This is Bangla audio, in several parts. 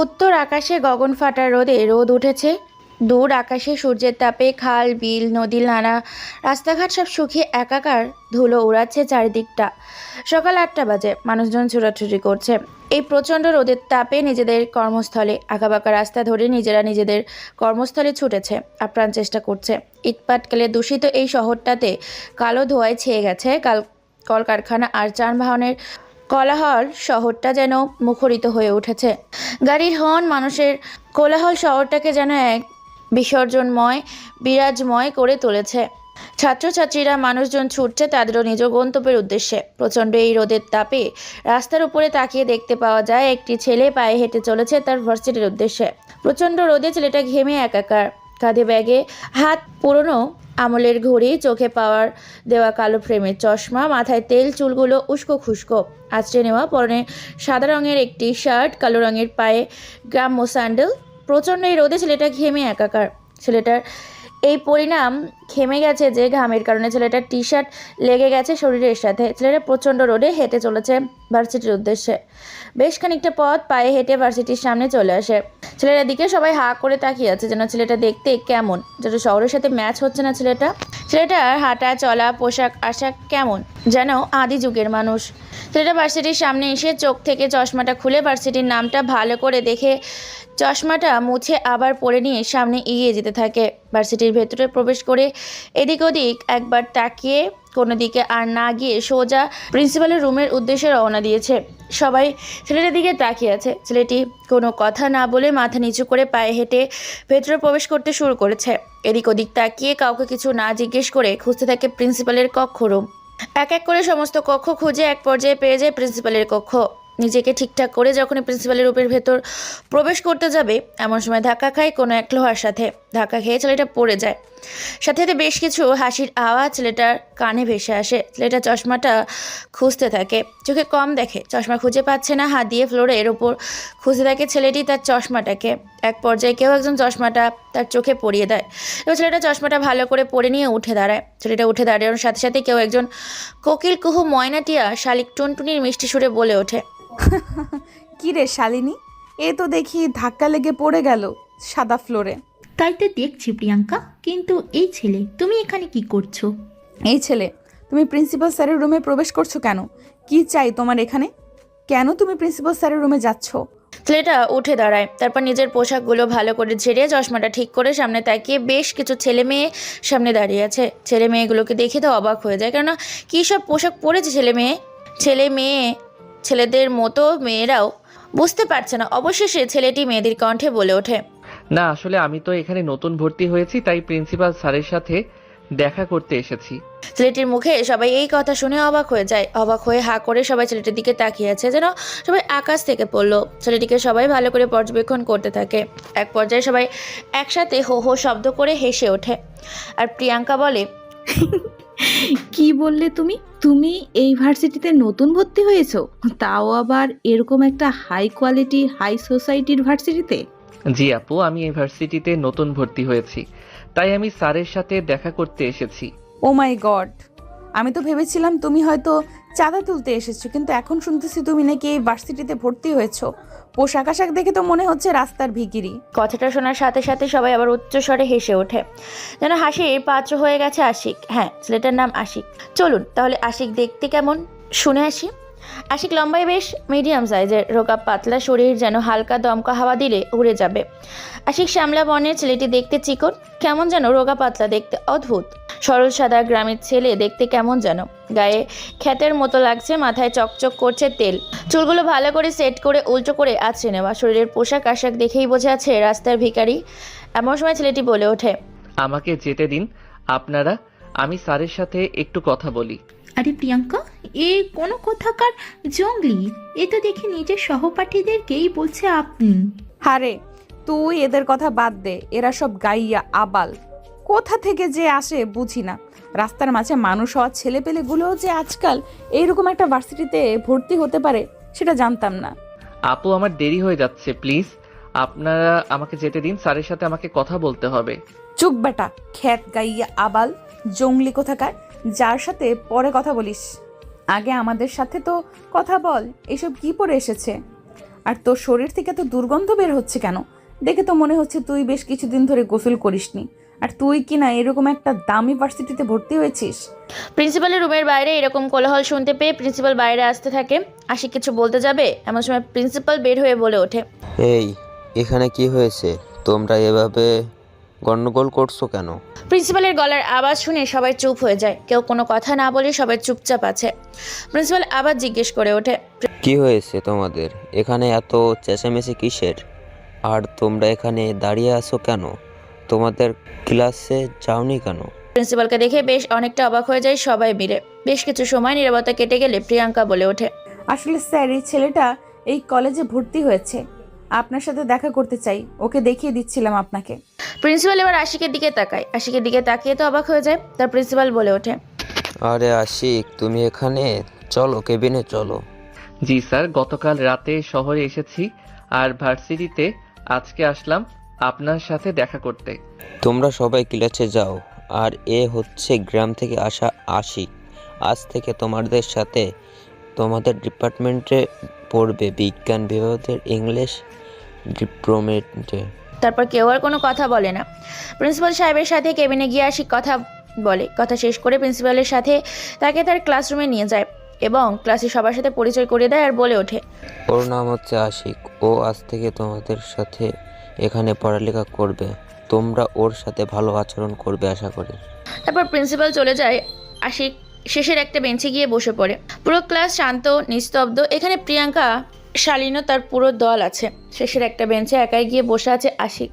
উত্তর আকাশে গগন ফাটা রোদে রোদ উঠেছে। দূর আকাশে সূর্যের তাপে খাল বিল নদী নালা রাস্তাঘাট সব শুকিয়ে একাকার, ধুলো উড়াচ্ছে চারিদিকটা। সকাল ৮টা বাজে, মানুষজন ছোটাছুটি করছে এই প্রচণ্ড রোদের তাপে নিজেদের কর্মস্থলে। আঁকাবাঁকা রাস্তা ধরে নিজেরা নিজেদের কর্মস্থলে ছুটেছে, আপ্রাণ চেষ্টা করছে। ইটপাটকেলে দূষিত এই শহরটাতে কালো ধোঁয়ায় ছেয়ে গেছে কলকারখানা আর যানবাহনের কোলাহল। শহরটা যেন মুখরিত হয়ে উঠেছে। গাড়ির হর্ন, মানুষের কোলাহল শহরটাকে যেন এক বিসর্জনময় বিরাজময় করে তুলেছে। ছাত্রছাত্রীরা, মানুষজন ছুটছে তাদেরও নিজ গন্তব্যের উদ্দেশ্যে। প্রচণ্ড এই রোদের তাপে রাস্তার উপরে তাকিয়ে দেখতে পাওয়া যায় একটি ছেলে পায়ে হেঁটে চলেছে তার ভার্সিটির উদ্দেশ্যে। প্রচণ্ড রোদে ছেলেটা ঘেমে একাকার, কাঁধে ব্যাগে হাত, পুরনো আমলের ঘড়ি, চোখে পাওয়ার দেওয়া কালো ফ্রেমের চশমা, মাথায় তেল, চুলগুলো উস্কো খুস্কো আঁচড়ে নেওয়া, পরনে সাদা রঙের একটি শার্ট, কালো রঙের পায়ে গ্রাম্য স্যান্ডেল। প্রচণ্ড এই রোদে ছেলেটা ঘেমে একাকার। ছেলেটার এই পরিণাম, ঘেমে গেছে যে ঘামের কারণে ছেলেটার টি শার্ট লেগে গেছে শরীরের সাথে। ছেলেটা প্রচণ্ড রোদে হেঁটে চলেছে ভার্সিটির উদ্দেশ্যে। বেশ খানিকটা পথ পায়ে হেঁটে ভার্সিটির সামনে চলে আসে। ছেলেটার দিকে সবাই হা করে তাকিয়ে আছে, যেন ছেলেটা দেখতে কেমন, যেন শহরের সাথে ম্যাচ হচ্ছে না ছেলেটার হাঁটা চলা পোশাক আশাক কেমন যেন আদি যুগের মানুষ। ছেলেটা ভার্সিটির সামনে এসে চোখ থেকে চশমাটা খুলে ভার্সিটির নামটা ভালো করে দেখে চশমাটা মুছে আবার পরে নিয়ে সামনে এগিয়ে যেতে থাকে। ভার্সিটির ভেতরে প্রবেশ করে এদিক ওদিক একবার তাকিয়ে কোনো দিকে আর না গিয়ে সোজা প্রিন্সিপালের রুমের উদ্দেশ্যে রওনা দিয়েছে। সবাই ছেলেটার দিকে তাকিয়ে আছে। ছেলেটি কোনো কথা না বলে মাথা নিচু করে পায়ে হেঁটে ভেতরে প্রবেশ করতে শুরু করেছে। এদিক ওদিক তাকিয়ে কাউকে কিছু না জিজ্ঞেস করে খুঁজতে থাকে প্রিন্সিপালের কক্ষ রুম। এক এক করে সমস্ত কক্ষ খুঁজে এক পর্যায়ে পেয়ে যায় প্রিন্সিপালের কক্ষ। নিজেকে ঠিকঠাক করে যখনই প্রিন্সিপালের রুমের ভেতর প্রবেশ করতে যাবে, এমন সময় ধাক্কা খায় কোনো এক লোহার সাথে। ধাক্কা খেয়ে ছেলেটা পড়ে যায়। সাথে সাথে বেশ কিছু হাসির আওয়াজ ছেলেটার কানে ভেসে আসে। ছেলেটা চশমাটা খুঁজতে থাকে, চোখে কম দেখে, চশমা খুঁজে পাচ্ছে না। হাত দিয়ে ফ্লোরের ওপর খুঁজতে থাকে ছেলেটি তার চশমাটাকে। এক পর্যায়ে কেউ একজন চশমাটা তার চোখে পরিয়ে দেয়। এবার ছেলেটা চশমাটা ভালো করে পরে নিয়ে উঠে দাঁড়ায়। ছেলেটা উঠে দাঁড়ানোর সাথে সাথে কেউ একজন কোকিল কুহু ময়নাটিয়া শালিক টুনটুনির মিষ্টি সুরে বলে ওঠে, কি রে শালিনী, এ তো দেখি ধাক্কা লেগে পড়ে গেল সাদা ফ্লোরে। তাই তো দেখছি প্রিয়াঙ্কা, কিন্তু এই ছেলে তুমি এখানে কি করছো? এই ছেলে, তুমি প্রিন্সিপাল স্যারের রুমে প্রবেশ করছো কেন? কি চাই তোমার এখানে? কেন তুমি প্রিন্সিপাল স্যারের রুমে যাচ্ছ? ছেলেটা উঠে দাঁড়ায়। তারপর নিজের পোশাকগুলো ভালো করে ঝেড়ে চশমাটা ঠিক করে সামনে তাকিয়ে বেশ কিছু ছেলে মেয়ে সামনে দাঁড়িয়ে আছে। ছেলে মেয়েগুলোকে দেখে তো অবাক হয়ে যায়, কেননা কী সব পোশাক পরেছে ছেলে মেয়ে ছেলেদের মতো মেয়েরাও বুঝতে পারছে না। অবশেষে ছেলেটি মেয়েদের কণ্ঠে বলে ওঠে, না, আসলে আমি তো এখানে নতুন ভর্তি হয়েছি, তাই প্রিন্সিপাল স্যারের সাথে দেখা করতে এসেছি। ছেলেটির মুখে সবাই এই কথা শুনে অবাক হয়ে যায়। অবাক হয়ে হা করে সবাই ছেলেটির দিকে তাকিয়ে আছে, যেন সবাই আকাশ থেকে পড়লো। ছেলেটিকে সবাই ভালো করে পর্যবেক্ষণ করতে থাকে। এক পর্যায়ে সবাই একসাথে হো হো শব্দ করে হেসে ওঠে। আর প্রিয়াঙ্কা বলে, কি বললে তুমি? তুমি এই ভার্সিটিতে নতুন ভর্তি হয়েছো, তাও আবার এরকম একটা হাই কোয়ালিটি হাই সোসাইটির ভার্সিটিতে? জি আপু, আমি ইউনিভার্সিটিতে নতুন ভর্তি হয়েছি, তাই আমি স্যারের সাথে দেখা করতে এসেছি। ও মাই গড, আমি তো ভেবেছিলাম তুমি হয়তো চাঁদা তুলতে এসেছো, কিন্তু এখন শুনতেছি তুমি নাকি এই ভার্সিটিতে ভর্তি হয়েছো। পোশাক আশাক দেখে তো মনে হচ্ছে রাস্তার ভিখিরি। কথাটা শোনার সাথে সাথে সবাই আবার উচ্চস্বরে হেসে ওঠে, যেন হাসির পাত্র হয়ে গেছে আশিক। হ্যাঁ, ছেলেটার নাম আশিক। চলুন তাহলে আশিক দেখতে কেমন শুনে আসি। আশিক লম্বায় বেশ মিডিয়াম সাইজের, রোগা পাতলা শরীর, যেন হালকা দমকা হাওয়া দিলে উড়ে যাবে। আশিক শ্যামলা বর্ণের, ছেলেটি দেখতে চিকন, কেমন যেন রোগা পাতলা দেখতে, অদ্ভুত। সরল সাদা গ্রামের ছেলে, দেখতে কেমন যেন গায়ে ক্ষেতের মতো লাগছে। মাথায় চকচক করছে তেল, চুলগুলো ভালো করে সেট করে উল্টো করে আছড়ে নেওয়া। শরীরের পোশাক আশাক দেখেই বোঝা যাচ্ছে রাস্তার ভিখারি। এমন সময় ছেলেটি বলে ওঠে, আমাকে যেতে দিন আপনারা, আমি স্যারের সাথে একটু কথা বলি। আরে প্রিয়াঙ্কা, এ কোনো কথাকার জঙ্গলি? এ তো দেখি নিজের সহপাঠীদেরকেই বলছে আপনি। হারে, তুই এদের কথা বাদ দে, এরা সব গাইয়া আবাল, কোথা থেকে যে আসে বুঝি না। রাস্তার মাঝে মানুষ হওয়া ছেলেপেলেগুলোও যে আজকাল এইরকম একটা ভার্সিটিতে ভর্তি হতে পারে সেটা জানতাম না। আপু, আমার দেরি হয়ে যাচ্ছে, প্লিজ আপনারা আমাকে যেতে দিন, স্যারের সাথে আমাকে কথা বলতে হবে। চুপ বেটা, খ্যাত গাইয়া আবাল, জঙ্গলি কোথাকার, যার সাথে পরে কথা বলিস, আগে আমাদের সাথে তো কথা বল। এসব কি পরে এসেছে? আর তোর শরীর থেকে তো দুর্গন্ধ বের হচ্ছে কেন? দেখে তো মনে হচ্ছে তুই বেশ কিছুদিন ধরে গোসল করিসনি। আর তুই কি না এরকম একটা দামি ভার্সিটিতে ভর্তি হয়েছিস? প্রিন্সিপালের রুমের বাইরে এরকম কোলাহল শুনতে পেয়ে প্রিন্সিপাল বাইরে আসতে থাকে। আশিক কিছু বলতে যাবে এমন সময় প্রিন্সিপাল বের হয়ে বলে ওঠে, এই, এখানে কি হয়েছে? তোমরা এভাবে গন্ডগোল করছো কেন? প্রিন্সিপালের গলার আওয়াজ শুনে সবাই চুপ হয়ে যায়। কেউ কোনো কথা না বলে সবাই চুপচাপ আছে। প্রিন্সিপাল আবার জিজ্ঞেস করে ওঠে, কি হয়েছে তোমাদের? এখানে এত চেঁচামেচি কিসের? আর তোমরা এখানে দাঁড়িয়ে আছো কেন? তোমাদের ক্লাসে যাওনি কেন? প্রিন্সিপালকে দেখে বেশ অনেকটা অবাক হয়ে যায় সবাই মিলে। বেশ কিছু সময় নীরবতা কেটে গেলে প্রিয়াঙ্কা বলে ওঠে, আসলে স্যার, এই ছেলেটা এই কলেজে ভর্তি হয়েছে, আপনার সাথে দেখা করতে চাই, ওকে দেখিয়ে দিচ্ছিলাম আপনাকে। প্রিন্সিপাল এবার আশিকের দিকে তাকায়। আশিকের দিকে তাকিয়ে তো অবাক হয়ে যায়। তার প্রিন্সিপাল বলে ওঠে, আরে আশিক, তুমি এখানে? চলো কেবিনে চলো। জি স্যার, গতকাল রাতে শহরে এসেছি আর ভার্সিটিতে আজকে আসলাম আপনার সাথে দেখা করতে। তোমরা সবাই ক্লাসে যাও। আর এ হচ্ছে গ্রাম থেকে আসা আশিক। আজ থেকে তোমাদের সাথে তোমাদের ডিপার্টমেন্টে পড়বে, বিজ্ঞান বিভাগের ইংলিশ ডিপার্টমেন্টে। তারপর কেউ আর কোনো কথা বলে না। প্রিন্সিপাল সাহেবের সাথে কেবিনে গিয়ে আশিক কথা বলে। কথা শেষ করে প্রিন্সিপালের সাথে তাকে তার ক্লাসরুমে নিয়ে যায় এবং ক্লাসে সবার সাথে পরিচয় করিয়ে দেয় আর বলে ওঠে, ওর নাম হচ্ছে আশিক। ও আজ থেকে তোমাদের সাথে এখানে পড়ালেখা করবে। তোমরা ওর সাথে ভালো আচরণ করবে আশা করি। তারপর প্রিন্সিপাল চলে যায়। আশিক শেষের একটা বেঞ্চে গিয়ে বসে পড়ে। পুরো ক্লাস শান্ত নিস্তব্ধ। এখানে প্রিয়াঙ্কা, শালীন তার পুরো দল আছে। শেষের একটা বেঞ্চে একাই গিয়ে বসে আছে আশিক।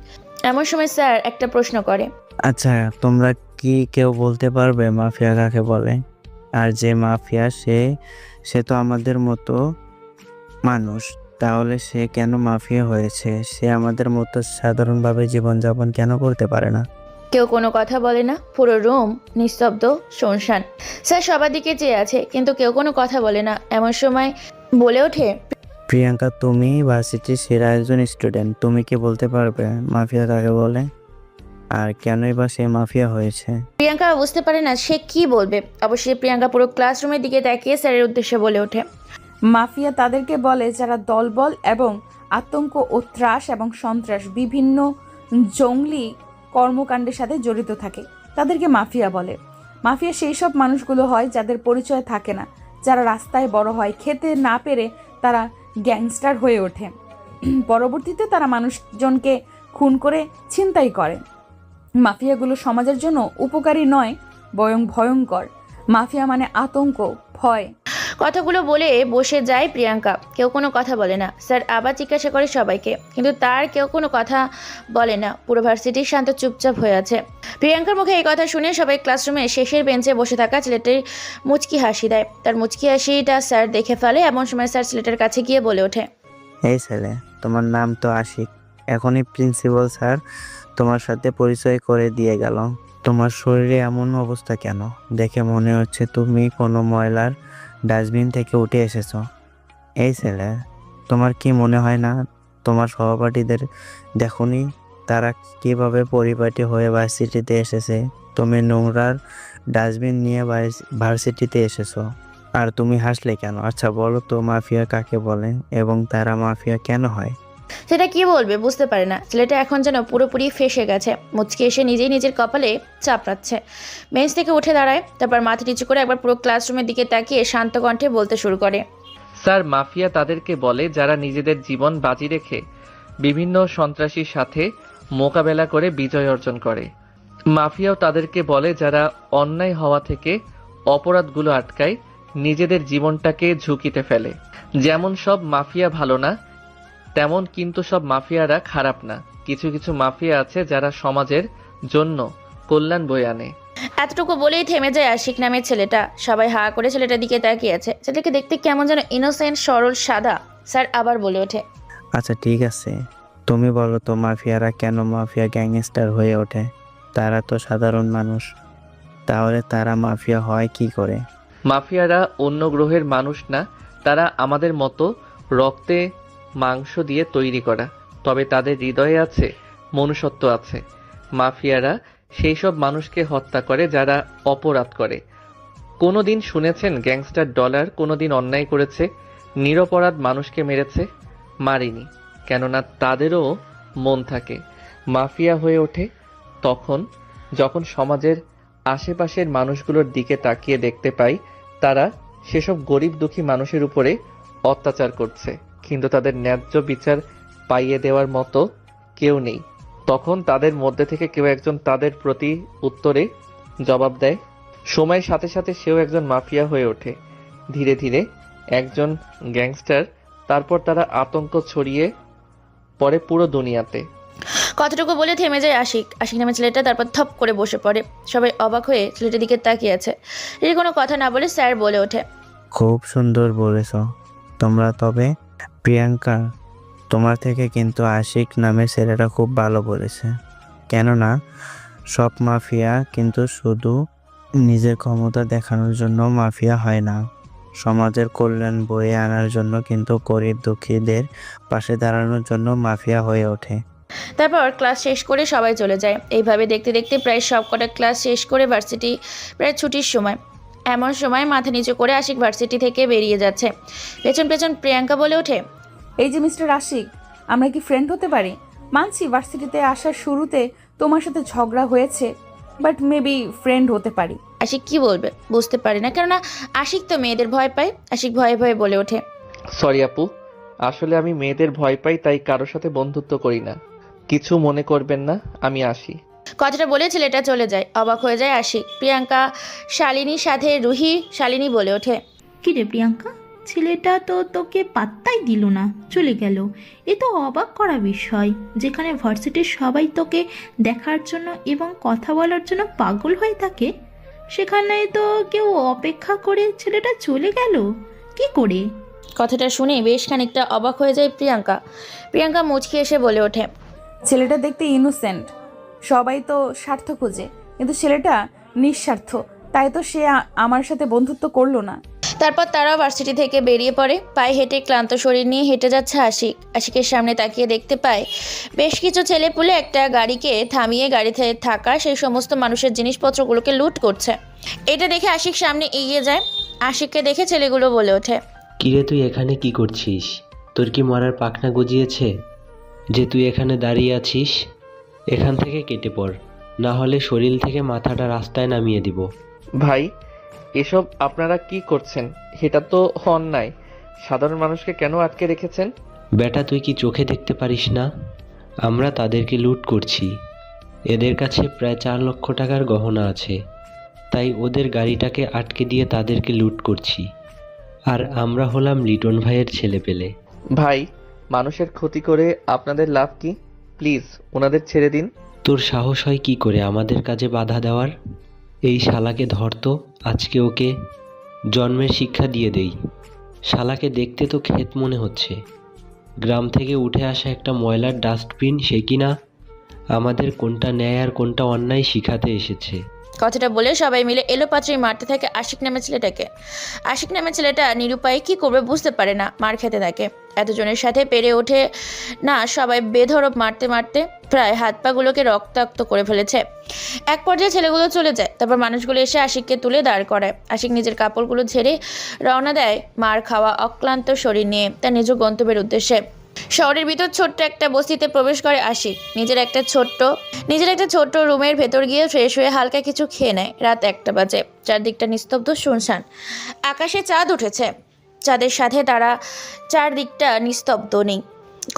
এমন সময় স্যার একটা প্রশ্ন করে, আচ্ছা, তোমরা কি কেউ বলতে পারবে মাফিয়া কাকে বলে? আর যে মাফিয়া সে তো আমাদের মতো মানুষ, তাহলে সে কেন মাফিয়া হয়েছে? সে আমাদের মতো সাধারণভাবে জীবনযাপন কেন করতে পারে না? কেউ কোনো কথা বলে না। পুরো রুম নিস্তব্ধ, শুনশান। স্যার সবার দিকে চেয়ে আছে কিন্তু কেউ কোনো কথা বলে না। এমন সময় বলে ওঠে, প্রিয়াঙ্কা, তুমি ভার্সিটির সেরা একজন স্টুডেন্ট, তুমি কি বলতে পারবে মাফিয়া কাকে বলে? আর কেনই বা সে মাফিয়া হয়েছে? প্রিয়াঙ্কা বুঝতে পারে না সে কি বলবে। অবশ্যই প্রিয়াঙ্কা পুরো ক্লাসরুমের দিকে তাকিয়ে স্যারের উদ্দেশ্যে বলে ওঠে, মাফিয়া তাদেরকে বলে যারা দলবল এবং আতঙ্ক ও ত্রাস এবং সন্ত্রাস বিভিন্ন জঙ্গলি কর্মকাণ্ডের সাথে জড়িত থাকে, তাদেরকে মাফিয়া বলে। মাফিয়া সেই সব মানুষগুলো হয় যাদের পরিচয় থাকে না, যারা রাস্তায় বড় হয়, খেতে না পেরে তারা গ্যাংস্টার হয়ে ওঠে। পরবর্তীতে তারা মানুষজনকে খুন করে ছিনতাই করে। মাফিয়াগুলো সমাজের জন্য উপকারী নয়, বরং ভয়ঙ্কর। মাফিয়া মানে আতঙ্ক, ভয়। কথাগুলো বলে বসে যায় প্রিয়াঙ্কা। কেউ কোনো কথা বলে না। স্যার আবার জিজ্ঞাসা করে সবাইকে, কিন্তু তার কেউ কোনো কথা বলে না। পুরো ভার্সিটি শান্ত চুপচাপ হয়ে আছে। প্রিয়াঙ্কার মুখে এই কথা শুনে সবাই ক্লাসরুমে শেষের বেঞ্চে বসে থাকা ছেলেটির মুচকি হাসি দেয়। তার মুচকি হাসিটা স্যার দেখে ফেলে। এমন সময় স্যার ছেলেটার কাছে গিয়ে বলে ওঠে, এই ছেলে, তোমার নাম তো আশিক। এখনই প্রিন্সিপাল স্যার তোমার সাথে পরিচয় করে দিয়ে গেল। তোমার শরীরে এমন অবস্থা কেন? দেখে মনে হচ্ছে তুমি কোনো ময়লার ডাস্টবিন থেকে উঠে এসেছো। এই ছেলে, তোমার কি মনে হয় না তোমার সহপাঠীদের দেখোনি তারা কিভাবে পরিপাটি হয়ে ভার্সিটিতে এসেছে? তুমি নোংরার ডাস্টবিন নিয়ে ভার্সিটিতে এসেছো আর তুমি হাসলে কেন? আচ্ছা বলো তো, মাফিয়া কাকে বলে এবং তারা মাফিয়া কেন হয়? সেটা কি বলবে বুঝতে পারে না। ছেলেটা এখন যেন পুরোপুরি ফেঁসে গেছে। মুচকি এসে নিজেই নিজের কপালে চাপড়াচ্ছে। বেঞ্চ থেকে উঠে দাঁড়ায়। তারপর মাথা নিচু করে একবার পুরো ক্লাসরুমের দিকে তাকিয়ে শান্ত কণ্ঠে বলতে শুরু করে, স্যার, মাফিয়া তাদেরকে বলে যারা নিজেদের জীবন বাজি রেখে বিভিন্ন সন্ত্রাসীর সাথে মোকাবেলা করে বিজয় অর্জন করে। মাফিয়াও তাদেরকে বলে যারা অন্যায় হওয়া থেকে অপরাধগুলো আটকায়, নিজেদের জীবনটাকে ঝুঁকিতে ফেলে। যেমন সব মাফিয়া ভালো না, তেমন কিন্তু সব মাফিয়ারা খারাপ না। কিছু কিছু মাফিয়া আছে যারা সমাজের জন্য কল্যাণ বয়ে আনে। এতটুকু বলেই থেমে যায় আশিক নামের ছেলেটা। সবাই হা করে ছেলেটার দিকে তাকিয়ে আছে। ছেলেটাকে দেখতে কেমন যেন ইনোসেন্ট, সরল, সাদা। স্যার আবার বলে ওঠে, আচ্ছা ঠিক আছে, তুমি বলো তো মাফিয়ারা কেন মাফিয়া গ্যাংস্টার হয়ে ওঠে? তারা তো সাধারণ মানুষ, তাহলে তারা মাফিয়া হয় কি করে? মাফিয়ারা অন্য গ্রহের মানুষ না, তারা আমাদের মতো রক্তে মাংস দিয়ে তৈরি করা, তবে তাদের হৃদয়ে আছে মনুষ্যত্ব আছে। মাফিয়ারা সেই সব মানুষকে হত্যা করে যারা অপরাধ করে। কোনোদিন শুনেছেন গ্যাংস্টার ডলার কোনোদিন অন্যায় করেছে, নিরপরাধ মানুষকে মেরেছে? মারিনি, কেননা তাদেরও মন থাকে, মাফিয়া হয়ে ওঠে তখন যখন সমাজের আশেপাশের মানুষগুলোর দিকে তাকিয়ে দেখতে পাই তারা সেসব গরিব দুঃখী মানুষের উপরে অত্যাচার করছে, কিন্তু তাদের ন্যায্য বিচার পাইয়ে দেওয়ার মতো কেউ নেই। তখন তাদের মধ্যে থেকে কেউ একজন তাদের প্রতি উত্তরে জবাব দেয়। সময়ের সাথে সাথে সেও একজন মাফিয়া হয়ে ওঠে, ধীরে ধীরে একজন গ্যাংস্টার, তারপর তারা আতঙ্ক ছড়িয়ে পড়ে পুরো দুনিয়াতে। কতটুকু বলে থেমে যায় আশিক। আশিক নামে ছেলেটা তারপর থপ করে বসে পড়ে। সবাই অবাক হয়ে ছেলেটার দিকে তাকিয়ে আছে। এর কোনো কথা না বলে স্যার বলে ওঠে, খুব সুন্দর বলেছ তোমরা। তবে প্রিয়াঙ্কা, তোমার থেকে কিন্তু আশিক নামের ছেলেটা খুব ভালো বলেছে। কেননা সব মাফিয়া কিন্তু শুধু নিজের ক্ষমতা দেখানোর জন্য মাফিয়া হয় না, সমাজের কল্যাণ বয়ে আনার জন্য কিন্তু গরিব দুঃখীদের পাশে দাঁড়ানোর জন্য মাফিয়া হয়ে ওঠে। তারপর ক্লাস শেষ করে সবাই চলে যায়। এইভাবে দেখতে দেখতে প্রায় সব কটা ক্লাস শেষ করে ভার্সিটি প্রায় ছুটির সময়। এমন সময় মাথা নিচু করে আশিক ভার্সিটি থেকে বেরিয়ে যাচ্ছে। পেছন পেছন প্রিয়াঙ্কা বলে ওঠে, এই যে মিস্টার আশিক, আমরা কি ফ্রেন্ড হতে পারি? মানছি ভার্সিটিতে আসার শুরুতে তোমার সাথে ঝগড়া হয়েছে, বাট মেবি ফ্রেন্ড হতে পারি। আশিক কি বলবে বুঝতে পারে না, কেননা আশিক তো মেয়েদের ভয় পায়। আশিক ভয়ে ভয়ে বলে ওঠে, সরি আপু, আসলে আমি মেয়েদের ভয় পাই, তাই কারোর সাথে বন্ধুত্ব করি না। কিছু মনে করবেন না, আমি আসি। কথাটা বলে ছেলেটা চলে যায়। অবাক হয়ে যায় আশিক। প্রিয়াঙ্কা শালিনীর সাথে রুহি শালিনী বলে ওঠে, কিরে প্রিয়াঙ্কা, ছেলেটা তো তোকে পাত্তাই দিল না, চলে গেল। এ তো অবাক করা বিষয়, যেখানে ভার্সিটির সবাই তোকে দেখার জন্য এবং কথা বলার জন্য পাগল হয়ে থাকে, সেখানে তো কেউ অপেক্ষা করে ছেলেটা চলে গেল কি করে? কথাটা শুনে বেশ খানিকটা অবাক হয়ে যায় প্রিয়াঙ্কা। প্রিয়াঙ্কা মুচকি এসে বলে ওঠে, ছেলেটা দেখতে ইনোসেন্ট, সবাই তো স্বার্থ খোঁজে, কিন্তু ছেলেটা নিঃস্বার্থ, তাই তো সে আমার সাথে বন্ধুত্ব করলো না। তারপর তারাও ভার্সিটি থেকে বেরিয়ে পড়ে। পায়ে হেঁটে ক্লান্ত শরীর নিয়ে হেঁটে যাচ্ছে আশিক। আশিকের সামনে তাকিয়ে দেখতে পায় বেশ কিছু ছেলেপুলে একটা গাড়িকে থামিয়ে গাড়িতে থাকা সেই সমস্ত মানুষের জিনিসপত্রগুলোকে লুট করছে। এটা দেখে আশিক সামনে এগিয়ে যায়। আশিককে দেখে ছেলেগুলো বলে ওঠে, কিরে তুই এখানে কি করছিস? তোর কি মরার পাখনা গজিয়েছে যে তুই এখানে দাঁড়িয়ে আছিস? এখান থেকে কেটে পড়, না হলে শরীর থেকে মাথাটা রাস্তায় নামিয়ে দিব। ভাই, এসব আপনারা কি করছেন? এটা তো অন্যায়। সাধারণ মানুষকে কেন আটকে রেখেছেন? বেটা তুই কি চোখে দেখতে পারিস না? আমরা তাদেরকে লুট করছি। এদের কাছে প্রায় 4 লক্ষ টাকার গহনা আছে, তাই ওদের গাড়িটাকে আটকে দিয়ে তাদেরকে লুট করছি। আর আমরা হলাম লিটন ভাইয়ের ছেলেপেলে। ভাই, মানুষের ক্ষতি করে আপনাদের লাভ কি? প্লিজ ওনাদের ছেড়ে দিন। তোর সাহস হয় কি করে আমাদের কাজে বাধা দেওয়ার? এই শালাকে ধরতো, আজকে ওকে জন্মের শিক্ষা দিয়ে দেই। শালাকে দেখতে তো ক্ষেত মনে হচ্ছে, গ্রাম থেকে উঠে আসা একটা ময়লার ডাস্টবিন। সে কিনা আমাদের কোনটা ন্যায় আর কোনটা অন্যায় শিখাতে এসেছে। কথাটা বলে সবাই মিলে এলোপাত্রই মারতে থাকে আশিক নামের ছেলেটাকে। আশিক নামের ছেলেটা নিরুপায় কি করবে বুঝতে পারে না, মার খেতে থাকে। এতজনের সাথে পেরে ওঠে না, সবাই বেধড়ক মারতে মারতে প্রায় হাত পাগুলোকে রক্তাক্ত করে ফেলেছে। এক পর্যায়ে ছেলেগুলো চলে যায়। তারপর মানুষগুলো এসে আশিককে তুলে দাঁড় করায়। আশিক নিজের কাপড়গুলো ঝেড়ে রওনা দেয় মার খাওয়া অক্লান্ত শরীর নিয়ে তার নিজ গন্তব্যের উদ্দেশ্যে। শহরের ভিতর ছোট্ট একটা বস্তিতে প্রবেশ করে আশিক। নিজের একটা ছোট্ট রুমের ভেতর গিয়ে ফ্রেশ হয়ে হালকা কিছু খেয়ে নেয়। রাত 1টা বাজে। চারদিকটা নিস্তব্ধ শুনশান। আকাশে চাঁদ উঠেছে। চাঁদের সাথে তারা চারদিকটা নিস্তব্ধ নেই,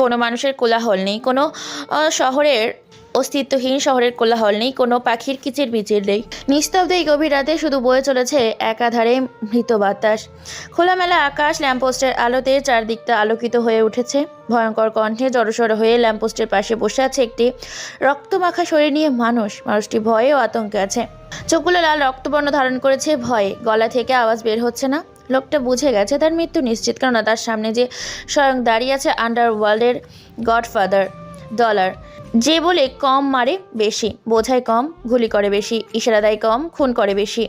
কোনো মানুষের কোলাহল নেই, কোনো শহরের অস্তিত্বহীন শহরের কোলাহল নেই, কোনো পাখির কিচিরমিচির নেই। নিস্তব্ধ এই গভীর রাতে শুধু বয়ে চলেছে একাধারে মৃত বাতাস। খোলামেলা আকাশ ল্যাম্পপোস্টের আলোতে চারদিকটা আলোকিত হয়ে উঠেছে। ভয়ঙ্কর কণ্ঠে জড়সড় হয়ে ল্যাম্পপোস্টের পাশে বসে আছে একটি রক্তমাখা শরীর নিয়ে মানুষটি ভয়ে ও আতঙ্কে আছে। চোখগুলো লাল রক্তবর্ণ ধারণ করেছে ভয়ে। গলা থেকে আওয়াজ বের হচ্ছে না। লোকটা বুঝে গেছে তার মৃত্যু নিশ্চিত, কেননা তার সামনে যে স্বয়ং দাঁড়িয়ে আছে আন্ডারওয়ার্ল্ডের গডফাদার ডলার, যে বলে কম মারে বেশি, বোঝায় কম, গুলি করে বেশি, ইশারা দেয় কম, খুন করে বেশি।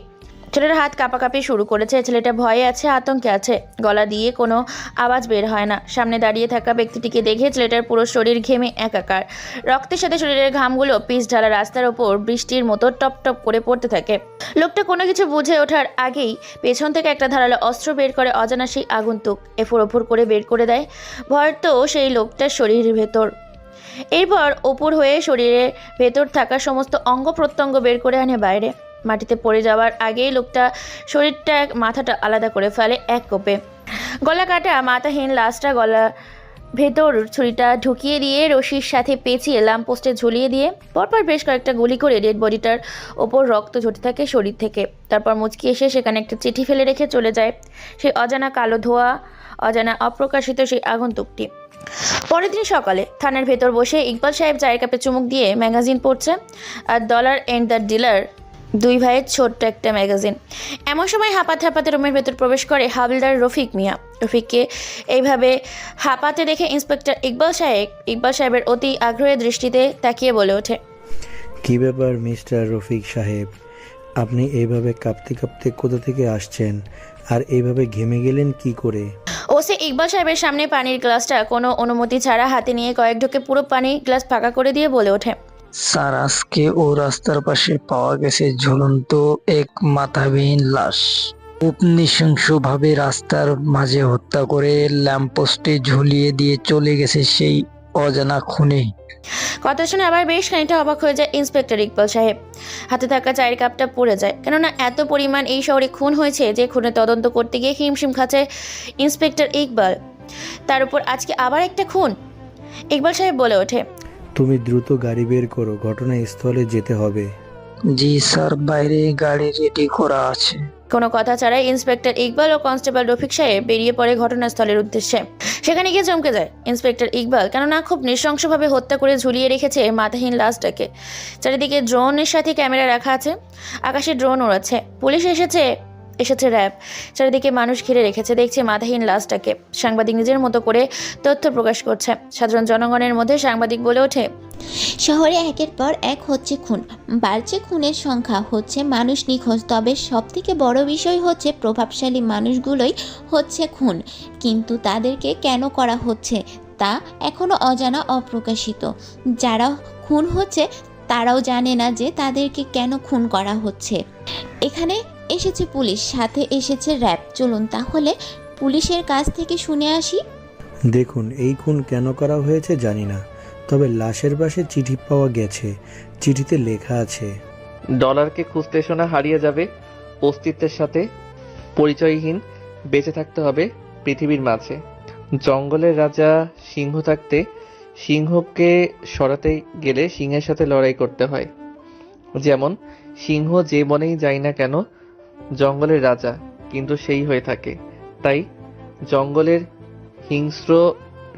ছেলেটার হাত কাঁপাকাঁপি শুরু করেছে। ছেলেটা ভয়ে আছে, আতঙ্কে আছে, গলা দিয়ে কোনো আওয়াজ বের হয় না। সামনে দাঁড়িয়ে থাকা ব্যক্তিটিকে দেখে ছেলেটার পুরো শরীর ঘেমে একাকার। রক্তের সাথে শরীরের ঘামগুলো পিচ ঢালা রাস্তার ওপর বৃষ্টির মতো টপ টপ করে পড়তে থাকে। লোকটা কোনো কিছু বুঝে ওঠার আগেই পেছন থেকে একটা ধারালো অস্ত্র বের করে অজানা সেই আগন্তুক এফোর করে বের করে দেয় ভয় তো সেই লোকটার শরীরের ভেতর। এরপর ওপর হয়ে শরীরের ভেতর থাকা সমস্ত অঙ্গ প্রত্যঙ্গ বের করে আনে বাইরে। মাটিতে পড়ে যাওয়ার আগেই লোকটা শরীরটা মাথাটা আলাদা করে ফেলে এক কোপে। গলা কাটা মাথাহীন লাশটা গলা ভেতর ছুরিটা ঢুকিয়ে দিয়ে রশির সাথে পেঁচিয়ে ল্যাম্পপোস্টে ঝুলিয়ে দিয়ে পরপর বেশ কয়েকটা গুলি করে ডেড বডিটার ওপর রক্ত ঝরতে থাকে শরীর থেকে। তারপর মুচকি এসে সেখানে একটা চিঠি ফেলে রেখে চলে যায় সেই অজানা কালো ধোয়া, অজানা অপ্রকাশিত সেই আগন্তুকটি। পরের দিন সকালে থানার ভেতর বসে ইকবাল সাহেব চায়ের কাপে চুমুক দিয়ে ম্যাগাজিন পড়ছে, আর ডলার এন্ড দ্য ডিলার দুই ভাইয়ের ছোট্ট একটা ম্যাগাজিন। এমন সময় হাঁপাতে রুমের ভেতর প্রবেশ করে হাবিলদার রফিক মিয়া। রফিককে এইভাবে হাঁপাতে দেখে ইন্সপেক্টর ইকবাল সাহেবের অতি আগ্রহের দৃষ্টিতে তাকিয়ে বলে ওঠে, কী ব্যাপার মিস্টার রফিক সাহেব, আপনি এইভাবে কাঁপতে কাঁপতে কোথা থেকে আসছেন আর এইভাবে ঘেমে গেলেন কি করে? ওসি ইকবাল সাহেবের সামনে পানির গ্লাসটা কোনো অনুমতি ছাড়া হাতে নিয়ে কয়েক ঢোকে পুরো পানির গ্লাস ফাঁকা করে দিয়ে বলে ওঠে, স্যার, আজকে ও রাস্তার পাশে পাওয়া গেছে ঝুলন্ত এক মাথাবিহীন লাশ। খুব নৃশংসভাবে রাস্তার মাঝে হত্যা করে ল্যাম্পপোস্টে ঝুলিয়ে দিয়ে চলে গেছে সেই অজানা খুনি। কথা শুনে আবার বেশ খানিকটা অবাক হয়ে যায় ইন্সপেক্টর ইকবাল সাহেব। হাতে থাকা চায়ের কাপটা পড়ে যায়, কেননা এত পরিমাণ এই শহরে খুন হয়েছে যে খুনের তদন্ত করতে গিয়ে হিমশিম খাচ্ছে ইন্সপেক্টর ইকবাল। তার উপর আজকে আবার একটা খুন। ইকবাল সাহেব বলে ওঠে, তুমি দ্রুত গাড়ি বের করো, ঘটনাস্থলে যেতে হবে। জি স্যার, বাইরে গাড়ি রেডি করা আছে। কোনো কথা ছাড়াই ইন্সপেক্টর ইকবাল ও কনস্টেবল রফিক সাহেব বেরিয়ে পড়ে ঘটনাস্থলের উদ্দেশ্যে। সেখানে গিয়ে চমকে যায় ইন্সপেক্টর ইকবাল, কেননা খুব নৃশংসভাবে হত্যা করে ঝুলিয়ে রেখেছে মাথাহীন লাশটাকে। চারিদিকে ড্রোনের সাথে ক্যামেরা রাখা আছে, আকাশে ড্রোন ওড়াচ্ছে, পুলিশ এসেছে র্যাব। চারিদিকে মানুষ ঘিরে রেখেছে, দেখছে মাথাহীন লাশটাকে। সাংবাদিক নিজের মতো করে তথ্য প্রকাশ করছে। সাধারণ জনগণের মধ্যে সাংবাদিক বলে ওঠে, শহরে একের পর এক হচ্ছে খুন, বাড়ছে খুনের সংখ্যা, হচ্ছে মানুষ নিখোঁজ। তবে সবথেকে বড় বিষয় হচ্ছে প্রভাবশালী মানুষগুলোই হচ্ছে খুন, কিন্তু তাদেরকে কেন করা হচ্ছে তা এখনো অজানা, অপ্রকাশিত। যারা খুন হচ্ছে তারাও জানে না যে তাদেরকে কেন খুন করা হচ্ছে। এখানে এসেছে পুলিশ, সাথে এসেছে র্যাব। চলুন তাহলে পুলিশের কাছ থেকে শুনে আসি। দেখুন, এই খুন কেন করা হয়েছে জানি না, তবে লাশের পাশে চিঠি পাওয়া গেছে। চিঠিতে লেখা আছে, ডলারকে খুঁজতে শোনা হারিয়ে যাবে, অস্তিত্বের সাথে পরিচয়হীন বেঁচে থাকতে হবে পৃথিবীর মাঝে। জঙ্গলের রাজা সিংহ থাকতে সিংহকে সরাতে গেলে সিংহের সাথে লড়াই করতে হয়। যেমন সিংহ যে বনেই যায় না কেন জঙ্গলের রাজা কিন্তু সেই হয়ে থাকে। তাই জঙ্গলের হিংস্র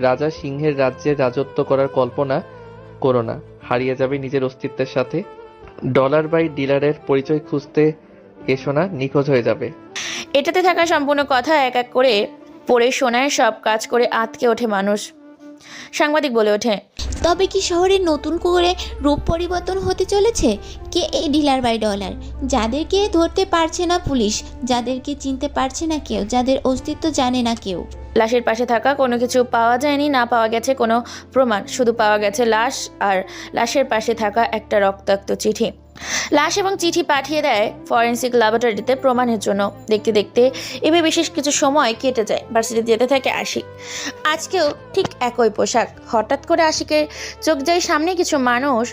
রাজা সিংহের রাজ্যে রাজত্ব করার কল্পনা করো না, হারিয়ে যাবে নিজের অস্তিত্বের সাথে। ডলার বাই ডিলারের পরিচয় খুঁজতে এসো না, নিখোঁজ হয়ে যাবে। এটাতে থাকা সম্পূর্ণ কথা এক এক করে পড়ে শোনায়, সব কাজ করে আটকে ওঠে মানুষ। সাংবাদিক বলে ওঠে, তবে কি শহরে নতুন করে রূপ পরিবর্তন হতে চলেছে? কে এই ডিলার বাই ডলার, যাদেরকে ধরতে পারছে না পুলিশ, যাদেরকে চিনতে পারছে না কেউ, যাদের অস্তিত্ব জানে না কেউ? লাশের পাশে থাকা কোনো কিছু পাওয়া যায়নি, না পাওয়া গেছে কোনো প্রমাণ, শুধু পাওয়া গেছে লাশ আর লাশের পাশে থাকা একটা রক্তাক্ত চিঠি। লাশ এবং চিঠি পাঠিয়ে দেয় ফরেন্সিক ল্যাবরেটরিতে প্রমাণের জন্য। দেখতে দেখতে এভাবে বিশেষ কিছু সময় কেটে যায়। ভার্সিটিতে যেতে থাকে আশিক। আজকেও ঠিক একই পোশাক। হঠাৎ করে আশিকের চোখ যায় সামনে কিছু মানুষ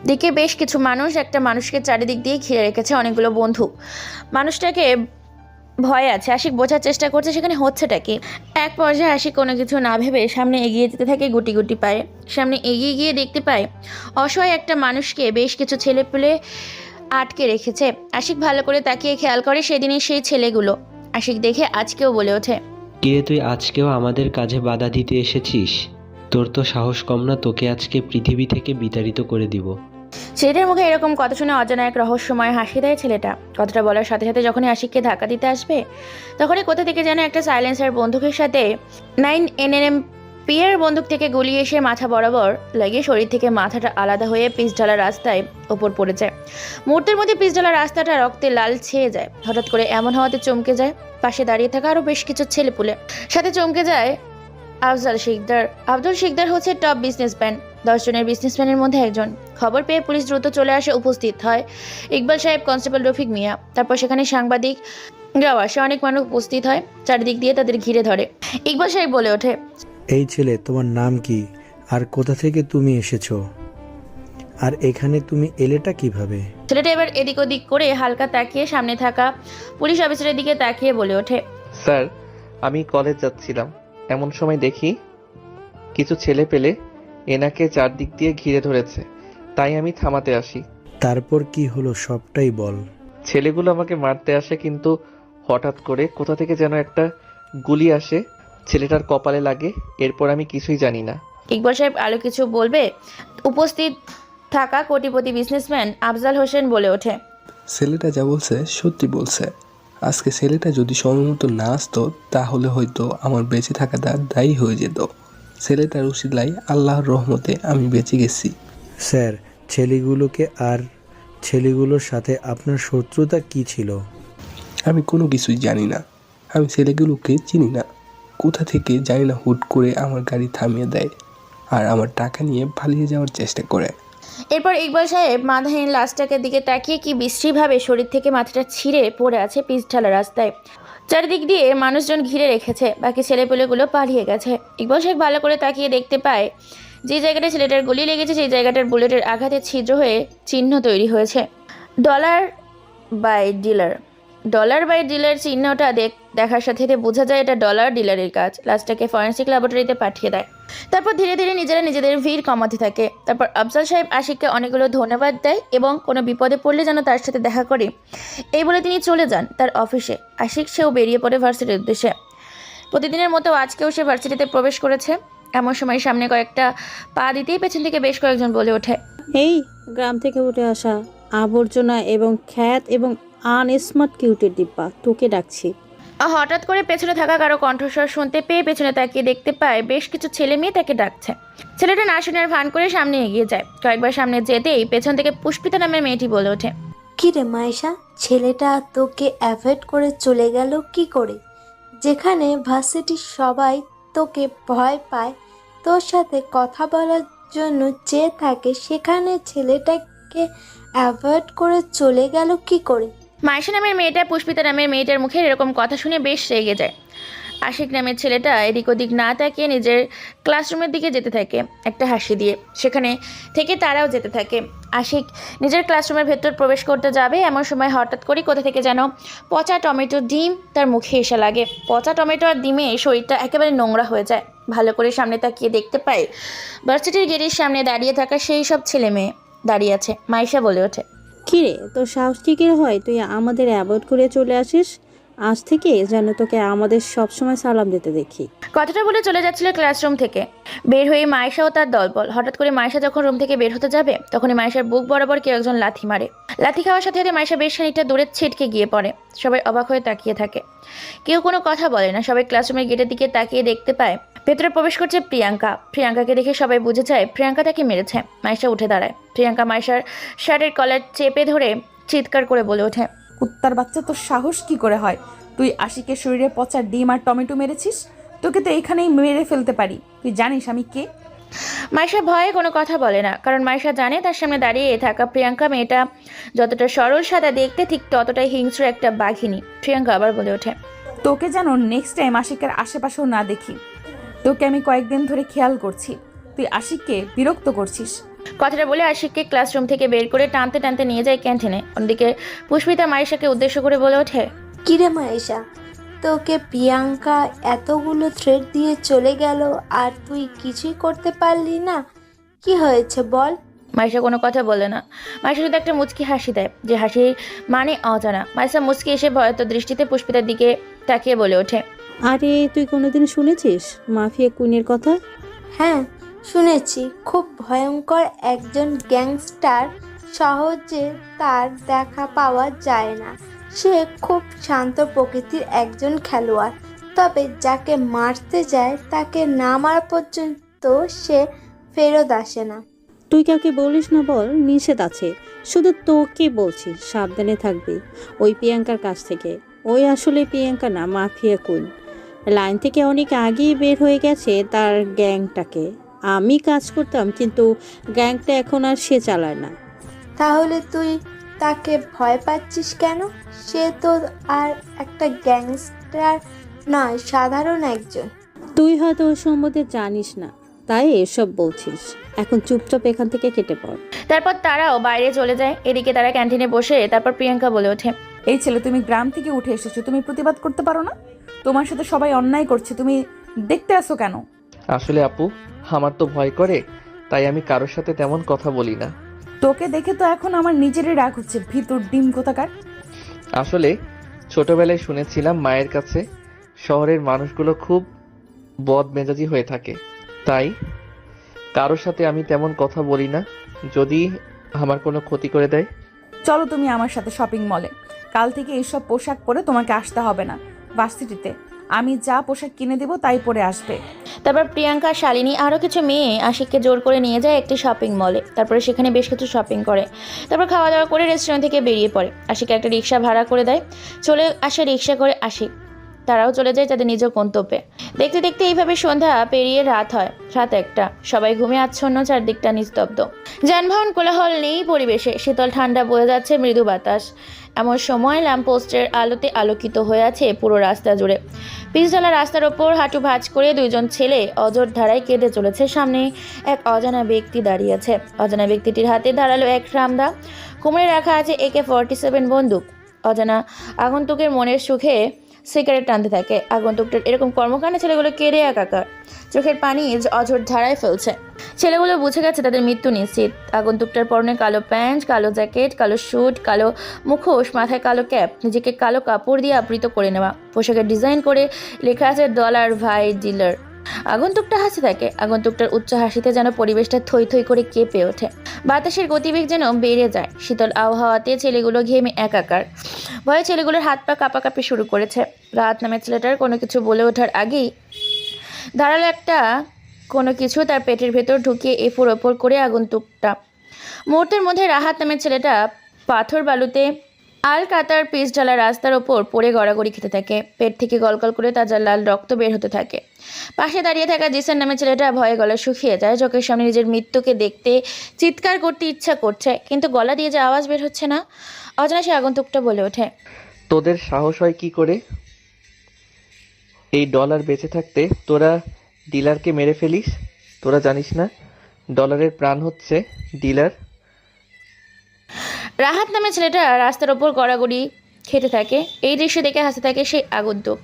দিকে। বেশ কিছু মানুষ একটা মানুষকে চারিদিক দিয়ে ঘিরে রেখেছে, অনেকগুলো বন্ধু। মানুষটাকে ভয় আছে। আশিক বোঝার চেষ্টা করছে সেখানে হচ্ছেটা কি। এক পর্যায়ে আশিক কোনো কিছু না ভেবে সামনে এগিয়ে যেতে থাকে গুটি গুটি পায়ে। সামনে এগিয়ে গিয়ে দেখতে পায় অসহায় একটা মানুষকে বেশ কিছু ছেলেপুলে আটকে রেখেছে। আশিক ভালো করে তাকিয়ে খেয়াল করে সেদিনের সেই ছেলেগুলো। আশিক দেখে আজকেও বলে ওঠে, কিরে তুই আজকেও আমাদের কাজে বাধা দিতে এসেছিস? তোর তো সাহস কম না, তোকে আজকে পৃথিবী থেকে বিতাড়িত করে দিব। ছেলেটার মুখে এরকম কথা শুনে অজানা এক রহস্যময় হাসি দেয় ছেলেটা। কথাটা বলার সাথে সাথে যখনই আশিককে ধাক্কা দিতে আসবে তখনই কোথা থেকে যেন একটা সাইলেন্সার বন্দুকের সাথে 9mm পিয়ের বন্দুক থেকে গুলি এসে মাথা বরাবর লেগে শরীর থেকে মাথাটা আলাদা হয়ে পিচ ঢালা রাস্তায় ওপর পড়ে যায়। মুহূর্তের মধ্যে পিচ ঢালা রাস্তাটা রক্তে লাল ছেয়ে যায়। হঠাৎ করে এমন হওয়াতে চমকে যায় পাশে দাঁড়িয়ে থাকা আরো বেশ কিছু ছেলেপুলে। সাথে চমকে যায় আফজাল শিকদার। আব্দুল শিকদার হচ্ছে টপ বিজনেসম্যান, 10 জনের বিজনেসম্যানের মধ্যে একজন। খবর পেয়ে পুলিশ দ্রুত চলে আসে, উপস্থিত হয় ইকবাল সাহেব, কনস্টেবল রফিক মিয়া। তারপর সেখানে সাংবাদিকরাও আসে, অনেক মানুষ উপস্থিত হয়, চারিদিক দিয়ে তাদের ঘিরে ধরে। ইকবাল সাহেব বলে ওঠে, এই ছেলে, তোমার নাম কি আর কোথা থেকে তুমি এসেছো, আর এখানে তুমি এলেটা কিভাবে? ছেলেটা এবার এদিক ওদিক করে হালকা তাকিয়ে সামনে থাকা পুলিশ অফিসারের দিকে তাকিয়ে বলে ওঠে, স্যার, আমি কলেজ যাচ্ছিলাম, এমন সময় দেখি কিছু ছেলে পেলে এনাকে চারদিক দিয়ে ঘিরে ধরেছে, তাই আমি থামাতে আসি। তারপর কি হলো সবটাই বল। ছেলেগুলো আমাকে মারতে আসে, কিন্তু হঠাৎ করে কোথা থেকে যেন একটা গুলি আসে, ছেলেটার কপালে লাগে, এরপর আমি কিছুই জানি না। ইকবাল সাহেব আরো কিছু বলবে, উপস্থিত থাকা কোটিপতি বিজনেসম্যান আফজাল হোসেন বলে ওঠে, ছেলেটা যা বলছে সত্যি বলছে। আজকে ছেলেটা যদি সময় মতো না আসতো তাহলে হয়তো আমার বেঁচে থাকাটা দায়ী হয়ে যেত। ছেলেটার উসিলায় আল্লাহর রহমতে আমি বেঁচে গেছি। স্যার, ছেলেগুলোর সাথে আপনার শত্রুতা কি ছিল? আমি কোনো কিছুই জানি না, আমি ছেলেগুলোকে চিনি না। কোথা থেকে জানি না হুট করে আমার গাড়ি থামিয়ে দেয় আর আমার টাকা নিয়ে পালিয়ে যাওয়ার চেষ্টা করে। এরপর ইকবাল সাহেব মাথাহীন লাশটাকে দিকে তাকিয়ে কি বিশ্রীভাবে শরীর থেকে মাথাটা ছিঁড়ে পড়ে আছে পিচ ঢালা রাস্তায়। চারিদিক দিয়ে মানুষজন ঘিরে রেখেছে, বাকি ছেলেপেলেগুলো পালিয়ে গেছে। ইকবাল সাহেব ভালো করে তাকিয়ে দেখতে পায় যে জায়গাটা ছেলেটার গুলি লেগেছে সেই জায়গাটার বুলেটের আঘাতে ছিদ্র হয়ে চিহ্ন তৈরি হয়েছে। ডলার বাই ডিলার চিহ্নটা দেখার সাথে সাথে বোঝা যায় এটা ডলার ডিলারের কাজ। লাশটাকে ফরেন্সিক ল্যাবরেটরিতে পাঠিয়ে দেয়। তারপর ধীরে ধীরে নিজেদের ভিড় কমাতে থাকে। তারপর আফজাল সাহেব আশিককে অনেকগুলো ধন্যবাদ দেয় এবং কোনো বিপদে পড়লে যেন তার সাথে দেখা করে, এই বলে তিনি চলে যান তার অফিসে। আশিক সেও বেরিয়ে পড়ে ভার্সিটির উদ্দেশ্যে। প্রতিদিনের মতো আজকেও সে ভার্সিটিতে প্রবেশ করেছে। এমন সময় সামনে কয়েকটা পা দিতেই পেছন থেকে বেশ কয়েকজন বলে ওঠে, এই গ্রাম থেকে উঠে আসা আবর্জনা এবং খ্যাত এবং আনস্মার্ট কিউটের ডিব্বা, তোকে ডাকছি। হঠাৎ করে পেছনে থাকা কারো কণ্ঠস্বর শুনতে পেয়ে পেছনে তাকিয়ে দেখতে পায় বেশ কিছু ছেলে মেয়ে তাকে ডাকছে। ছেলেটা না শোনার ভান করে সামনে এগিয়ে যায়। কয়েকবার সামনে যেতেই পেছন থেকে পুষ্পিতা নামের মেয়েটি বলে ওঠে, কি রে মাইশা, ছেলেটা তোকে অ্যাভয়েড করে চলে গেল কি করে? যেখানে ভার্সিটির সবাই তোকে ভয় পায়, তোর সাথে কথা বলার জন্য চেয়ে থাকে, সেখানে ছেলেটাকে অ্যাভয়েড করে চলে গেল কি করে? মাইশা নামের মেয়েটা পুষ্পিতা নামের মেয়েটার মুখে এরকম কথা শুনে বেশ রেগে যায়। আশিক নামের ছেলেটা এদিক ওদিক না তাকিয়ে নিজের ক্লাসরুমের দিকে যেতে থাকে একটা হাসি দিয়ে। সেখানে থেকে তারাও যেতে থাকে। আশিক নিজের ক্লাসরুমের ভেতর প্রবেশ করতে যাবে, এমন সময় হঠাৎ করে কোথা থেকে যেন পচা টমেটো ডিম তার মুখে এসে লাগে। পচা টমেটো আর ডিমে শরীরটা একেবারে নোংরা হয়ে যায়। ভালো করে সামনে তাকিয়ে দেখতে পায় ভার্সিটির গেটের সামনে দাঁড়িয়ে থাকা সেই সব ছেলে মেয়ে দাঁড়িয়ে আছে। মাইশা বলে ওঠে, কিরে, তোর সাহস কি করে হয় তুই আমাদের অ্যাভয়েড করে চলে আসিস? আজ থেকে যেন তোকে আমাদের সবসময় সালাম দিতে দেখি। কথাটা বলে চলে যাচ্ছিল ক্লাসরুম থেকে। বের হয়ে মাইশা ও তার দলবল। হঠাৎ করে মাইশা যখন রুম থেকে বের হতে যাবে তখনই মাইশার বুক বরাবর কেউ একজন লাথি মারে। লাথি খাওয়ার সাথে সাথে মাইশা বেশ খানিকটা দূরে ছিটকে গিয়ে পড়ে। সবাই অবাক হয়ে তাকিয়ে থাকে, কেউ কোনো কথা বলে না। সবাই ক্লাসরুমের গেটের দিকে তাকিয়ে দেখতে পায় ভেতরে প্রবেশ করছে প্রিয়াঙ্কা। প্রিয়াঙ্কাকে দেখে সবাই বুঝে যায় প্রিয়াঙ্কা তাকে মেরেছে। মাইশা উঠে দাঁড়ায়। প্রিয়াঙ্কা মাইশার শার্টের কলার চেপে ধরে চিৎকার করে বলে ওঠে, কুত্তার বাচ্চা, তোর সাহস কি করে হয়? তুই আশিকের শরীরে পচা ডিম আর টমেটো মেরেছিস? তোকে তো এখানেই মেরে ফেলতে পারি। তুই জানিস আমি কে? মাইশা ভয়ে কোনো কথা বলে না, কারণ মাইশা জানে তার সামনে দাঁড়িয়ে থাকা প্রিয়াঙ্কা মেয়েটা যতটা সরল সাদা দেখতে ঠিক ততটাই হিংস্র একটা বাঘিনী। প্রিয়াঙ্কা আবার বলে ওঠে, তোকে যেন নেক্সট টাইম আশিকের আশেপাশেও না দেখি। তোকে আমি কয়েকদিন ধরে খেয়াল করছি, তুই আশিককে বিরক্ত করছিস। কথাটা বলে আশিককে ক্লাসরুম থেকে বের করে টানতে টানতে নিয়ে যায় ক্যান্টিনে। অন্যদিকে পুষ্পিতা মাইশাকে উদ্দেশ্য করে বলে ওঠে, কিরে মাইশা, তোকে প্রিয়াঙ্কা এতগুলো থ্রেড দিয়ে চলে গেল আর তুই কিছুই করতে পারলি না? কি হয়েছে বল? মাইশা কোনো কথা বলে না। মাইশা শুধু একটা মুচকি হাসি দেয়, যে হাসির মানে অজানা। মাইশা মুচকি এসে ভয়ত দৃষ্টিতে পুষ্পিতার দিকে তাকিয়ে বলে ওঠে, আরে তুই কোনোদিন শুনেছিস মাফিয়া কুইনের কথা? হ্যাঁ শুনেছি, খুব ভয়ঙ্কর একজন গ্যাংস্টার, সহজে তার দেখা পাওয়া যায় না। সে খুব শান্ত প্রকৃতির একজন খেলোয়াড়। তবে যাকে মারতে যায় তাকে না মারা পর্যন্ত সে ফেরত আসে না। তুই কাউকে বলিস না বল, নিষেধ আছে। শুধু তোকে বলছি, সাবধানে থাকবি ওই প্রিয়াঙ্কার কাছ থেকে। ওই আসলে প্রিয়াঙ্কা না, মাফিয়া কুইন। লাইন থেকে অনেক আগেই বের হয়ে গেছে তার গ্যাংটাকে। আমি কাজ করতাম, কিন্তু গ্যাংটা এখন আর সে চালায় না। তাহলে তুই তাকে ভয় পাচ্ছিস কেন? সে তো আর একটা গ্যাংস্টার নয়, সাধারণ একজন। তুই হয়তো ওর সম্বন্ধে জানিস না, তাই এসব বলছিস। এখন চুপচাপ এখান থেকে কেটে পড়। তারপর তারাও বাইরে চলে যায়। এদিকে তারা ক্যান্টিনে বসে তারপর প্রিয়াঙ্কা বলে ওঠে, এই ছেলে, তুমি গ্রাম থেকে উঠে এসেছো, তুমি প্রতিবাদ করতে পারো না? তোমার সাথে সবাই অন্যায় করছে, তুমি দেখতে আসো কেন? আসলে আপু, আমার তো ভয় করে, তাই আমি কারোর সাথে তেমন কথা বলি না। তোকে দেখে তো এখন আমার নিজেরই রাগ হচ্ছে, ভিতর ডিম কোথাকার। আসলে ছোটবেলায় শুনেছিলাম মায়ের কাছে শহরের মানুষগুলো খুব বদমেজাজি হয়ে থাকে, তাই কারোর সাথে আমি তেমন কথা বলি না, যদি আমার কোনো ক্ষতি করে দেয়। চলো তুমি আমার সাথে শপিং মলে। কাল থেকে এইসব পোশাক পরে তোমাকে আসতে হবে না ভার্সিটিতে। আমি যা পোশাক কিনে দেবো তাই পরে আসবে। তারপর প্রিয়াঙ্কা, শালিনী আরও কিছু মেয়ে আশিককে জোর করে নিয়ে যায় একটি শপিং মলে। তারপরে সেখানে বেশ কিছু শপিং করে, তারপর খাওয়া দাওয়া করে রেস্টুরেন্ট থেকে বেরিয়ে পড়ে। আশিক একটা রিক্সা ভাড়া করে দেয়, চলে আসে রিক্সা করে আশিক। তারাও চলে যায় তাদের নিজ গন্তব্যে। দেখতে দেখতে এইভাবে সন্ধ্যা পেরিয়ে রাত হয়, রাত 1টা। সবাই ঘুমে আচ্ছন্ন, চারদিকটা নিস্তব্ধ। যানবাহন কোলাহল নেই পরিবেশে, শীতল ঠান্ডা বয়ে যাচ্ছে মৃদু বাতাস। এমন সময় ল্যাম্পপোস্টের আলোতে আলোকিত হয়ে আছে পুরো রাস্তা জুড়ে। পিচঢালা রাস্তার ওপর হাঁটু ভাঁজ করে দুইজন ছেলে অজর ধারায় কেঁদে চলেছে। সামনে এক অজানা ব্যক্তি দাঁড়িয়ে আছে। অজানা ব্যক্তিটির হাতে ধারালো এক রামদা, কোমরে রাখা আছে AK-47 বন্দুক। অজানা আগন্তুকের মনের সুখে সিগারেট টানতে থাকে। আগন্তুকটার এরকম কর্মকাণ্ডে ছেলেগুলো কেড়ে একাকার, চোখের পানি অঝোর ধারায় ফেলছে। ছেলেগুলো বুঝে গেছে তাদের মৃত্যু নিশ্চিত। আগন্তুকটার পরনে কালো প্যান্ট, কালো জ্যাকেট, কালো স্যুট, কালো মুখোশ, মাথায় কালো ক্যাপ, নিজেকে কালো কাপড় দিয়ে আবৃত করে নেওয়া। পোশাকের ডিজাইন করে লেখা আছে ডলার ভাই ডিলার। আগন্তুকটা হাসি থাকে। আগন্তুকটার উচ্চ হাসিতে যেন পরিবেশটা থই থই করে কেঁপে ওঠে। বাতাসের গতিবেগ যেন বেড়ে যায়। শীতল আবহাওয়াতে ছেলেগুলো ঘেমে একাকার। ভয়ে ছেলেগুলোর হাত পা কাঁপাকাঁপি শুরু করেছে। রাত নামে ছেলেটার কোনো কিছু বলে ওঠার আগেই ধারালো একটা কোনো কিছু তার পেটের ভেতর ঢুকিয়ে এফোর ওপর করে আগন্তুকটা। মুহূর্তের মধ্যে রাহাত নামের ছেলেটা পাথর বালুতে আল কাতার পিচ ঢালা রাস্তার ওপর পড়ে গড়াগড়ি খেতে থাকে। পেট থেকে গলগল করে তাজা লাল রক্ত বের হতে থাকে। পাশে দাঁড়িয়ে থাকা জিসান নামের ছেলেটা ভয়ে গলা শুকিয়ে যায়। চোখের সামনে নিজের মৃত্যুকে দেখতে চিৎকার করতে ইচ্ছা করছে, কিন্তু গলা দিয়ে যে আওয়াজ বের হচ্ছে না। অজানা সে আগন্তুকটা বলে ওঠে, তোদের সাহস হয় কি করে এই ডলার বেঁচে থাকতে তোরা ডিলারকে মেরে ফেলিস? তোরা জানিস না ডলারের প্রাণ হচ্ছে ডিলার? রাহাত নামে ছেলেটা রাস্তার ওপর গড়াগড়ি খেতে থাকে। এই দৃশ্য দেখে হাসতে থাকে সেই আগন্তুক।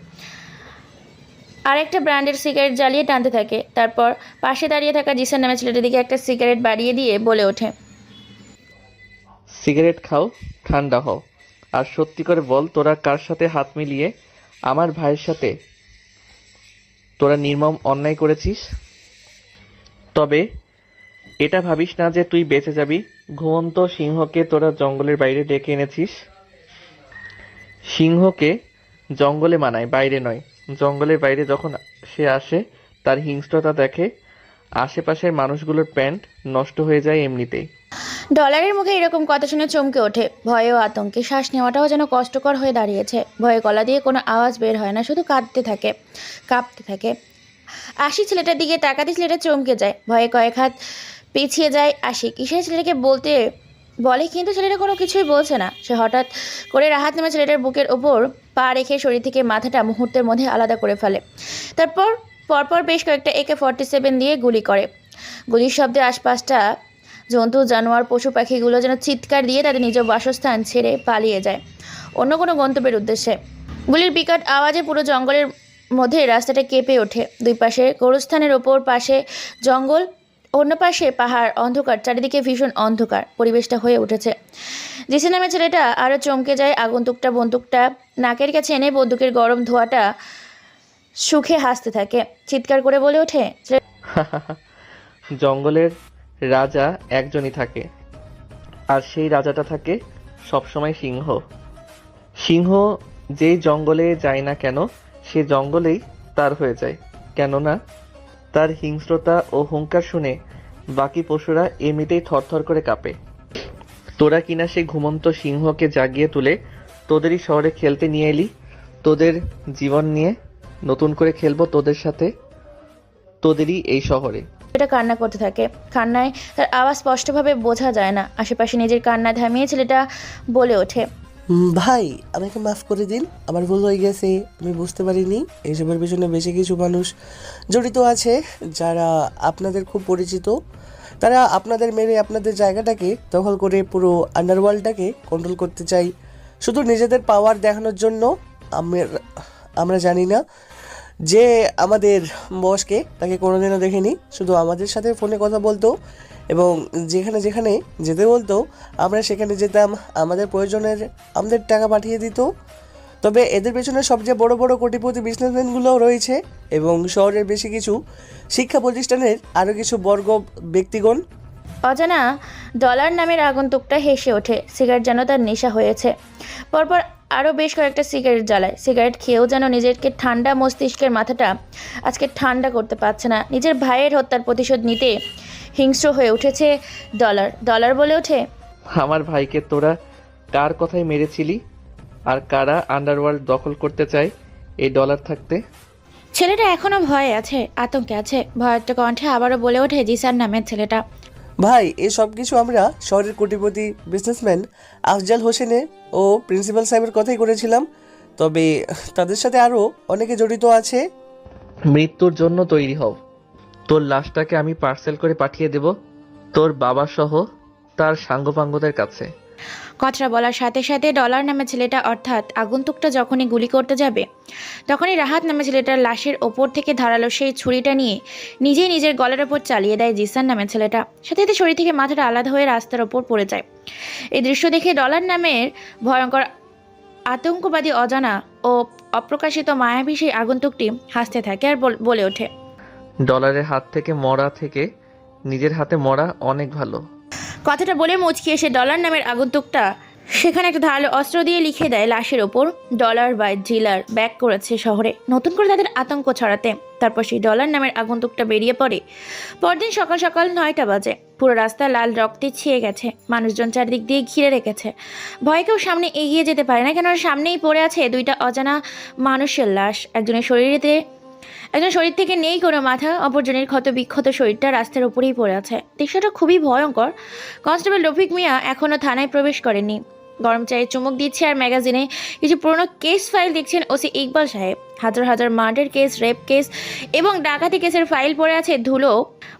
আরেকটা ব্র্যান্ডের সিগারেট জ্বালিয়ে টানতে থাকে। তারপর পাশে দাঁড়িয়ে থাকা জিসান নামে ছেলেটার দিকে একটা সিগারেট বাড়িয়ে দিয়ে বলে ওঠে, সিগারেট খাও, ঠান্ডা হও, আর সত্যি করে বল তোরা কার সাথে হাত মিলিয়ে আমার ভাইয়ের সাথে তোরা নির্মম অন্যায় করেছিস। তবে এটা ভাবিস না যে তুই বেঁচে যাবি। ঘুমন্ত সিংহকে তোরা জঙ্গলের বাইরে ডেকে এনেছিস। সিংহকে জঙ্গলে মানায়, বাইরে নয়। জঙ্গলের বাইরে যখন সে আসে তার হিংস্রতা দেখে আশেপাশের মানুষগুলোর প্যান্ট নষ্ট হয়ে যায় এমনিতেই। ডলারের মুখে এরকম কথা শুনে চমকে ওঠে। ভয়ে ও আতঙ্কে শ্বাস নেওয়াটাও যেন কষ্টকর হয়ে দাঁড়িয়েছে। ভয়ে গলা দিয়ে কোনো আওয়াজ বের হয় না, শুধু কাঁপতে থাকে। আশিক ছেলেটার দিকে তাকাতে ছেলেটা চমকে যায়। ভয়ে কয়েক হাত পিছিয়ে যায় আশিক। ঈশায় ছেলেটাকে বলে, কিন্তু ছেলেটা কোনো কিছুই বলছে না। সে হঠাৎ করে রাহাত নামে ছেলেটার বুকের ওপর পা রেখে শরীর থেকে মাথাটা মুহূর্তের মধ্যে আলাদা করে ফেলে। তারপর পরপর বেশ কয়েকটা AK-47 দিয়ে গুলি করে। গুলির শব্দে আশপাশটা জন্তু জানোয়ার পশু পাখিগুলো যেন চিৎকার দিয়ে তাদের নিজ বাসস্থান ছেড়ে পালিয়ে যায় অন্য কোনো গন্তব্যের উদ্দেশ্যে। গুলির বিকট আওয়াজে পুরো জঙ্গলের মধ্যে রাস্তাটা কেঁপে ওঠে। দুই পাশে গোরস্থানের ওপর পাশে জঙ্গল, অন্য পাশে পাহাড়, অন্ধকার, চারিদিকে ভীষণ অন্ধকার পরিবেশটা হয়ে উঠেছে। জিসি নামে ছেলেটা আরও চমকে যায়। আগন্তুকটা বন্দুকটা নাকের কাছে এনে বন্দুকের গরম ধোঁয়াটা সুখে হাসতে থাকে। চিৎকার করে বলে ওঠে, জঙ্গলের রাজা একজনই থাকে, আর সেই রাজাটা থাকে সবসময় সিংহ। সিংহ যেই জঙ্গলে যায় না কেন সে জঙ্গলেই তার হয়ে যায়, কেননা তার হিংস্রতা ও হুঙ্কার শুনে বাকি পশুরা এমনিতেই থরথর করে কাঁপে। তোরা কিনা সেই ঘুমন্ত সিংহকে জাগিয়ে তুলে তোদেরই শহরে খেলতে নিয়ে এলি। তোদের জীবন নিয়ে নতুন করে খেলবো তোদের সাথে, তোদেরই এই শহরে। ছেলেটা কান্না করতে থাকে। কান্নায় তার আওয়াজ স্পষ্টভাবে বোঝা যায় না। আশেপাশে নিজের কান্না থামিয়ে ছেলেটা বলে ওঠে, ভাই আমাকে মাফ করে দিন, আমার ভুল হয়ে গেছে, আমি বুঝতে পারিনি এইসবের পেছনে বেশি কিছু মানুষ জড়িত আছে যারা আপনাদের খুব পরিচিত। তারা আপনাদের মেরে আপনাদের জায়গাটাকে দখল করে পুরো আন্ডারওয়ার্ল্ডটাকে কন্ট্রোল করতে চাই শুধু নিজেদের পাওয়ার দেখানোর জন্য। আমরা জানি না যে আমাদের বসকে তাকে কোনোদিনও দেখিনি, শুধু আমাদের সাথে ফোনে কথা বলতো এবং যেখানে যেখানে যেতে বলতো আমরা সেখানে যেতাম। আমাদের প্রয়োজনের আমাদের টাকা পাঠিয়ে দিত। তবে এদের পেছনে সবচেয়ে বড় বড় কোটিপতি বিজনেসম্যানগুলোও রয়েছে এবং শহরের বেশি কিছু শিক্ষা প্রতিষ্ঠানের আরও কিছু বর্গ ব্যক্তিগণ। অজানা ডলার নামের আগন্তুকটা হেসে ওঠে। সিগারেট যেন তার নেশা হয়েছে। পরপর আরও বেশ কয়েকটা সিগারেট জ্বালায়। সিগারেট খেয়েও যেন নিজেকে ঠান্ডা মস্তিষ্কের মাথাটা আজকে ঠান্ডা করতে পারছে না। নিজের ভাইয়ের হত্যার প্রতিশোধ নিতে হিংস্র হয়ে উঠেছে ডলার। ডলার বলে ওঠে, আমার ভাইকে তোরা কার কথাই মেরেছিলি আর কারা আন্ডারওয়ার্ল্ড দখল করতে চায় এই ডলার থাকতে? ছেলেটা এখনো ভয়ে আছে, আতঙ্কে আছে। ভয়ার্ত কণ্ঠে আবারও বলে ওঠে জিসান নামের ছেলেটা। ভাই এই সব কিছু আমরা শহরের কোটিপতি বিজনেসম্যান আফজাল হোসেনের ও প্রিন্সিপাল সাহেবের কথাই করেছিলাম, তবে তাদের সাথে আরও অনেকে জড়িত আছে। মৃত্যুর জন্য তৈরি হও। তোর লাশটাকে আমি পার্সেল করে পাঠিয়ে দেব তোর বাবা সহ তার সাঙ্গপাঙ্গদের কাছে। কথাটা বলার সাথে সাথে ডলার নামে ছেলেটা অর্থাৎ আগন্তুকটা যখনই গুলি করতে যাবে তখনই রাহাত নামে ছেলেটার লাশের ওপর থেকে ধারালো সেই ছুরিটা নিয়ে নিজেই নিজের গলার ওপর চালিয়ে দেয় জিসান নামে ছেলেটা। সাথে সাথে শরীর থেকে মাথাটা আলাদা হয়ে রাস্তার ওপর পড়ে যায়। এই দৃশ্য দেখে ডলার নামের ভয়ঙ্কর আতঙ্কবাদী অজানা ও অপ্রকাশিত মায়াবী সেই আগন্তুকটি হাসতে থাকে আর বলে ওঠে, ডলারের হাত থেকে মরা থেকে নিজের হাতে মরা অনেক ভালো। কথাটা বলে মুচকি এসে ডলার নামের আগন্তুকটা সেখানে একটা ধারালো অস্ত্র দিয়ে লিখে দেয় লাশের ওপর, ডলার বাই ডিলার ব্যাক করেছে শহরে নতুন করে তাদের আতঙ্ক ছড়াতে। তারপর সেই ডলার নামের আগন্তুকটা বেরিয়ে পড়ে। পরদিন সকাল সকাল 9টা বাজে। পুরো রাস্তা লাল রক্তে ছিয়ে গেছে। মানুষজন চারদিক দিয়ে ঘিরে রেখেছে। ভয়ে কেউ সামনে এগিয়ে যেতে পারে না, কেননা সামনেই পড়ে আছে দুইটা অজানা মানুষের লাশ। একজনের শরীর থেকে নেই কোনো মাথা, অপরজনের ক্ষত বিক্ষত শরীরটা রাস্তার উপরেই পড়ে আছে। দৃশ্যটা খুবই ভয়ঙ্কর। কনস্টেবল রফিক মিয়া এখনও থানায় প্রবেশ করেননি। গরম চায়ে চুমুক দিচ্ছে আর ম্যাগাজিনে কিছু পুরনো কেস ফাইল দেখছেন ওসি ইকবাল সাহেব। হাজার হাজার মার্ডার কেস, রেপ কেস এবং ডাকাতি কেসের ফাইল পড়ে আছে ধুলো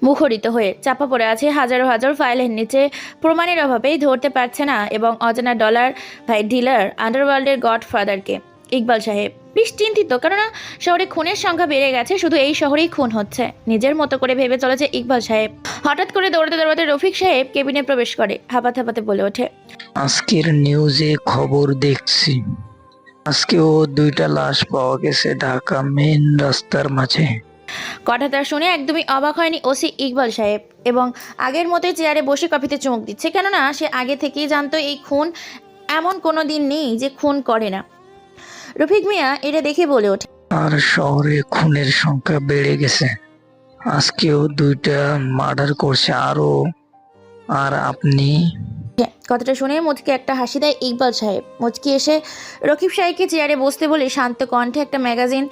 মুখরিত হয়ে। চাপা পড়ে আছে হাজারো হাজার ফাইলের নিচে। প্রমাণের অভাবেই ধরতে পারছে না এবং অজানা ডলার ভাই ডিলার আন্ডারওয়ার্ল্ডের গডফাদারকে। ইকবাল সাহেব বেশ চিন্তিত, কেননা শহরে খুনের সংখ্যা বেড়ে গেছে। শুধু এই শহরেই খুন হচ্ছে, নিজের মতো করে ভেবে চলেছে ইকবাল সাহেব। হঠাৎ করে দৌড়াতে দৌড়াতে রফিক সাহেব কেবিনে প্রবেশ করে। হাঁপাতে হাঁপাতে বলে ওঠে, আজকের নিউজে খবর দেখছি, আজকেও 2টা লাশ পাওয়া গেছে ঢাকা মেন রাস্তার মাঝে। কথাটা শুনে একদমই অবাক হয়নি ওসি ইকবাল সাহেব এবং আগের মতোই চেয়ারে বসে কফিতে চুমুক দিচ্ছে, কেননা সে আগে থেকেই জানতো এই খুন এমন কোনো দিন নেই যে খুন করে না। রফিক মিয়া এটা দেখে বলে ওঠে, আর শহরে খুনের সংখ্যা বেড়ে গেছে, আজকেও 2টা মার্ডার করছে আরো। আর আপনি? কথাটা শুনে মুচকি একটা হাসি দেয় ইকবাল সাহেব। মুচকি এসে রকিব সাহেবকে চেয়ারে বসতে বলে শান্ত কণ্ঠে একটা ম্যাগাজিন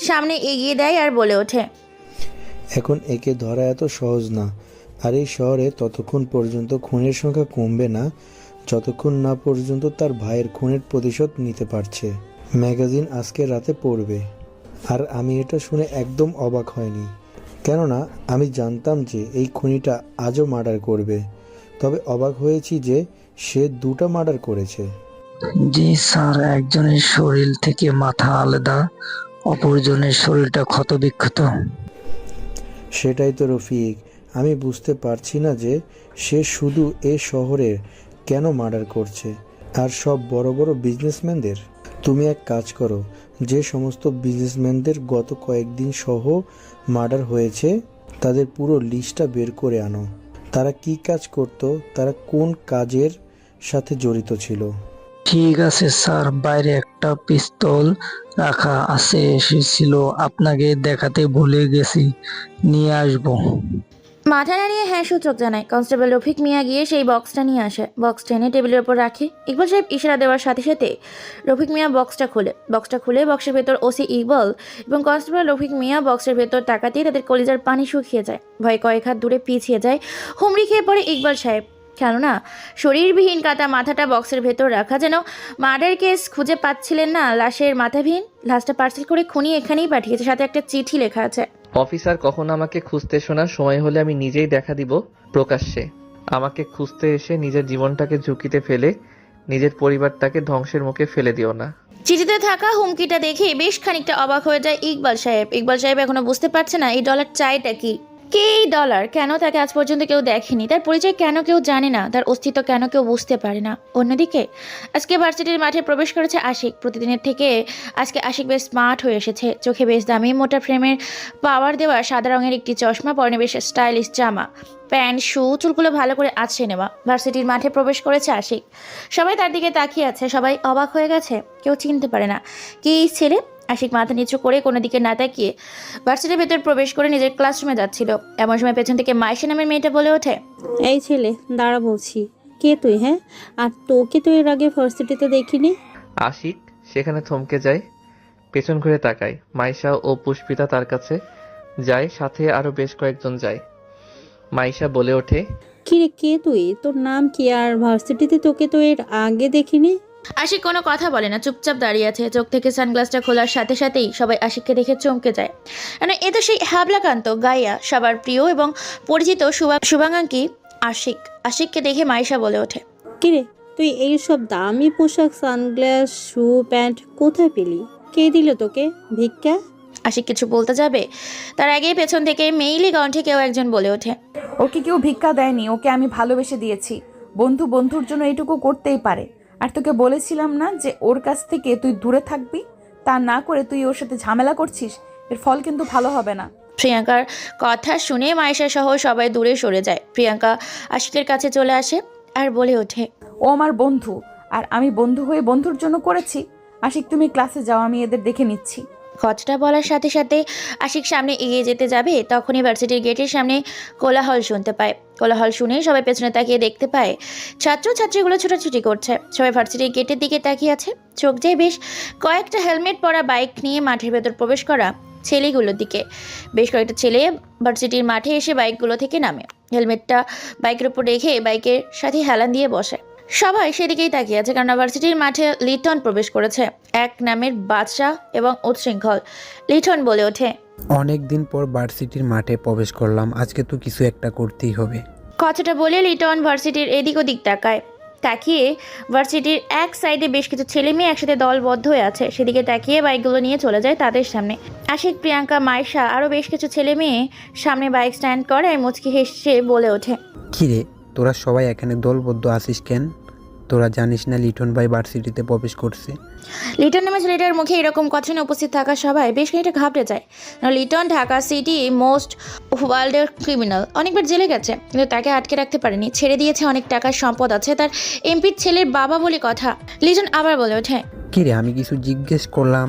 সামনে এগিয়ে দেয় আর বলে ওঠে, এখন একে ধরা এত সহজ না। আর এই শহরে ততক্ষণ পর্যন্ত খুনের সংখ্যা কমবে না যতক্ষণ না পর্যন্ত তার ভাইয়ের খুনের প্রতিশোধ নিতে পারছে। ম্যাগাজিন আজকে রাতে পড়বে। আর আমি এটা শুনে একদম অবাক হয়নি, কেননা আমি জানতাম যে এই খুনিটা আজও মার্ডার করবে। তবে অবাক হয়েছি যে সে 2টা মার্ডার করেছে। জি স্যার, একজনের শরীর থেকে মাথা আলাদা, অপরজনের শরীরটা ক্ষতবিক্ষত। সেটাই তো রফিক, আমি বুঝতে পারছি না যে সে শুধু এ শহরের কেন মার্ডার করছে আর সব বড় বড় বিজনেসম্যানদের। তুমি এক কাজ করো, যে সমস্ত বিজনেসম্যানদের গত কয়েকদিন সহ মার্ডার হয়েছে তাদের পুরো লিস্টটা বের করে আনো। তারা কি কাজ করত, তারা কোন কাজের সাথে জড়িত ছিল। ঠিক আছে স্যার, বাইরে একটা পিস্তল রাখা আছে, এসেছিল আপনাকে দেখাতে ভুলে গেছি, নিয়ে আসবো। মাথা নাড়িয়ে হ্যাঁ সূচক জানায়। কনস্টেবল রফিক মিয়া গিয়ে সেই বক্সটা নিয়ে আসে। বক্স টেনে টেবিলের ওপর রাখে। ইকবাল সাহেব ইশারা দেওয়ার সাথে সাথে রফিক মিয়া বক্সটা খুলে বক্সের ভেতর ওসি ইকবাল এবং কনস্টেবল রফিক মিয়া বক্সের ভেতর তাকাতেই তাদের কলিজার পানি শুকিয়ে যায়। ভয়ে কয়েক হাত দূরে পিছিয়ে যায়। হুমড়ি খেয়ে পড়ে ইকবাল সাহেব। কেননা শরীরবিহীন কাটা মাথাটা বক্সের ভেতর রাখা, যেন মার্ডার কেস খুঁজে পাচ্ছিলেন না লাশের মাথাবিহীন লাশটা পার্সেল করে খুনি এখানেই পাঠিয়েছে, সাথে একটা চিঠি লেখা আছে। অফিসার কখনো আমাকে খুঁজতে শোনার সময় হলে আমি নিজেই দেখা দিব প্রকাশ্যে। আমাকে খুঁজতে এসে নিজের জীবনটাকে ঝুঁকিতে ফেলে নিজের পরিবারটাকে ধ্বংসের মুখে ফেলে দিও না। চিঠিতে থাকা হুমকিটা দেখে বেশ খানিকটা অবাক হয়ে যায় ইকবাল সাহেব। ইকবাল সাহেব এখনো বুঝতে পারছে না এই ডলার চাইটা কি, কে এই ডলার, কেন তাকে আজ পর্যন্ত কেউ দেখেনি, তার পরিচয় কেন কেউ জানে না, তার অস্তিত্ব কেন কেউ বুঝতে পারে না। অন্যদিকে আজকে ভার্সিটির মাঠে প্রবেশ করেছে আশিক। প্রতিদিনের থেকে আজকে আশিক বেশ স্মার্ট হয়ে এসেছে। চোখে বেশ দামি মোটা ফ্রেমের পাওয়ার দেওয়া সাদা রঙের একটি চশমা, পরনে বেশ স্টাইলিশ জামা, প্যান্ট, শু, চুলগুলো ভালো করে আছড়ে নেওয়া। ভার্সিটির মাঠে প্রবেশ করেছে আশিক। সবাই তার দিকে তাকিয়ে আছে, সবাই অবাক হয়ে গেছে, কেউ চিনতে পারে না কি ছেলে। আশিক মাথা নিচু করে কোনো দিকে না তাকিয়ে ভার্সিটির ভেতর প্রবেশ করে নিজের ক্লাসরুমে যাচ্ছিল। এমন সময় পেছন থেকে মাইশা নামের মেয়েটা বলে ওঠে, এই ছেলে দাঁড়া বলছি, কে তুই? হ্যাঁ, আর তোকে তো এর আগে ভার্সিটিতে দেখিনি। আশিক সেখানে থমকে যায়, পেছন ঘুরে তাকায়। মাইশা ও পুষ্পিতা তার কাছে যায়, সাথে আরো বেশ কয়েকজন যায়। মাইশা বলে ওঠে, কিরে কে তুই, তোর নাম কি? আর ভার্সিটিতে তোকে তো এর আগে দেখিনি। আশিক কোনো কথা বলে না, চুপচাপ দাঁড়িয়ে আছে। চোখ থেকে সানগ্লাসটা খোলার সাথে সাথেই সবাই আশিককে দেখে চমকে যায়। মানে এ তো সেই হ্যাবলাকান্ত গাইয়া, সবার প্রিয় এবং পরিচিত শুভাঙ্গাঙ্কী আশিক। আশিককে দেখে মাইশা বলে ওঠে, কিরে তুই এইসব দামি পোশাক, সানগ্লাস, শু, প্যান্ট কোথায় পেলি? কে দিল তোকে? ভিক্ষা? আশিক কিছু বলতে যাবে তার আগেই পেছন থেকে মেইলি কণ্ঠে কেউ একজন বলে ওঠে, ওকে কেউ ভিক্ষা দেয়নি, ওকে আমি ভালোবেসে দিয়েছি। বন্ধু বন্ধুর জন্য এইটুকু করতেই পারে। আর তোকে বলেছিলাম না যে ওর কাছ থেকে তুই দূরে থাকবি? তা না করে তুই ওর সাথে ঝামেলা করছিস, এর ফল কিন্তু ভালো হবে না। প্রিয়াঙ্কার কথা শুনে মাইশা সহ সবাই দূরে সরে যায়। প্রিয়াঙ্কা আশিকের কাছে চলে আসে আর বলে ওঠে, ও আমার বন্ধু, আর আমি বন্ধু হয়ে বন্ধুর জন্য করেছি। আশিক তুমি ক্লাসে যাও, আমি এদের দেখে নিচ্ছি। কথাটা বলার সাথে সাথে আশিক সামনে এগিয়ে যেতে যাবে, তখনই ভার্সিটির গেটের সামনে কোলাহল শুনতে পায়। কোলাহল শুনে সবাই পেছনে তাকিয়ে দেখতে পায় ছাত্রছাত্রীগুলো ছোটাছুটি করছে। সবাই ভার্সিটির গেটের দিকে তাকিয়ে আছে, চোখ যায় বেশ কয়েকটা হেলমেট পরা বাইক নিয়ে মাঠের ভেতর প্রবেশ করা ছেলেগুলোর দিকে। বেশ কয়েকটা ছেলে ভার্সিটির মাঠে এসে বাইকগুলো থেকে নামে, হেলমেটটা বাইকের উপর রেখে বাইকের সাথে হেলান দিয়ে বসে। সবাই সেদিকেই তাকিয়ে আছে, কারণ ভার্সিটির মাঠে লিটন প্রবেশ করেছে, এক নামের বাদশা এবং উচ্ছৃঙ্খল। লিটন বলে ওঠে, অনেক দিন পর ভার্সিটির মাঠে প্রবেশ করলাম, আজকে তো কিছু একটা করতেই হবে। কথাটা বলে লিটন ভার্সিটির এদিক ওদিক তাকিয়ে ভার্সিটির এক সাইডে বেশ কিছু ছেলে মেয়ে একসাথে দলবদ্ধ হয়ে আছে, সেদিকে তাকিয়ে বাইকগুলো নিয়ে চলে যায় তাদের সামনে। আশিক, প্রিয়াঙ্কা, মাইশা আরও বেশ কিছু ছেলে মেয়ে সামনে বাইক স্ট্যান্ড করে আর মুচকি হেসে বলে ওঠে, কিরে তোরা সবাই এখানে দলবদ্ধ আছিস কেন? তোরা জানিস না লিটন ভাই ভার্সিটিতে প্রবেশ করছে? লিটন নামে ছেলেটার মুখে এরকম কথানে উপস্থিত থাকা সবাই বেশ খানিকটা ঘাবড়ে যায়। লিটন ঢাকা সিটি মোস্ট ওয়ার্ল্ডের ক্রিমিনাল, অনেকবার জেলে গেছে, কিন্তু তাকে আটকে রাখতে পারেনি, ছেড়ে দিয়েছে। অনেক টাকার সম্পদ আছে তার, এমপির ছেলের বাবা বলে কথা। লিটন আবার বলে ওঠে, কিরে আমি কিছু জিজ্ঞেস করলাম,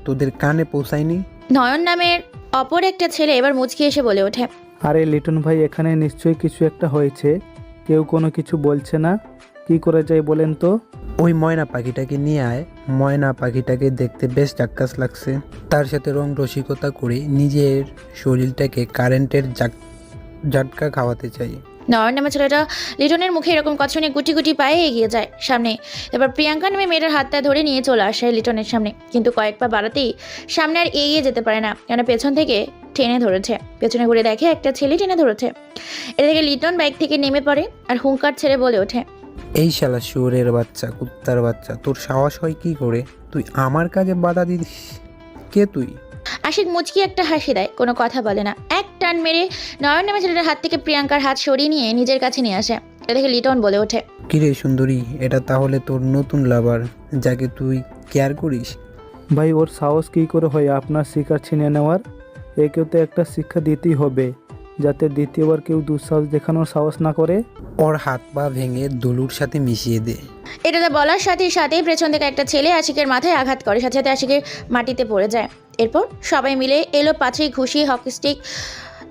তোদের কানে পৌঁছায়নি? নয়ন নামের অপর একটা ছেলে এবার মুচকি এসে বলে ওঠে, আরে লিটন ভাই, এখানে নিশ্চয়ই কিছু একটা হয়েছে, কেউ কোনো কিছু বলছে না, কি করে যায় বলেন তো? ওই ময়না পাখিটাকে নিয়ে আয়, ময়না পাখিটাকে দেখতে বেশ জাক্কাস লাগছে, তার সাথে রং রসিকতা করে নিজের শরীরটাকে কারেন্টের ঝাটকা খাওয়াতে চাই। নয়ন নামে ছেলেটা লিটনের মুখে এরকম কথা শুনে গুটি গুটি পায়ে এগিয়ে যায় সামনে। এবার প্রিয়াঙ্কা নামে মেয়েটার হাতটা ধরে নিয়ে চলে আসে লিটনের সামনে, কিন্তু কয়েক পা বাড়াতেই সামনে আর এগিয়ে যেতে পারে না, কেন পেছন থেকে টেনে ধরেছে। পেছনে ঘুরে দেখে একটা ছেলে টেনে ধরেছে। এটা থেকে লিটন বাইক থেকে নেমে পড়ে আর হুঙ্কার ছেড়ে বলে ওঠে, এই শালা শুয়োরের বাচ্চা, কুত্তার বাচ্চা, তোর সাহস হয় কি করে? তুই আমার কাজে বাধা দিস? কে তুই? আশিক মুচকি একটা হাসি দেয়, কোনো কথা বলে না। এক টান মেরে নয়ন নামে ছেলেটার হাত থেকে প্রিয়াঙ্কার হাত সরিয়ে নিয়ে নিজের কাছে নিয়ে আসে। এটা দেখে লিটন বলে ওঠে, কিরে সুন্দরী, এটা তাহলে তোর নতুন লাভার, যাকে তুই কেয়ার করিস? ভাই ওর সাহস কী করে হয় আপনার শিকার ছিনিয়ে নেওয়ার? একেও তো একটা শিক্ষা দিতেই হবে, যাতে দ্বিতীয়বার কেউ দুঃসাহস দেখানোর সাহস না করে। ওর হাত পা ভেঙে দুলুর সাথে মিশিয়ে দে। এটাতে বলার সাথে সাথেই পেছন থেকে একটা ছেলে আশিকের মাথায় আঘাত করে, সাথে সাথে আশিকের মাটিতে পড়ে যায়। এরপর সবাই মিলে এলো পাছে ঘুষি হকি স্টিক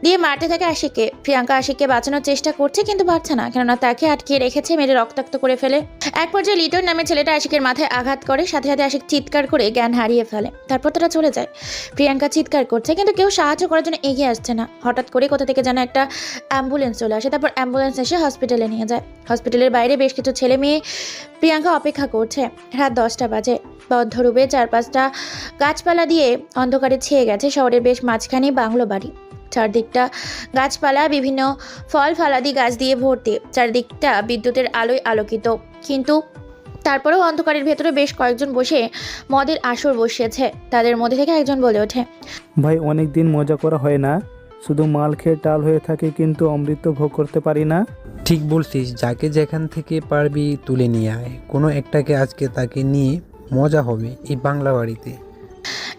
দিয়ে মারতে থাকে আশিককে। প্রিয়াঙ্কা আশিককে বাঁচানোর চেষ্টা করছে কিন্তু পারছে না, কেননা তাকে আটকিয়ে রেখেছে, মেরে রক্তাক্ত করে ফেলে। এক পর্যায়ে লিটন নামে ছেলেটা আশিকের মাথায় আঘাত করে, সাথে সাথে আশিক চিৎকার করে জ্ঞান হারিয়ে ফেলে। তারপর তারা চলে যায়। প্রিয়াঙ্কা চিৎকার করছে কিন্তু কেউ সাহায্য করার জন্য এগিয়ে আসছে না। হঠাৎ করে কোথা থেকে যেন একটা অ্যাম্বুলেন্স চলে আসে, তারপর অ্যাম্বুলেন্স এসে হসপিটালে নিয়ে যায়। হসপিটালের বাইরে বেশ কিছু ছেলে মেয়ে প্রিয়াঙ্কা অপেক্ষা করছে। রাত 10টা বাজে। বদ্ধ রূপে 4-5টা গাছপালা দিয়ে অন্ধকারে ছেয়ে গেছে শহরের বেশ মাঝখানে বাংলো বাড়ি। চারদিকটা গাছপালা, বিভিন্ন ফল ফলাদি গাছ দিয়ে ভর্তি। চারদিকটা বিদ্যুতের আলোয় আলোকিত, কিন্তু তারপরেও অন্ধকারের ভেতরে বেশ কয়েকজন বসে মদের আসর বসিয়েছে। তাদের মধ্যে থেকে একজন বলে ওঠে, ভাই অনেক দিন মজা করা হয় না, শুধু মাল খেয়ে টাল হয়ে থাকে কিন্তু অমৃত ভোগ করতে পারি না। ঠিক বলছিস, যাকে যেখান থেকে পারবি তুলে নিয়ে আয়, কোনো একটাকে আজকে তাকে নিয়ে মজা হবে এই বাংলা বাড়িতে।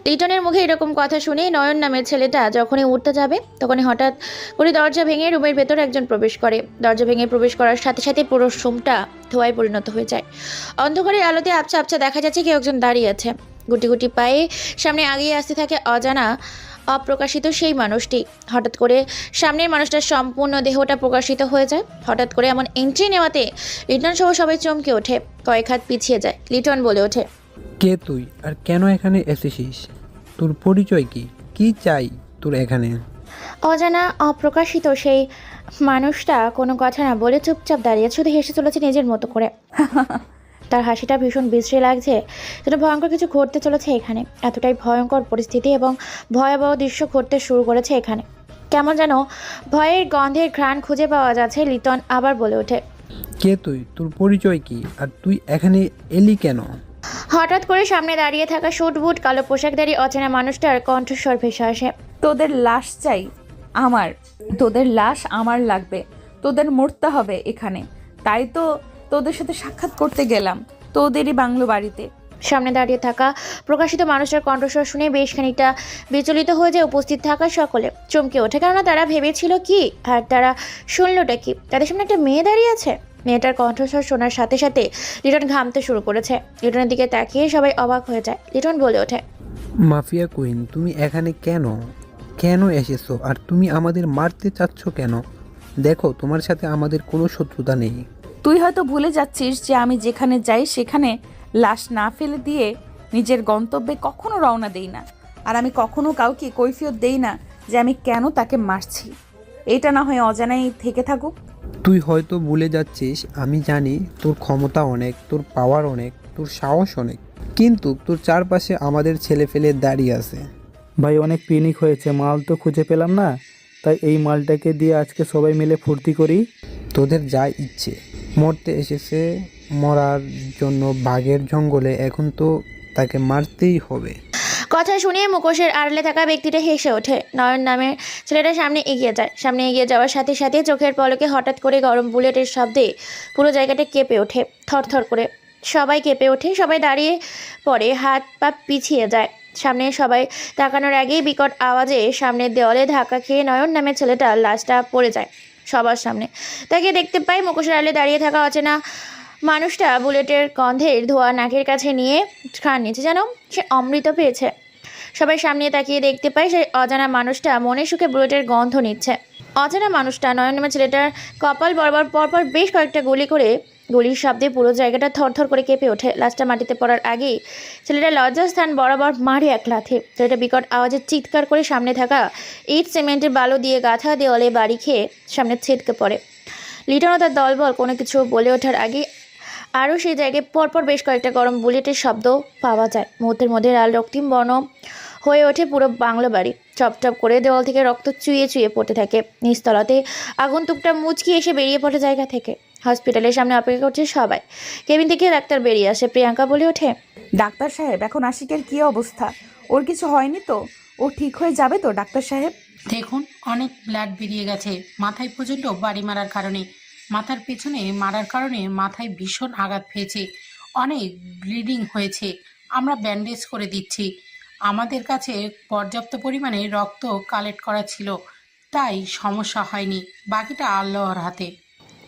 লিটনের মুখে এরকম কথা শুনে নয়ন নামের ছেলেটা যখনই উঠতে যাবে তখনই হঠাৎ করে দরজা ভেঙে রুমের ভেতর একজন প্রবেশ করে। দরজা ভেঙে প্রবেশ করার সাথে সাথে পুরো রুমটা ধোঁয়ায় পরিণত হয়ে যায়। অন্ধকারের আলোতে আবছা আবছা দেখা যাচ্ছে কেউ একজন দাঁড়িয়ে আছে। গুটি গুটি পায়ে সামনে আগিয়ে আসতে থাকে অজানা অপ্রকাশিত সেই মানুষটি। হঠাৎ করে সামনের মানুষটার সম্পূর্ণ দেহটা প্রকাশিত হয়ে যায়। হঠাৎ করে এমন এন্ট্রি নেওয়াতে লিটন সহ সবাই চমকে ওঠে, কয়েক হাত পিছিয়ে যায়। লিটন বলে ওঠে, কে তুই আর কেন এখানে এসেছিস? তোর পরিচয় কি? কি চাই তোর এখানে? অজানা অপ্রকাশিত সেই মানুষটা কোনো কথা না বলে চুপচাপ দাঁড়িয়ে শুধু হেসে চলেছে নিজের মতো করে। তার হাসিটা ভীষণ বিশ্রী লাগছে, যেন ভয়ঙ্কর কিছু ঘটতে চলেছে এখানে। এতটাই ভয়ঙ্কর পরিস্থিতি এবং ভয়াবহ দৃশ্য ঘটতে শুরু করেছে এখানে। কেমন যেন ভয়ের গন্ধের ঘ্রাণ খুঁজে পাওয়া যাচ্ছে। লিটন আবার বলে ওঠে, কে তুই? তোর পরিচয় কি? আর তুই এখানে এলি কেন? হঠাৎ করে সামনে দাঁড়িয়ে থাকা শুট বুট কালো পোশাকধারী অচেনা মানুষটার কণ্ঠস্বর ভেসে আসে, তোদের লাশ চাই আমার, তোদের লাশ আমার লাগবে, তোদের মরতে হবে এখানে। তাই তো তোদের সাথে সাক্ষাৎ করতে গেলাম তোদেরই বাংলো বাড়িতে। সামনে দাঁড়িয়ে থাকা প্রকাশিত মানুষটার কণ্ঠস্বর শুনে বেশ খানিকটা বিচলিত হয়ে যায় উপস্থিত থাকা সকলে। চমকে ওঠে, কেননা তারা ভেবেছিল কি আর তারা শুনলোটা কি। তাদের সামনে একটা মেয়ে দাঁড়িয়ে আছে। মেয়েটার কণ্ঠস্বর শোনার সাথে সাথে লিটন ঘামতে শুরু করেছে। লিটনের দিকে তাকিয়ে সবাই অবাক হয়ে যায়। লিটন বলে ওঠে, মাফিয়া কুইন, তুমি এখানে কেন কেন এসেছো? আর তুমি আমাদের মারতে চাচ্ছ কেন? দেখো, তোমার সাথে আমাদের কোনো শত্রুতা নেই। তুই হয়তো ভুলে যাচ্ছিস যে আমি যেখানে যাই সেখানে লাশ না ফেলে দিয়ে নিজের গন্তব্যে কখনো রওনা দেই না। আর আমি কখনো কাউকে কৈফিয়ত দেই না যে আমি কেন তাকে মারছি। এটা না হয় অজানাই থেকে থাকুক। তুই হয়তো ভুলে যাচ্ছিস, আমি জানি তোর ক্ষমতা অনেক, তোর পাওয়ার অনেক, তোর সাহস অনেক, কিন্তু তোর চারপাশে আমাদের ছেলে ফেলে দাঁড়িয়ে আছে। ভাই অনেক পিকনিক হয়েছে, মাল তো খুঁজে পেলাম না, তাই এই মালটাকে দিয়ে আজকে সবাই মিলে ফুর্তি করি। তোদের যা ইচ্ছে, মরতে এসেছে মরার জন্য বাঘের জঙ্গলে, এখন তো তাকে মারতেই হবে। কথা শুনিয়ে মুখোশের আড়ালে থাকা ব্যক্তিটা হেসে ওঠে। নয়ন নামের ছেলেটা সামনে এগিয়ে যায়। সামনে এগিয়ে যাওয়ার সাথে সাথে চোখের পলকে হঠাৎ করে গরম বুলেটের শব্দে পুরো জায়গাটা কেঁপে ওঠে, থরথর করে। সবাই কেঁপে ওঠে, সবাই দাঁড়িয়ে পড়ে, হাত পা পিছিয়ে যায়। সামনে সবাই তাকানোর আগেই বিকট আওয়াজে সামনের দেওয়ালে ধাক্কা খেয়ে নয়ন নামের ছেলেটার লাশটা পড়ে যায় সবার সামনে। তাকে দেখতে পাই মুখোশের আড়ালে দাঁড়িয়ে থাকা অচেনা মানুষটা বুলেটের গন্ধের ধোয়া নাকের কাছে নিয়ে খান নিচ্ছে, যেন সে অমৃত পেয়েছে। সবাই সামনে তাকিয়ে দেখতে পায় সেই অজানা মানুষটা মনে সুখে বুলেটের গন্ধ নিচ্ছে। অজানা মানুষটা নয়ন নামের ছেলেটার কপাল বরাবর পরপর বেশ কয়েকটা গুলি করে, গুলির শব্দে পুরো জায়গাটা থরথর করে কেঁপে ওঠে। লাশটা মাটিতে পড়ার আগেই ছেলেটা লজ্জাস্থান বরাবর মারে এক লাথে। ছেলেটা বিকট আওয়াজে চিৎকার করে সামনে থাকা ইট সিমেন্টের বালু দিয়ে গাঁথা দেওয়ালে বাড়ি খেয়ে সামনে ছিটকে পড়ে। লিটন ও তার দলবল কোনো কিছু বলে ওঠার আগে আরও সেই জায়গায় পরপর বেশ কয়েকটা গরম বুলেটের শব্দ পাওয়া যায়। মুহূর্তের মধ্যে লাল রক্তিম বর্ণ হয়ে ওঠে পুরো বাংলো বাড়ি। চপচপ করে দেওয়াল থেকে রক্ত চুইয়ে চুইয়ে পড়তে থাকে। নিচতলাতে আগন্তুকটা মুচকি এসে বেরিয়ে পড়ে জায়গা থেকে। হসপিটালের সামনে অপেক্ষা করছে সবাই। কেবিন থেকে ডাক্তার বেরিয়ে আসে। প্রিয়াঙ্কা বলে ওঠে, ডাক্তার সাহেব, এখন আশিকের কী অবস্থা? ওর কিছু হয়নি তো? ও ঠিক হয়ে যাবে তো ডাক্তার সাহেব? দেখুন, অনেক ব্লাড বেরিয়ে গেছে মাথায় প্রচণ্ড বাড়ি মারার কারণে। মাথার পেছনে মারার কারণে মাথায় ভীষণ আঘাত পেয়েছে, অনেক ব্লিডিং হয়েছে। আমরা ব্যান্ডেজ করে দিচ্ছি। আমাদের কাছে পর্যাপ্ত পরিমাণে রক্ত কালেক্ট করা ছিল, তাই সমস্যা হয়নি, বাকিটা আল্লাহর হাতে।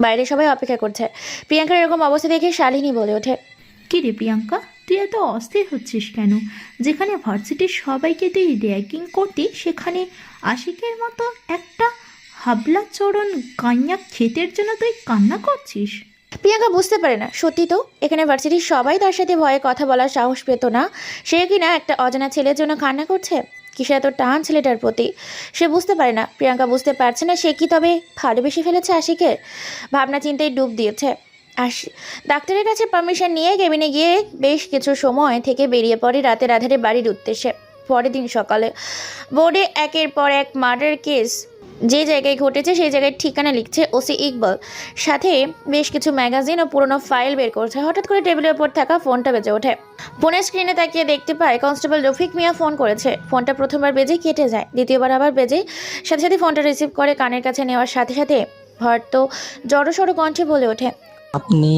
বাইরে সবাই অপেক্ষা করছে। প্রিয়াঙ্কার এরকম অবস্থা দেখে শালিনী বলে ওঠে, কি রে প্রিয়াঙ্কা, তুই এত অস্থির হচ্ছিস কেন? যেখানে ভার্সিটির সবাইকে তুই র্যাগিং করতি, সেখানে আশিকের মতো একটা হাবলা চরণ কান্না ক্ষেতের জন্য তুই কান্না করছিস? প্রিয়াঙ্কা বুঝতে পারে না, সত্যি তো এখানে ভার্সিটির সবাই তার সাথে ভয়ে কথা বলার সাহস পেত না, সে কিনা একটা অজানা ছেলের জন্য কান্না করছে। কিসে এত টান ছেলেটার প্রতি সে বুঝতে পারে না। প্রিয়াঙ্কা বুঝতে পারছে না সে কি তবে ভালোবেসে ফেলেছে আশিকের? ভাবনা চিন্তায় ডুব দিয়েছে। ডাক্তারের কাছে পারমিশন নিয়ে কেবিনে গিয়ে বেশ কিছু সময় থেকে বেরিয়ে পড়ে রাতের আধারে বাড়ির উদ্দেশ্যে। পরের দিন সকালে বোর্ডে একের পর এক মার্ডার কেস যে জায়গায় ঘটেছে সেই জায়গায় ঠিকানা লিখছে ওসি ইকবাল, সাথে বেশ কিছু ম্যাগাজিন ও পুরনো ফাইল বের করছে। হঠাৎ করে টেবিলের ওপর থাকা ফোনটা বেজে ওঠে। ফোনের স্ক্রিনে তাকিয়ে দেখতে পায় কনস্টেবল রফিক মিয়া ফোন করেছে। ফোনটা প্রথমবার বেজে কেটে যায়, দ্বিতীয়বার আবার বেজে, সাথে সাথে ফোনটা রিসিভ করে কানের কাছে নেওয়ার সাথে সাথে ভর্ত জড়সড় কণ্ঠে বলে ওঠে, আপনি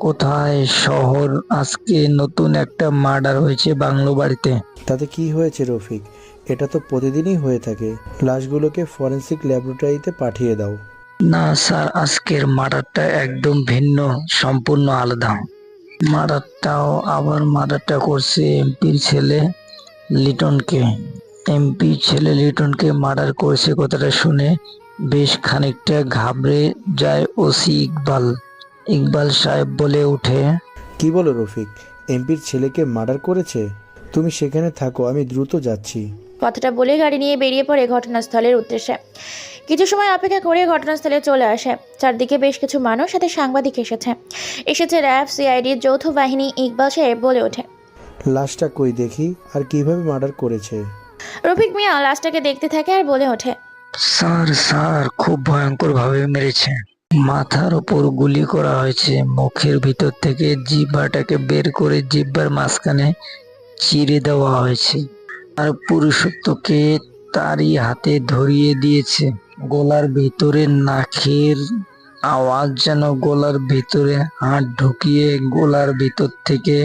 কোথায়? শহর, আজকে নতুন একটা মার্ডার হয়েছে বাংলো বাড়িতে। তাতে কি হয়েছে রফিক? এটা তো প্রতিদিনই হয়ে থাকে। লাশগুলোকে ফরেনসিক ল্যাবরেটরিতে পাঠিয়ে দাও। না স্যার, আজকের মার্ডারটা একদম ভিন্ন, সম্পূর্ণ আলাদা। মার্ডারটা করছে এমপির ছেলে লিটনকে। এমপির ছেলে লিটনকে মার্ডার করেছে কথাটা শুনে বেশ খানিকটা ঘাবড়ে যায় ওসি ইকবাল। ইকবাল সাহেব বলে ওঠে, কি বলো রফিক? এমপির ছেলেকে মার্ডার করেছে? তুমি সেখানে থাকো, আমি দ্রুত যাচ্ছি। কথাটা বলে গাড়ি নিয়ে বেরিয়ে পড়ে ঘটনাস্থলের উদ্দেশ্যে। কিছু সময় অপেক্ষা করে ঘটনাস্থলে চলে আসে। চারদিকে বেশ কিছু মানুষ, সাথে সাংবাদিক এসেছে র্যাব, সিআইডির যৌথ বাহিনী। ইকবাল সাহেব বলে ওঠে, লাশটা কই দেখি, আর কিভাবে মার্ডার করেছে? রফিক মিয়া লাশটাকে দেখতে থাকে আর বলে ওঠে, স্যার খুব ভয়ঙ্কর ভাবে মেরেছে। মাথার ওপর গুলি করা হয়েছে, মুখের ভিতর থেকে জিহ্বাটাকে বের করে জিহ্বার মাঝখানে চিরে দেওয়া হয়েছে, আর পুরুষত্বকে তারই হাতে ধরিয়ে দিয়েছে। গলার ভিতরে নাকের আওয়াজ যেন গলার ভিতরে হাত ঢুকিয়ে গলার ভিতর থেকে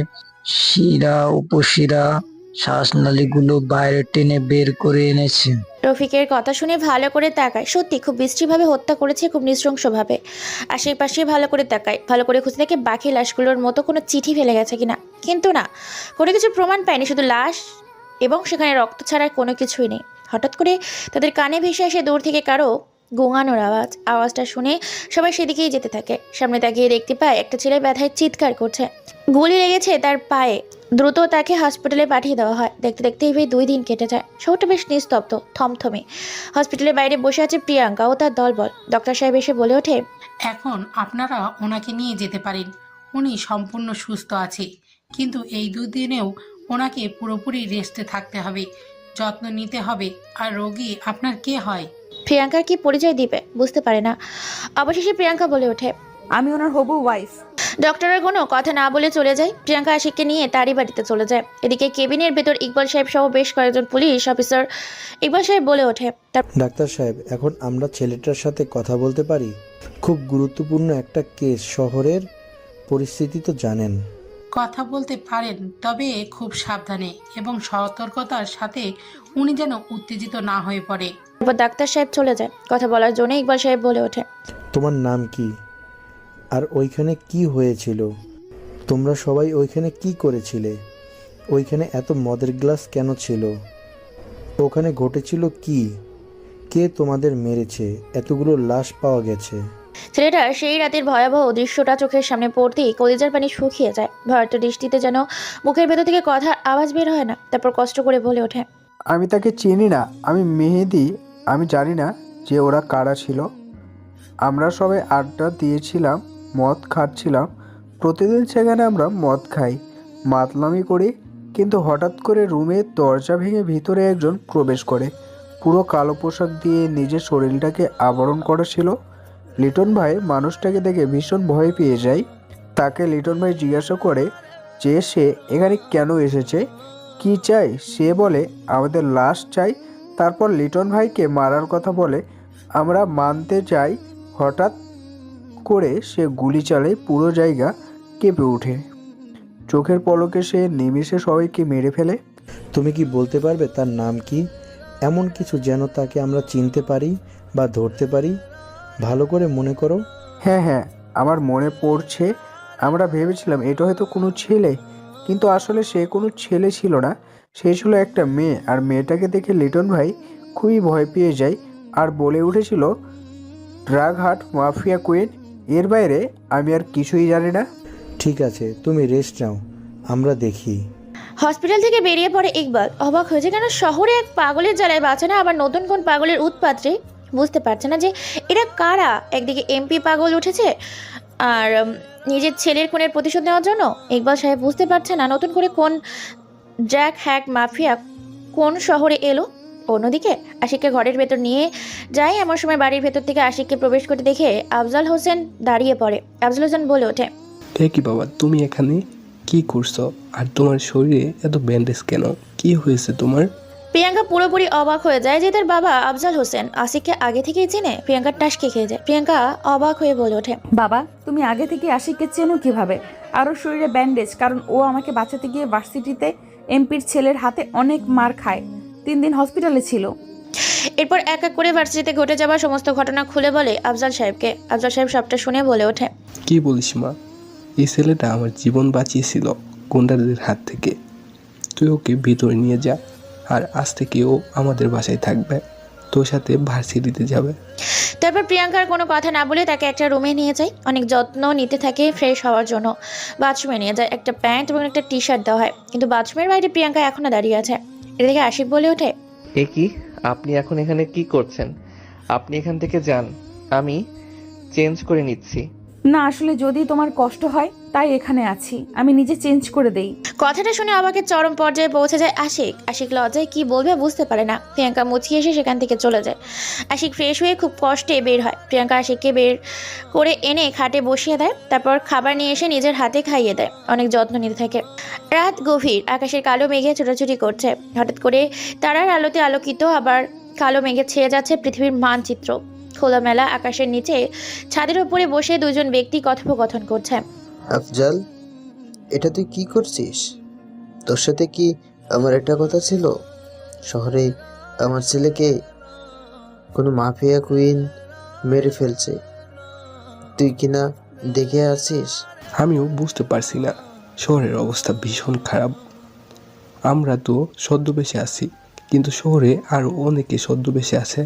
শিরা উপশিরা শ্বাসনালীগুলো বাইরে টেনে বের করে এনেছে। রফিকের কথা শুনে ভালো করে তাকায়। সত্যি খুব বিশ্রীভাবে হত্যা করেছে, খুব নৃশংসভাবে। আশেপাশে ভালো করে তাকায়, ভালো করে খুঁজে দেখে বাকি লাশগুলোর মতো কোনো চিঠি ফেলে গেছে কিনা, কিন্তু না, কোনো কিছু প্রমাণ পায়নি, শুধু লাশ এবং সেখানে রক্ত ছাড়া কোনো কিছুই নেই। হঠাৎ করে তাদের কানে ভেসে আসে দূর থেকে কারো গোঙানোর আওয়াজটা শুনে সবাই সেদিকেই যেতে থাকে। সামনে তাকিয়ে দেখতে পায় একটা ছেলে ব্যথায় চিৎকার করছে, গুলি লেগেছে তার পায়ে। দ্রুত তাকে হসপিটালে পাঠিয়ে দেওয়া হয়। দেখতে দেখতে এইভাবে 2 দিন কেটে যায়। শহরটা বেশ নিস্তব্ধ, থমথমে। হসপিটালের বাইরে বসে আছে প্রিয়াঙ্কা ও তার দলবল। ডক্টর সাহেব এসে বলে ওঠে, এখন আপনারা ওনাকে নিয়ে যেতে পারেন, উনি সম্পূর্ণ সুস্থ আছে, কিন্তু এই 2 দিনেও ওনাকে পুরোপুরি রেস্টে থাকতে হবে, যত্ন নিতে হবে। আর রোগী আপনার কে হয়? প্রিয়াঙ্কার কি পরিচয় দিবে বুঝতে পারে না। অবশেষে প্রিয়াঙ্কা বলে ওঠে, আমি ওনার হবু ওয়াইফ। ডক্টরের কোনো কথা না বলে চলে যায়। প্রিয়াঙ্কা আশিককে নিয়ে তারই বাড়িতে চলে যায়। এদিকে কেবিনের ভেতর ইকবাল সাহেব সহ বেশ কয়েকজন পুলিশ অফিসার। ইকবাল সাহেব বলে ওঠে, ডাক্তার সাহেব, এখন আমরা ছেলেটার সাথে কথা বলতে পারি? খুব গুরুত্বপূর্ণ একটা কেস, শহরের পরিস্থিতি তো জানেন। কথা বলতে পারেন, তবে খুব সাবধানে এবং সতর্কতার সাথে, উনি যেন উত্তেজিত না হয়ে পড়ে। তারপর ডাক্তার সাহেব চলে যায়। কথা বলার জন্য ইকবাল সাহেব বলে ওঠে, তোমার নাম কি? আর ওইখানে কি হয়েছিল? তোমরা সবাই ওইখানে কি করেছিলে? ওইখানে এত মদের গ্লাস কেন ছিল? ওখানে ঘটেছিল কি? কে তোমাদের মেরেছে? এতগুলো লাশ পাওয়া গেছে। ছেলেটা সেই রাতের ভয়াবহ দৃশ্যটা চোখের সামনে পড়তেই কলিজার পানি শুকিয়ে যায়। ভয়ার্ত দৃষ্টিতে যেন মুখের ভেতর থেকে কথার আওয়াজ বের হয় না। তারপর কষ্ট করে বলে ওঠে, আমি তাকে চিনি না, আমি মেহেদি। আমি জানি না যে ওরা কারা ছিল। আমরা সবাই আড্ডা দিয়েছিলাম, মদ খাচ্ছিলাম। প্রতিদিন সেখানে আমরা মদ খাই, মাতলামি করি, কিন্তু হঠাৎ করে রুমে দরজা ভেঙে ভিতরে একজন প্রবেশ করে। পুরো কালো পোশাক দিয়ে নিজের শরীরটাকে আবরণ করা ছিল। লিটন ভাই মানুষটাকে দেখে ভীষণ ভয় পেয়ে যায়। তাকে লিটন ভাই জিজ্ঞাসা করে যে সে এখানে কেন এসেছে, কি চাই। সে বলে আমাদের লাশ চাই। তারপর লিটন ভাইকে মারার কথা বলে আমরা মানতে চাই। হঠাৎ করে সে গুলি চালায়, পুরো জায়গা কেঁপে ওঠে। চোখের পলকে সে নিমেষে সবাইকে মেরে ফেলে। তুমি কি বলতে পারবে তার নাম কি? এমন কিছু যেন তাকে আমরা চিনতে পারি বা ধরতে পারি। ভালো করে মনে করো। হ্যাঁ হ্যাঁ, আমার মনে পড়ছে। আমরা ভেবেছিলাম এটা হয়তো কোনো ছেলে, কিন্তু আসলে সে কোনো ছেলে ছিল না, সে ছিল একটা মেয়ে। আর মেয়েটাকে দেখে লিটন ভাই খুবই ভয় পেয়ে যায় আর বলে উঠেছিল ড্রাগ হাট মাফিয়া কুইন। এর বাইরে আমি আর কিছুই জানি না। ঠিক আছে, তুমি রেস্ট নাও, আমরা দেখি। হসপিটাল থেকে বেরিয়ে পড়ে ইকবাল। অবাক হয়েছে, কেন শহরে এক পাগলের জ্বালায় বাঁচে না, আবার নতুন কোন পাগলের উৎপাত্রে বুঝতে পারছে না যে এরা কারা। একদিকে এমপি পাগল উঠেছে আর নিজের ছেলের খুনের প্রতিশোধ নেওয়ার জন্য। ইকবাল সাহেব বুঝতে পারছে না নতুন করে কোন ড্রাগ হ্যাক মাফিয়া কোন শহরে এলো। অন্যদিকে আশিককে ঘরের ভেতর নিয়ে যায়, এমন সময় বাড়ির ভেতর থেকে আশিককে প্রবেশ করতে দেখে আফজাল হোসেন দাঁড়িয়ে পড়ে। আফজাল হোসেন বলে ওঠে, কি বাবা, তুমি এখানে কি করছো? আর তোমার শরীরে এত ব্যান্ডেজ কেন? কি হয়েছে তোমার? প্রিয়াঙ্কা পুরোপুরি অবাক হয়ে যায় যে তার বাবা আফজাল হোসেন আশিককে আগে থেকেই চেনে। প্রিয়াঙ্কার টাসকে খেয়ে যায়। প্রিয়াঙ্কা অবাক হয়ে বলে ওঠে, বাবা তুমি আগে থেকে আশিককে চেনো কিভাবে? আরও শরীরে ব্যান্ডেজ, কারণ ও আমাকে বাঁচাতে গিয়ে ভার্সিটিতে এমপির ছেলের হাতে অনেক মার খায়, 3 দিন হসপিটালে ছিল। এরপর এক এক করে ভার্সিটিতে ঘটে যাওয়া সমস্ত ঘটনা খুলে বলে আফজাল সাহেবকে। আফজাল সাহেব সবটা শুনে বলে ওঠে, কি বলিস মা? এই ছেলেটা আমার জীবন বাঁচিয়েছিল গুন্ডাদের হাত থেকে। তুই ওকে ভিতরে নিয়ে যা, আর আজ থেকে ও আমাদের বাসায় থাকবে, তোর সাথে ভার্সিটিতে যাবে। তারপর প্রিয়াঙ্কার কোনো কথা না বলে তাকে একটা রুমে নিয়ে যায়। অনেক যত্ন নিতে থাকে ফ্রেশ হওয়ার জন্য। বাথরুমে নিয়ে যায়। একটা প্যান্ট এবং একটা টি শার্ট দেওয়া হয়, কিন্তু বাথরুমের বাইরে প্রিয়াঙ্কা এখনো দাঁড়িয়ে আছে। এদিকে আশিক বলে ওঠে, এ কি, আপনি এখন এখানে কি করছেন? আপনি এখান থেকে যান, আমি চেঞ্জ করে নিচ্ছি। না আসলে যদি তোমার কষ্ট হয় তাই এখানে আছি, আমি নিজে চেঞ্জ করে দেই। কথাটা শুনে অবাকের চরম পর্যায়ে পৌঁছে যায় আশিক। আশিক লজ্জায় কি বলবে বুঝতে পারে না। প্রিয়াঙ্কা মুচিয়ে এসে সেখান থেকে চলে যায়। আশিক ফ্রেশ হয়ে খুব কষ্টে বের হয়। প্রিয়াঙ্কা আশিককে বের করে এনে খাটে বসিয়ে দেয়, তারপর খাবার নিয়ে এসে নিজের হাতে খাইয়ে দেয়। অনেক যত্ন নিতে থাকে। রাত গভীর, আকাশের কালো মেঘে ছোটাছুটি করছে। হঠাৎ করে তারার আলোতে আলোকিত আবার কালো মেঘে ছেয়ে যাচ্ছে পৃথিবীর মানচিত্র। খোলামেলা আকাশের নিচে ছাদের উপরে বসে দুজন ব্যক্তি কথোপকথন করছে। আফজাল, এটা তুই কি করছিস? তোর সাথে কি আমার একটা কথা ছিল? শহরে আমার ছেলেকে কোনো মাফিয়া কুইন মেরে ফেলছে, তুই কিনা দেখে আছিস? আমিও বুঝতে পারছি না, শহরের অবস্থা ভীষণ খারাপ। আমরা তো ছদ্মবেশে আছি, কিন্তু শহরে আরও অনেকে ছদ্মবেশে আছে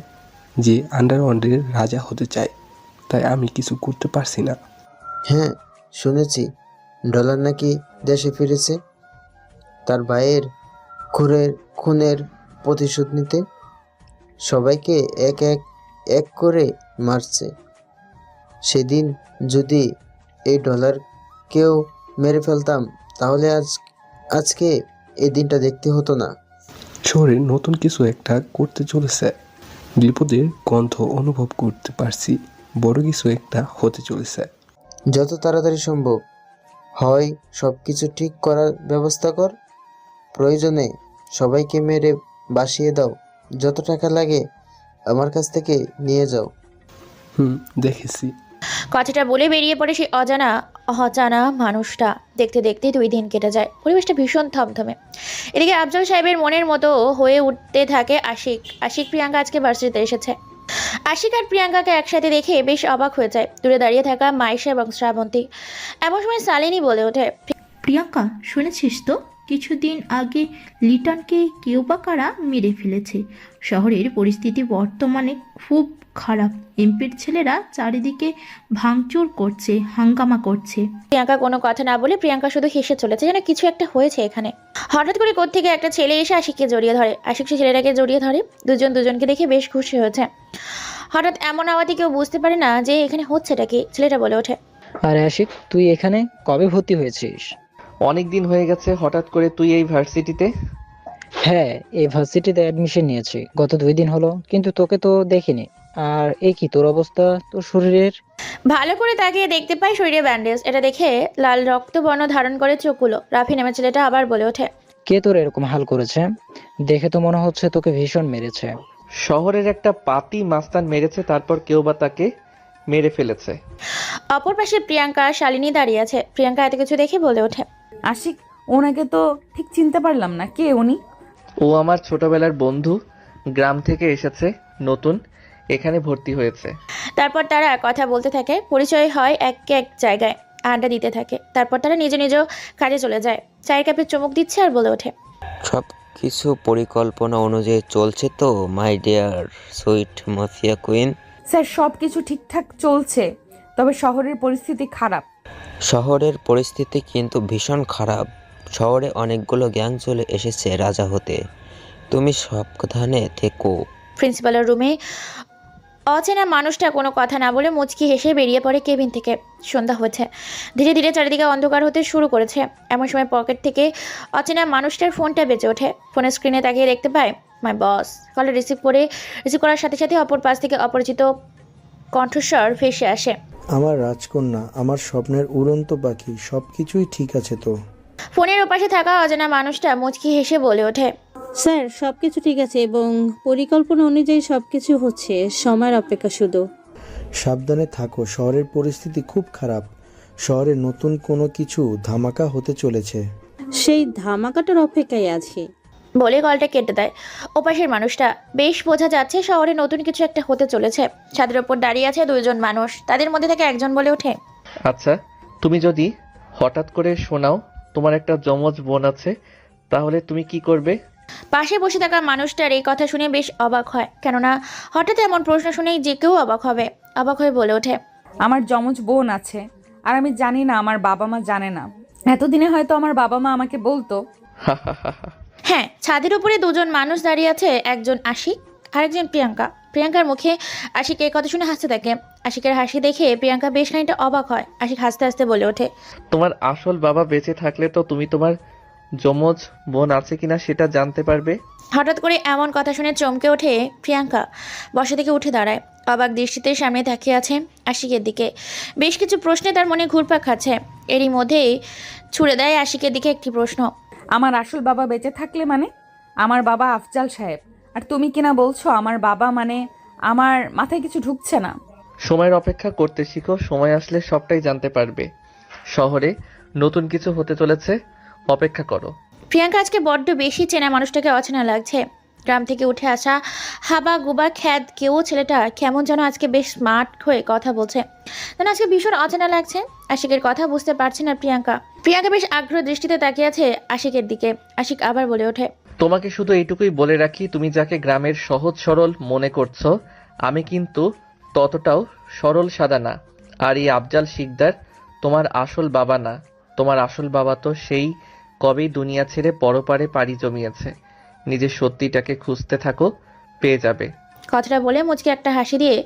যে আন্ডারওয়ার্ল্ডের রাজা হতে চায়। তাই আমি কিছু করতে পারছি না। হ্যাঁ, শুনেছি ডলার নাকি দেশে ফিরেছে তার ভাইয়ের খুনের প্রতিশোধ নিতে। সবাইকে এক এক এক করে মারছে। সেদিন যদি এই ডলারকেও মেরে ফেলতাম তাহলে আজকে এই দিনটা দেখতে হতো না। শহরে নতুন কিছু একটা করতে চলেছে, বিপদের গন্ধ অনুভব করতে পারছি। বড় কিছু একটা হতে চলেছে। যত তাড়াতাড়ি সম্ভব হয় সব কিছু ঠিক করার ব্যবস্থা কর। প্রয়োজনে সবাইকে মেরে বাসিয়ে দাও। যত টাকা লাগে আমার কাছ থেকে নিয়ে যাও। দেখেছি। কথাটা বলে বেরিয়ে পড়ে সেই অজানা মানুষটা। দেখতে দেখতে 2 দিন কেটে যায়। পরিবেশটা ভীষণ থমথমে। এদিকে আফজাল সাহেবের মনের মতো হয়ে উঠতে থাকে আশিক প্রিয়াঙ্কা আজকে ভার্সিটিতে এসেছে। আশিক আর প্রিয়াঙ্কাকে একসাথে দেখে বেশ অবাক হয়ে যায় দূরে দাঁড়িয়ে থাকা মাইশা এবং শ্রাবন্তী। এমন সময় শালিনী বলে ওঠে, প্রিয়াঙ্কা, শুনেছিস তো কিছুদিন আগে লিটনকে কেউ বা কারা মেরে ফেলেছে। শহরের পরিস্থিতি বর্তমানে খুব খারাপ। এমপির ছেলেরা চারিদিকে ভাঙচুর করছে, হাঙ্গামা করছে। প্রিয়াঙ্কা কোনো কথা না বলে প্রিয়াঙ্কা শুধু হেসে চলেছে, যেন কিছু একটা হয়েছে এখানে। হঠাৎ করে কোত্থেকে একটা ছেলে এসে আশিককে জড়িয়ে ধরে। আশিক সে ছেলেটাকে জড়িয়ে ধরে। দুজনকে দেখে বেশ খুশি হয়েছে। হঠাৎ এমন আওয়াজে কেউ বুঝতে পারে না যে এখানে হচ্ছেটা কি। ছেলেটা বলে ওঠে, আরে আশিক, তুই এখানে কবে ভর্তি হয়েছিস? অনেক দিন হয়ে গেছে। হঠাৎ করে তুই এই ভার্সিটিতে? হ্যাঁ, এই ভার্সিটিতে অ্যাডমিশন নিয়েছি গত 2 দিন হলো, কিন্তু তোকে তো দেখিনি। আর এই কি তোর অবস্থা, তোর শরীরের? ভালো করে তাকিয়ে দেখতে পাই শরীরে ব্যান্ডেজ। এটা দেখে লাল রক্তবর্ণ ধারণ করে চোখগুলো। রাফি নামে ছেলেটা আবার বলে ওঠে, কে তোর এরকম হাল করেছে? দেখে তো মনে হচ্ছে তোকে ভীষণ মেরেছে। শহরের একটা পাতি মাস্তান মেরেছে, তারপর কেউ বা তাকে মেরে ফেলেছে। অপর পাশে প্রিয়াঙ্কা আর শালিনী দাঁড়িয়ে আছে। প্রিয়াঙ্কা এত কিছু দেখে বলে ওঠে, আশিক, ওনাকে তো ঠিক চিনতে পারলাম না, কে উনি? ও আমার ছোটবেলার বন্ধু গ্রাম থেকে এসেছে, নতুন, এখানে ভর্তি হয়েছে। তারপর তারা কথা বলতে থাকে, পরিচয় হয় এক এক জায়গায়, আড্ডা দিতে থাকে। তারপর তারা নিজ নিজ কাজে চলে যায়। চায়ের কাপে চুমুক দিচ্ছে আর বলে ওঠে, সব কিছু পরিকল্পনা অনুযায়ী চলছে তো my dear sweet mafia queen? Sir সব কিছু ঠিকঠাক চলছে, তবে শহরের পরিস্থিতি খারাপ। শহরের পরিস্থিতি কিন্তু ভীষণ খারাপ। শহরে অনেকগুলো গ্যাং চলে এসেছে রাজা হতে। তুমি সাবধানে থেকো। প্রিন্সিপালের রুমে অচেনা মানুষটা কোনো কথা না বলে মুচকি হেসে বেরিয়ে পড়ে কেবিন থেকে। সন্ধ্যা হচ্ছে, ধীরে ধীরে চারিদিকে অন্ধকার হতে শুরু করেছে। এমন সময় পকেট থেকে অচেনা মানুষটার ফোনটা বেজে ওঠে। ফোনের স্ক্রিনে তাকিয়ে দেখতে পায় মাই বস। কলটা রিসিভ করার সাথে সাথে অপর পাশ থেকে অপরিচিত কণ্ঠস্বর ভেসে আসে, আমার রাজকন্যা, আমার স্বপ্নের উড়ন্ত পাখি, সব কিছুই ঠিক আছে তো? ফোনের ওপাশে থাকা অজানা মানুষটা মুচকি হেসে বলে ওঠে, স্যার সব কিছু ঠিক আছে এবং পরিকল্পনা অনুযায়ী সব কিছু হচ্ছে, সময়ের অপেক্ষা শুধু। সাবধানে থাকো, শহরের পরিস্থিতি খুব খারাপ। শহরে নতুন কোনো কিছু ধামাকা হতে চলেছে। সেই ধামাকাটার অপেক্ষায় আছি। বলে কলটা কেটে দেয় ওপাশের মানুষটা। বেশ বোঝা যাচ্ছে শহরে নতুন কিছু একটা হতে চলেছে। ছাদের ওপর দাঁড়িয়ে আছে দুইজন মানুষ। তাদের মধ্যে থেকে একজন বলে ওঠে, আচ্ছা, তুমি যদি হঠাৎ করে শোনাও তোমার একটা যমজ বোন আছে, তাহলে তুমি কি করবে? পাশে বসে থাকা মানুষটার এই কথা শুনে বেশ অবাক হয়, কেননা হঠাৎ এমন প্রশ্ন শুনেই যে কেউ অবাক হবে। অবাক হয়ে বলে ওঠে, আমার যমজ বোন আছে, আর আমি জানি না, আমার বাবা মা জানে না। এতদিনে হয়তো আমার বাবা মা আমাকে বলতো। হ্যাঁ, ছাদের উপরে দুজন মানুষ দাঁড়িয়ে আছে, একজন আশিক আর একজন প্রিয়াঙ্কা। প্রিয়াঙ্কার মুখে আশিক এই কথা শুনে হাসতে থাকে। আশিকের হাসি দেখে প্রিয়াঙ্কা বেশ খানিকটা অবাক হয়। আশিক হাসতে হাসতে বলে ওঠে, তোমার আসল বাবা বেঁচে থাকলে তো তুমি তোমার যমজ বোন আছে কিনা সেটা জানতে পারবে। হঠাৎ করে এমন কথা শুনে চমকে ওঠে প্রিয়াঙ্কা। বসা থেকে উঠে দাঁড়ায়, অবাক দৃষ্টিতে সামনে তাকিয়ে আছে আশিকের দিকে। বেশ কিছু প্রশ্নে তার মনে ঘুরপাক খাচ্ছে। এরই মধ্যেই ছুড়ে দেয় আশিকের দিকে একটি প্রশ্ন, আমার আসল বাবা বেঁচে থাকলে মানে? আমার বাবা আফজাল সাহেব, আর তুমি কিনা বলছো আমার বাবা মানে? আমার মাথায় কিছু ঢুকছে না। সময়ের অপেক্ষা করতে শিখো, সময় আসলে সবটাই জানতে পারবে। শহরে নতুন কিছু হতে চলেছে, অপেক্ষা করো। প্রিয়াঙ্কা আজকে বড্ড বেশি চেনা মানুষটাকে অচেনা লাগছে। গ্রাম থেকে উঠে আসা হাবা গুবা খ্যাত কেউ ছেলেটা কেমন যেন আজকে বেশ স্মার্ট হয়ে কথা বলছে, যেন আজকে ভীষণ অচেনা লাগছে। আশিকের কথা বুঝতে পারছে না প্রিয়াঙ্কা। প্রিয়াঙ্কা বেশ আগ্রহ দৃষ্টিতে তাকিয়ে আছে আশিকের দিকে। আশিক আবার বলে ওঠে, তোমাকে শুধু এইটুকুই বলে রাখি, তুমি যাকে গ্রামের সহজ সরল মনে করছো, আমি কিন্তু ততটাও সরল সাদা না। আর এই আফজাল শিকদার তোমার আসল বাবা না। তোমার আসল বাবা তো সেই কবেই দুনিয়া ছেড়ে পরপারে পাড়ি জমিয়েছে। নিজের সত্যিটাকে খুঁজতে থাকো, পেয়ে যাবে। কথাটা বলে মুচকি একটা হাসি দিয়ে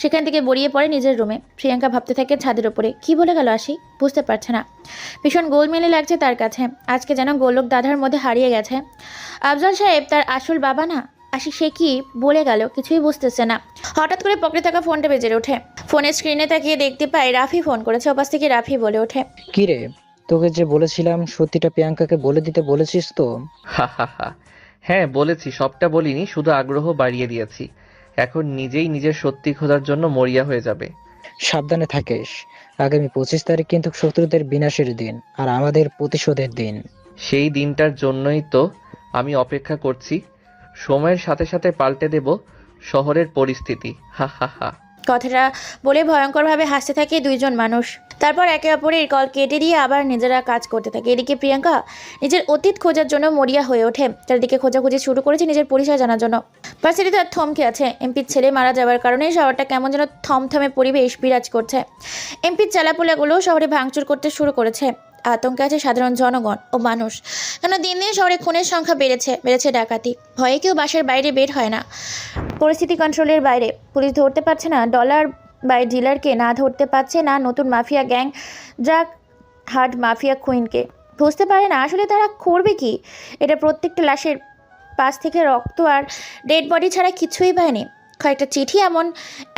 সেখান থেকে বেরিয়ে পড়ে নিজের রুমে। প্রিয়াঙ্কা ভাবতে থাকে ছাদের ওপরে কি বলে গেল আশিক, বুঝতে পারছে না। ভীষণ গোলমেলে লাগছে তার কাছে। আজকে যেন গোলক দাধার মধ্যে হারিয়ে গেছে। আফজাল সাহেব তার আসল বাবা না। আশিক সে কি বলে গেল কিছুই বুঝতেছে না। হঠাৎ করে পকেটে থাকা ফোনটা বেজে ওঠে। ফোনের স্ক্রিনে তাকিয়ে দেখতে পায় রাফি ফোন করেছে। ওপাশ থেকে রাফি বলে ওঠে, কি রে, তোকে যে বলেছিলাম সত্যিটা প্রিয়াঙ্কাকে বলে দিতে বলেছিস তো? হ্যাঁ বলেছি, সবটা বলিনি, শুধু আগ্রহ বাড়িয়ে দিয়েছি। এখন নিজেই নিজের সত্যি খোঁজার জন্য মরিয়া হয়ে যাবে। সাবধানে থাকিস। আগামী 25 তারিখ কিন্তু শত্রুদের বিনাশের দিন, আর আমাদের প্রতিশোধের দিন। সেই দিনটার জন্যই তো আমি অপেক্ষা করছি। সময়ের সাথে সাথে পাল্টে দেব শহরের পরিস্থিতি। হা হা হা। কথাটা বলে ভয়ঙ্করভাবে হাসতে থাকে দুইজন মানুষ। তারপর একে অপরের কল কেটে দিয়ে আবার নিজেরা কাজ করতে থাকে। এদিকে প্রিয়াঙ্কা নিজের অতীত খোঁজার জন্য মরিয়া হয়ে ওঠে। চারিদিকে খোঁজাখুঁজি শুরু করেছে নিজের পরিচয় জানার জন্য। ভার্সিটিতে থমকে আছে। এমপির ছেলে মারা যাওয়ার কারণে শহরটা কেমন যেন থমথমে পরিবেশ বিরাজ করছে। এমপির চালাপোলাগুলো শহরে ভাঙচুর করতে শুরু করেছে। আতঙ্কে আছে সাধারণ জনগণ ও মানুষ। কেন দিন দিন শহরে খুনের সংখ্যা বেড়েছে ডাকাতি। ভয়ে কেউ বাসার বাইরে বের হয় না। পরিস্থিতি কন্ট্রোলের বাইরে। পুলিশ ধরতে পারছে না ডলার বাই ডিলারকে, না ধরতে পারছে না নতুন mafia gang drug hard mafia কুইনকে। বুঝতে পারে না আসলে তারা করবে কি। এটা প্রত্যেকটা লাশের পাশ থেকে রক্ত আর ডেড বডি ছাড়া কিছুই পায়নি। কয়েকটা চিঠি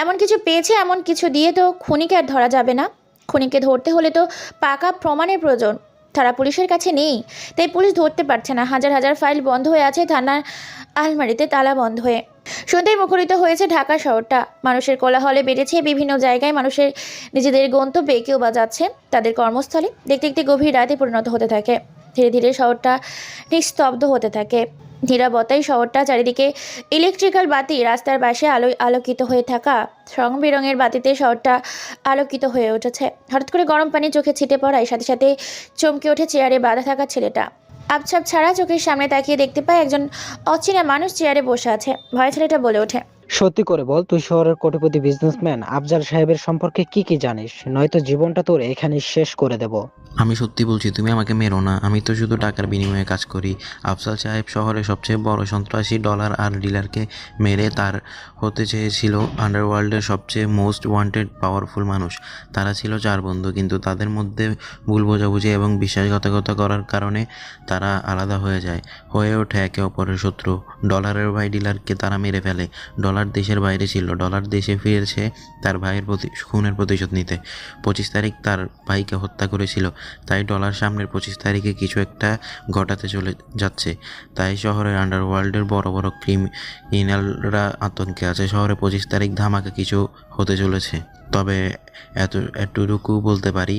এমন কিছু পেয়েছে। এমন কিছু দিয়ে তো খুনিকে আর ধরা যাবে না। খুনিকে ধরতে হলে তো পাকা প্রমাণের প্রয়োজন। তারা পুলিশের কাছে নেই, তাই পুলিশ ধরতে পারছে না। হাজার হাজার ফাইল বন্ধ হয়ে আছে থানার আলমারিতে, তালা বন্ধ হয়ে। সন্ধ্যায় মুখরিত হয়েছে ঢাকা শহরটা। মানুষের কোলাহলে বেড়েছে বিভিন্ন জায়গায়। মানুষের নিজেদের গন্তব্যে কেউ বা যাচ্ছে তাদের কর্মস্থলে। দেখতে দেখতে গভীর রাতে পরিণত হতে থাকে। ধীরে ধীরে শহরটা নিস্তব্ধ হতে থাকে। নীরবতাই শহরটা, চারিদিকে ইলেকট্রিক্যাল বাতি, রাস্তার পাশে আলোয় আলোকিত হয়ে থাকা রং বেরঙের বাতিতে শহরটা আলোকিত হয়ে উঠেছে। হঠাৎ করে গরম পানি চোখে ছিটে পড়ায় সাথে সাথে চমকে ওঠে চেয়ারে বাঁধা থাকা ছেলেটা। আপছাপ ছাড়া চোখের সামনে তাকিয়ে দেখতে পায় একজন অচেনা মানুষ চেয়ারে বসে আছে। ভয়ে ছেলেটা বলে ওঠে, সত্যি করে বল, তুই শহরের কোটিপতি বিজনেসম্যান আফজাল সাহেবের সম্পর্কে কি কি জানিস? নয়তো জীবনটা তোর এখানে শেষ করে দেব। আমি সত্যি বলছি, তুমি আমাকে মেরো না। আমি তো শুধু টাকার বিনিময়ে কাজ করি। আফজাল সাহেব শহরের সবচেয়ে বড় সন্ত্রাসী, ডলার আর ডিলারকে মেরে তার হতে চেয়েছিল আন্ডারওয়ার্ল্ডের সবচেয়ে মোস্ট ওয়ান্টেড পাওয়ারফুল মানুষ। তারা ছিল 4 বন্ধু, কিন্তু তাদের মধ্যে ভুল বোঝাবুঝি এবং বিশ্বাসঘাতকতা করার কারণে তারা আলাদা হয়ে ওঠে একে অপরের শত্রু। ডলারের ভাই ডিলারকে তারা মেরে ফেলে। ডলার দেশের বাইরে ছিল। ডলার দেশে ফিরেছে তার ভাইয়ের খুনের প্রতিশোধ নিতে। 25 তারিখ তার ভাইকে হত্যা করেছিল। তাই ডলার সামনের 25 তারিখে কিছু একটা ঘটাতে চলে যাচ্ছে। তাই শহরের আন্ডারওয়ার্ল্ডের বড় বড় ক্রিমিনালরা আতঙ্কে আছে। শহরে 25 তারিখ ধামাকা কিছু হতে চলেছে। তবে এতটুকু বলতে পারি,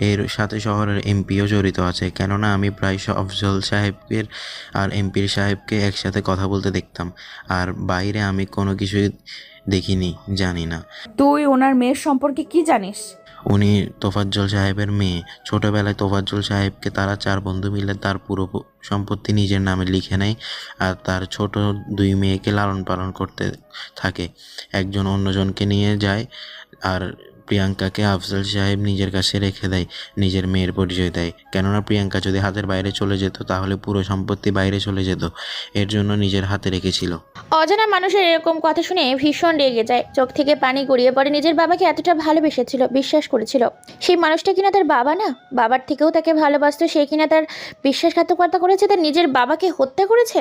এর সাথে শহরের এমপিও জড়িত আছে। কেননা আমি প্রায় আফজল সাহেবের আর এমপির সাহেবকে একসাথে কথা বলতে দেখতাম। আর বাইরে আমি কোনো কিছুই দেখিনি, জানি না। তুই ওনার মেয়ের সম্পর্কে কি জানিস? উনি তোফাজ্জল সাহেবের মেয়ে। ছোটবেলায় তোফাজ্জল সাহেবকে তারা 4 বন্ধু মিলে তার পুরো সম্পত্তি নিজের নামে লিখে নেয় আর তার ছোট 2 মেয়েকে লালন পালন করতে থাকে। একজন অন্যজনকে নিয়ে যায় আর প্রিয়াঙ্কাকে আফজল সাহেব নিজের কাছে রেখে দেয়, নিজের মেয়ের পরিচয় দেয়। কেননা প্রিয়াঙ্কা যদি হাতের বাইরে চলে যেত তাহলে পুরো সম্পত্তি বাইরে চলে যেত, এর জন্য নিজের হাতে রেখেছিল। অজানা মানুষের এরকম কথা শুনে ভীষণ রেগে যায়, চোখ থেকে পানি গড়িয়ে পড়ে। নিজের বাবাকে এতটা ভালোবেসেছিল, বিশ্বাস করেছিল, সেই মানুষটা কিনা তার বাবা না, বাবার থেকেও তাকে ভালোবাসতো, সে কিনা তার বিশ্বাসঘাতকতা করেছে, তার নিজের বাবাকে হত্যা করেছে।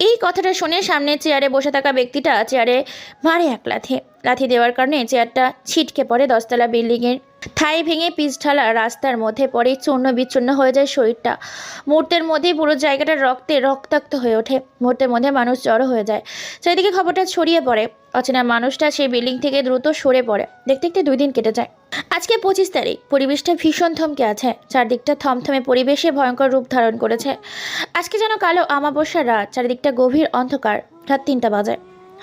এই কথাটা শুনে সামনে চেয়ারে বসে থাকা ব্যক্তিটা চেয়ারে মারে এক লাথি দেওয়ার কারণে চেয়ারটা ছিটকে পড়ে 10তলা বিল্ডিংয়ের ঠাই ভেঙে পিচ ঢালা রাস্তার মধ্যে পড়ে চূর্ণ বিচূর্ণ হয়ে যায় শরীরটা। মুহূর্তের মধ্যেই পুরো জায়গাটা রক্তে রক্তাক্ত হয়ে ওঠে। মুহূর্তের মধ্যে মানুষ জড়ো হয়ে যায়। চারিদিকে খবরটা ছড়িয়ে পড়ে। অচেনা মানুষটা সেই বিল্ডিং থেকে দ্রুত সরে পড়ে। দেখতে দেখতে 2 দিন কেটে যায়। আজকে 25 তারিখ। পরিবেশটা ভীষণ থমকে আছে। চারদিকটা থমথমে পরিবেশে ভয়ঙ্কর রূপ ধারণ করেছে। আজকে যেন কালো আমাবস্যার রাত। চারিদিকটা গভীর অন্ধকার। রাত 3টা বাজে।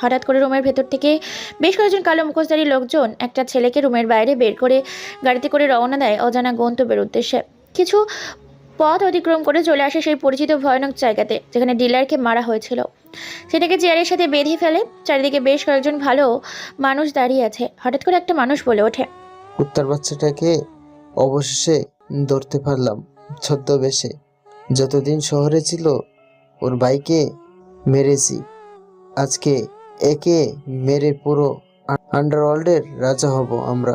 হঠাৎ করে রুমের ভেতর থেকে বেশ কয়েকজন কালো মুখোশধারী লোকজন একটা ছেলেকে রুমের বাইরে বের করে গাড়িতে করে রওনা দেয় অজানা গন্তব্যের উদ্দেশ্যে। কিছু পথ অতিক্রম করে চলে আসে সেই পরিচিত ভয়ানক জায়গাতে যেখানে ডিলারকে মারা হয়েছিল। সেটাকে চেয়ারের সাথে বেঁধে ফেলে। চারিদিকে বেশ কয়েকজন ভালো মানুষ দাঁড়িয়ে আছে। হঠাৎ করে একটা মানুষ বলে ওঠে, কুত্তার বাচ্চাটাকে অবশেষে ধরতে পারলাম ছদ্মবেশে। যতদিন শহরে ছিল ওর ভাইকে মেরেছি, আজকে একে মেরে পুরো আন্ডারওয়ার্ল্ডের রাজা হব আমরা।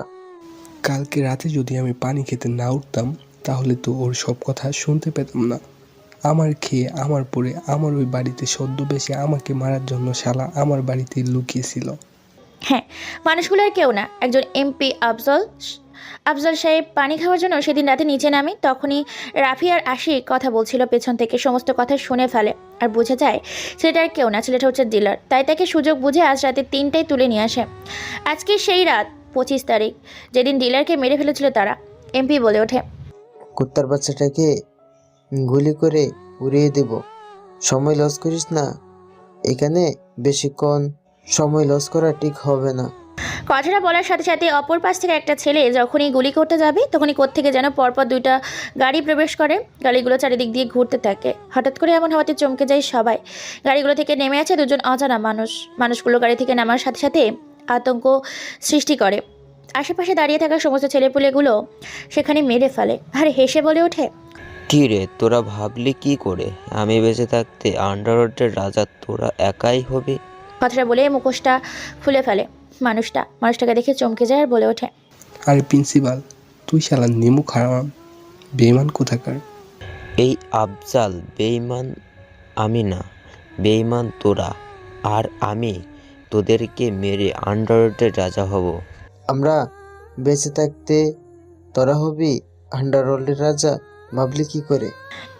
কালকে রাতে যদি আমি পানি খেতে না উঠতাম তাহলে তো ওর সব কথা শুনতে পেতাম না। আমার খেয়ে আমার পরে আমার ওই বাড়িতে ছদ্মবেশে আমাকে মারার জন্য শালা আমার বাড়িতে লুকিয়েছিল। হ্যাঁ, মানুষগুলোর কেউ না, একজন এমপি আফজল সাহেব পানি খাওয়ার জন্য সেদিন রাতে নিচে নামে। তখনই রাফি আর আশিক কথা বলছিল পেছন থেকে। সমস্ত কথা শুনে ফেলে আর বুঝে যায় ছেলেটার কেউ না, ছেলেটা হচ্ছে ডিলার। তাই তাকে সুযোগ বুঝে আজ রাতে 3টায় তুলে নিয়ে আসে। আজকে সেই রাত 25 তারিখ যেদিন ডিলারকে মেরে ফেলেছিল তারা। এমপি বলে ওঠে, কুত্তার বাচ্চাটাকে গুলি করে উড়িয়ে দেব। সময় লস করিস না, এখানে বেশিক্ষণ সময় লস করা ঠিক হবে না। কথাটা বলার সাথে সাথে অপর পাশ থেকে একটা ছেলে যখনই গুলি করতে যাবে তখনই কোত্থেকে যেন পরপর 2টা গাড়ি প্রবেশ করে। গাড়িগুলো চারিদিক দিয়ে ঘুরতে থাকে। হঠাৎ করে এমন হওয়াতে চমকে যায় সবাই। গাড়িগুলো থেকে নেমে আছে 2জন অজানা মানুষগুলো গাড়ি থেকে নামার সাথে সাথে আতঙ্ক সৃষ্টি করে। আশেপাশে দাঁড়িয়ে থাকা সমস্ত ছেলেপুলেগুলো সেখানে মেরে ফেলে আর হেসে বলে ওঠে, কি রে, তোরা ভাবলি কি করে আমি বেঁচে থাকতে আন্ডারওয়ার্ল্ডের রাজা তোরা একাই হবি? কথাটা বলে মুখোশটা খুলে ফেলে। মানুষটাকে দেখে চমকে যায় আর বলে ওঠে, আরে প্রিন্সিপাল, তুই শালা নেমু খারাপ বেঈমান কোথাকার। এই আফজাল বেঈমান আমি না, বেঈমান তোরা। আর আমি তোদেরকে মেরে আন্ডারওয়ার্ল্ডের রাজা হব। আমরা বেঁচে থাকতে তোরা হবি আন্ডারওয়ার্ল্ডের রাজা, ভাবলি কি করে?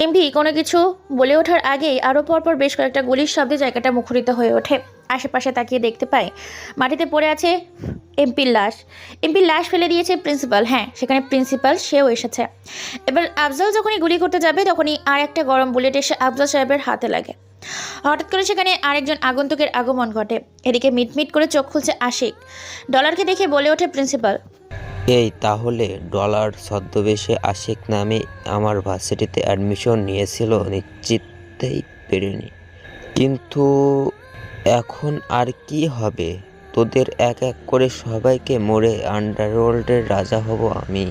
এমপি কোনো কিছু বলে ওঠার আগেই আরও পরপর বেশ কয়েকটা গুলির শব্দে জায়গাটা মুখরিত হয়ে ওঠে। আশেপাশে তাকিয়ে দেখতে পায় মাটিতে পড়ে আছে এমপির লাশ ফেলে দিয়েছে প্রিন্সিপাল। হ্যাঁ, সেখানে প্রিন্সিপাল সেও এসেছে। এবার আফজল যখনই গুলি করতে যাবে তখনই আর একটা গরম বুলেট এসে আফজল সাহেবের হাতে লাগে। হঠাৎ করে সেখানে আরেকজন আগন্তুকের আগমন ঘটে। এদিকে মিটমিট করে চোখ খুলছে আশিক। ডলারকে দেখে বলে ওঠে প্রিন্সিপাল, এই তাহলে ডলার ছদ্মবেশে আশিক নামে আমার ভার্সিটিতে অ্যাডমিশন নিয়েছিল, নিশ্চিতই পেরেনি। কিন্তু এখন আর কি হবে? তোদের এক এক করে সবাইকে মরে আন্ডারওয়ার্ল্ডের রাজা হব আমি।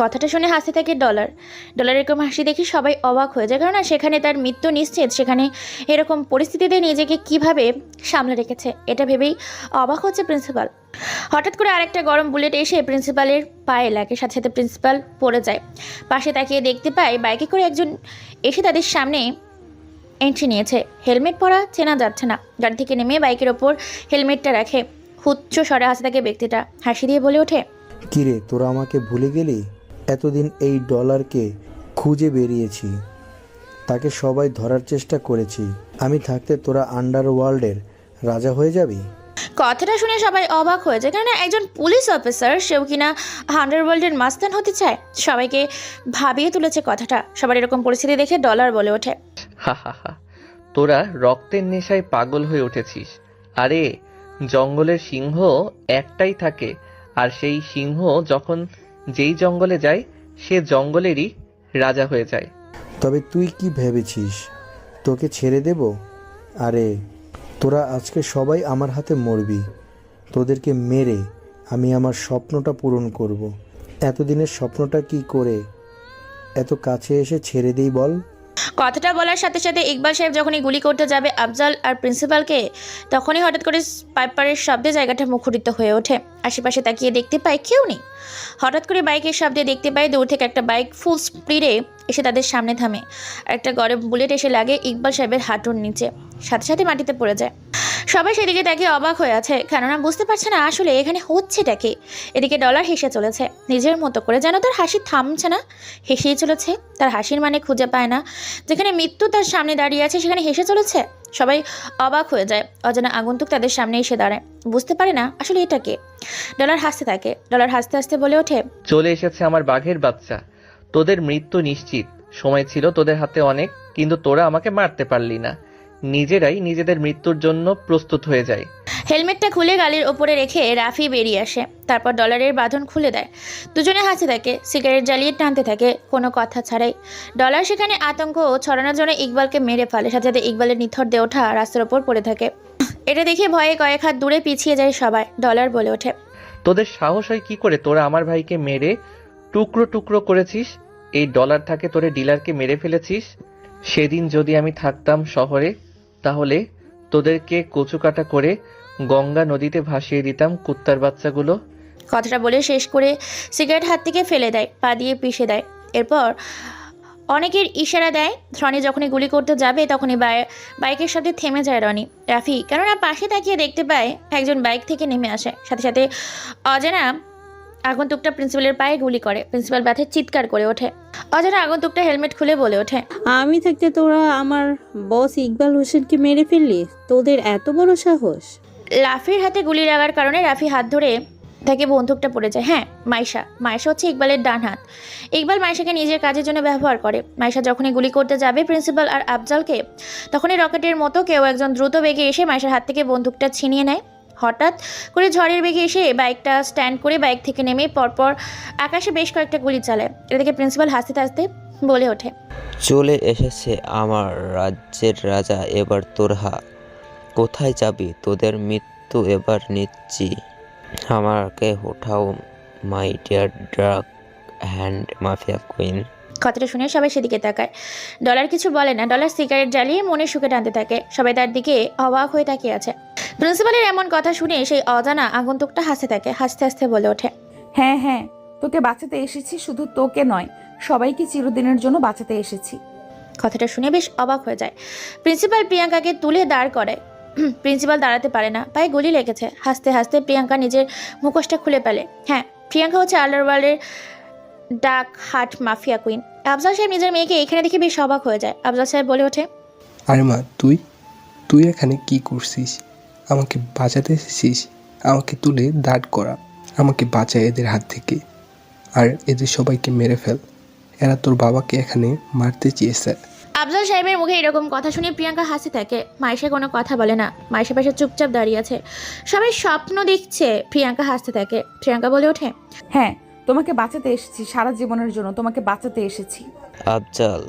কথাটা শুনে হাসতে থাকে ডলার। ডলার এরকম হাসি দেখে সবাই অবাক হয়ে যায়, কারণ সেখানে তার মৃত্যু নিশ্চিত, সেখানে এরকম পরিস্থিতিতে নিজেকে কিভাবে সামলে রেখেছে এটা ভেবেই অবাক হচ্ছে প্রিন্সিপাল। হঠাৎ করে আরেকটা গরম বুলেট এসে প্রিন্সিপালের পায়ে লাগে, সাথে সাথে প্রিন্সিপাল পড়ে যায়। পাশে তাকিয়ে দেখতে পায় বাইকে করে একজন এসে তাদের সামনে এন্ট্রি নিয়েছে। হেলমেট পরা চেনা যাচ্ছে না। গাড়ি থেকে নেমে বাইকের ওপর হেলমেটটা রাখে। উচ্চ স্বরে হাসে থাকে ব্যক্তিটা, হাসি দিয়ে বলে ওঠে, কিরে তোরা আমাকে ভুলে গেলি? এতদিন এই ডলারকে খুঁজে বেরিয়েছি, তাকে সবাই ধরার চেষ্টা করেছি। আমি থাকতে তোরা আন্ডারওয়ার্ল্ডের রাজা হয়ে যাবি? কথাটা শুনে সবাই অবাক হয়ে যায়, কারণ একজন পুলিশ অফিসার, সেও কিনা আন্ডারওয়ার্ল্ডের মাস্তান হতে চায়। সবাইকে ভাবিয়ে তুলেছে কথাটা। সবার এরকম পরিস্থিতি দেখে ডলার বলে ওঠে, হা হা হা, তোরা রক্তের নেশায় পাগল হয়ে উঠেছিস। আরে জঙ্গলের সিংহ একটাই থাকে, আর সেই সিংহ যখন যেই জঙ্গলে যায় সে জঙ্গলেরই রাজা হয়ে যায়। তবে তুই কি ভেবেছিস তোকে ছেড়ে দেব? আরে তোরা আজকে সবাই আমার হাতে মরবি। তোদেরকে মেরে আমি আমার স্বপ্নটা পূরণ করব। এতদিনের স্বপ্নটা কি করে এত কাছে এসে ছেড়ে দিই বল? কথাটা বলার সাথে সাথে ইকবাল সাহেব যখনই গুলি করতে যাবে আফজাল আর প্রিন্সিপালকে, তখনই হঠাৎ করে পাইপারের শব্দে জায়গাটা মুখরিত হয়ে ওঠে। আশেপাশে তাকিয়ে দেখতে পায় কেউ নেই। হঠাৎ করে বাইকের শব্দে দেখতে পায় দূর থেকে একটা বাইক ফুল স্পিডে এসে তাদের সামনে থামে। আর একটা গরম বুলেট এসে লাগে ইকবাল সাহেবের হাঁটুর নিচে, সাথে সাথে মাটিতে পড়ে যায়। সবাই সেদিকে তাকিয়ে অবাক হয়ে আছে, কেননা বুঝতে পারছে না আসলে এখানে হচ্ছেটা কি। এদিকে ডলার হেসে চলেছে নিজের মতো করে, যেন তার হাসি থামছে না, হেসেই চলেছে। তার হাসির মানে খুঁজে পায় না। যেখানে মৃত্যু তার সামনে দাঁড়িয়ে আছে সেখানে হেসে চলেছে। সবাই অবাক হয়ে যায়। অজানা আগন্তুক তাদের সামনে এসে দাঁড়ায়, বুঝতে পারে না আসলে এটা কে। ডলার হাসতে থাকে। ডলার হাসতে হাসতে বলে ওঠে, চলে এসেছে আমার বাঘের বাচ্চা। তোদের মৃত্যু নিশ্চিত। সময় ছিল তোদের হাতে অনেক, কিন্তু তোরা আমাকে মারতে পারলি না। নিজেরাই নিজেদের মৃত্যুর জন্য প্রস্তুত হয়ে যায়। হেলমেটটা খুলে গালির ওপরে রেখে রাফি বেরিয়ে আসে। তারপর ডলারের বাঁধন খুলে দেয়। দুজনে হাসতে থাকে, সিগারেট জ্বালিয়ে টানতে থাকে কোনো কথা ছাড়াই। ডলার সেখানে আতঙ্ক ছড়ানোর জন্য ইকবালকে মেরে ফেলে, সাথে সাথে ইকবালের নিথর দেহ ওঠা রাস্তার ওপর পড়ে থাকে। এটা দেখে ভয়ে কয়েক হাত দূরে পিছিয়ে যায় সবাই। ডলার বলে ওঠে, তোদের সাহস হয় কি করে তোরা আমার ভাইকে মেরে টুকরো টুকরো করেছিস? এই ডলার থাকে তোরে ডিলারকে মেরে ফেলেছিস। সেদিন যদি আমি থাকতাম শহরে, তাহলে তোদেরকে কচুকাটা করে গঙ্গা নদীতে ভাসিয়ে দিতাম কুত্তার বাচ্চাগুলো। কথাটা বলে শেষ করে সিগারেট হাত থেকে ফেলে দেয়, পা দিয়ে পিষে দেয়। এরপর অনেকের ইশারা দেয়। রনি যখনই গুলি করতে যাবে তখনই বাইকের সাথে থেমে যায় রাফি, কেননা পাশে তাকিয়ে দেখতে পায় একজন বাইক থেকে নেমে আসে। সাথে সাথে অজানা আগন্তুকটা প্রিন্সিপালের পায়ে গুলি করে। প্রিন্সিপাল ব্যথে চিৎকার করে ওঠে। অজানা আগন্তুকটা হেলমেট খুলে বলে ওঠে, আমি থাকতে তোরা আমার বস ইকবাল হোসেনকে মেরে ফেললি? তোদের এত বড় সাহস! লাফির হাতে গুলি লাগার কারণে রাফি হাত ধরে তাকে বন্দুকটা পড়ে যায়। হ্যাঁ, মাইশা হচ্ছে ইকবালের ডান হাত। ইকবাল মাইশাকে নিজের কাজের জন্য ব্যবহার করে। মাইশা যখনই গুলি করতে যাবে প্রিন্সিপাল আর আফজালকে, তখনই রকেটের মতো কেউ একজন দ্রুত বেগে এসে মাইশার হাত থেকে বন্দুকটা ছিনিয়ে নেয়। হঠাৎ করে ঝড়ের বেগে এসে বাইকটা স্ট্যান্ড করে বাইক থেকে নেমে পরপর আকাশে বেশ কয়েকটা গুলি চালায়। এটা দেখে প্রিন্সিপাল হাসতে হাসতে বলে ওঠে, চলে এসেছে আমার রাজ্যের রাজা, এবার তোরা কোথায় যাবি? তোদের মৃত্যু এবার নিচ্ছি। আমাকে ওঠাও my dear drug hand mafia queen. কথাটা শুনে সবাই সেদিকে তাকায়। ডলার কিছু বলে না। ডলার সিগারেট জ্বালিয়ে মনে সুখে টানতে থাকে। সবাই তার দিকে অবাক হয়ে তাকিয়ে আছে। প্রিন্সিপালের এমন কথা শুনে সেই অজানা আগন্তুকটা হাসতে থাকে। হাসতে হাসতে বলে ওঠে, হ্যাঁ হ্যাঁ, তোকে বাঁচাতে এসেছি। শুধু তোকে নয়, সবাইকে চিরদিনের জন্য বাঁচাতে এসেছি। কথাটা শুনে বেশ অবাক হয়ে যায়। প্রিন্সিপাল প্রিয়াঙ্কাকে তুলে দাঁড় করায়। প্রিন্সিপাল দাঁড়াতে পারে না, পায়ে গুলি লেগেছে। হাসতে হাসতে প্রিয়াঙ্কা নিজের মুখোশটা খুলে ফেলে। হ্যাঁ, প্রিয়াঙ্কা হচ্ছে আন্ডারওয়ার্ল্ডের ডাক হার্ট মাফিয়া কুইন। আফজাল সাহেব নিজের মেয়েকে এখানে দেখে বেশ অবাক হয়ে যায়। আফজাল সাহেব বলে ওঠে, আরে মা, তুই এখানে কি করছিস? আমাকে বাঁচাতে এসেছিস? আমাকে তুলে দাঁড় করা, আমাকে বাঁচা এদের হাত থেকে, আর এদের সবাইকে মেরে ফেল। এরা তোর বাবাকে এখানে মারতে চেয়েছে। আফজাল সাহেবের মুখে এরকম কথা শুনে প্রিয়াঙ্কা হাসতে থাকে। মাইশা কোনো কথা বলে না, মাইশা পাশে চুপচাপ দাঁড়িয়ে আছে। সবাই স্বপ্ন দেখছে, প্রিয়াঙ্কা হাসতে থাকে। প্রিয়াঙ্কা বলে ওঠে, হ্যাঁ, তোমাকে বাঁচাতে এসেছি, সারা জীবনের জন্য তোমাকে বাঁচাতে এসেছি। আফজাল,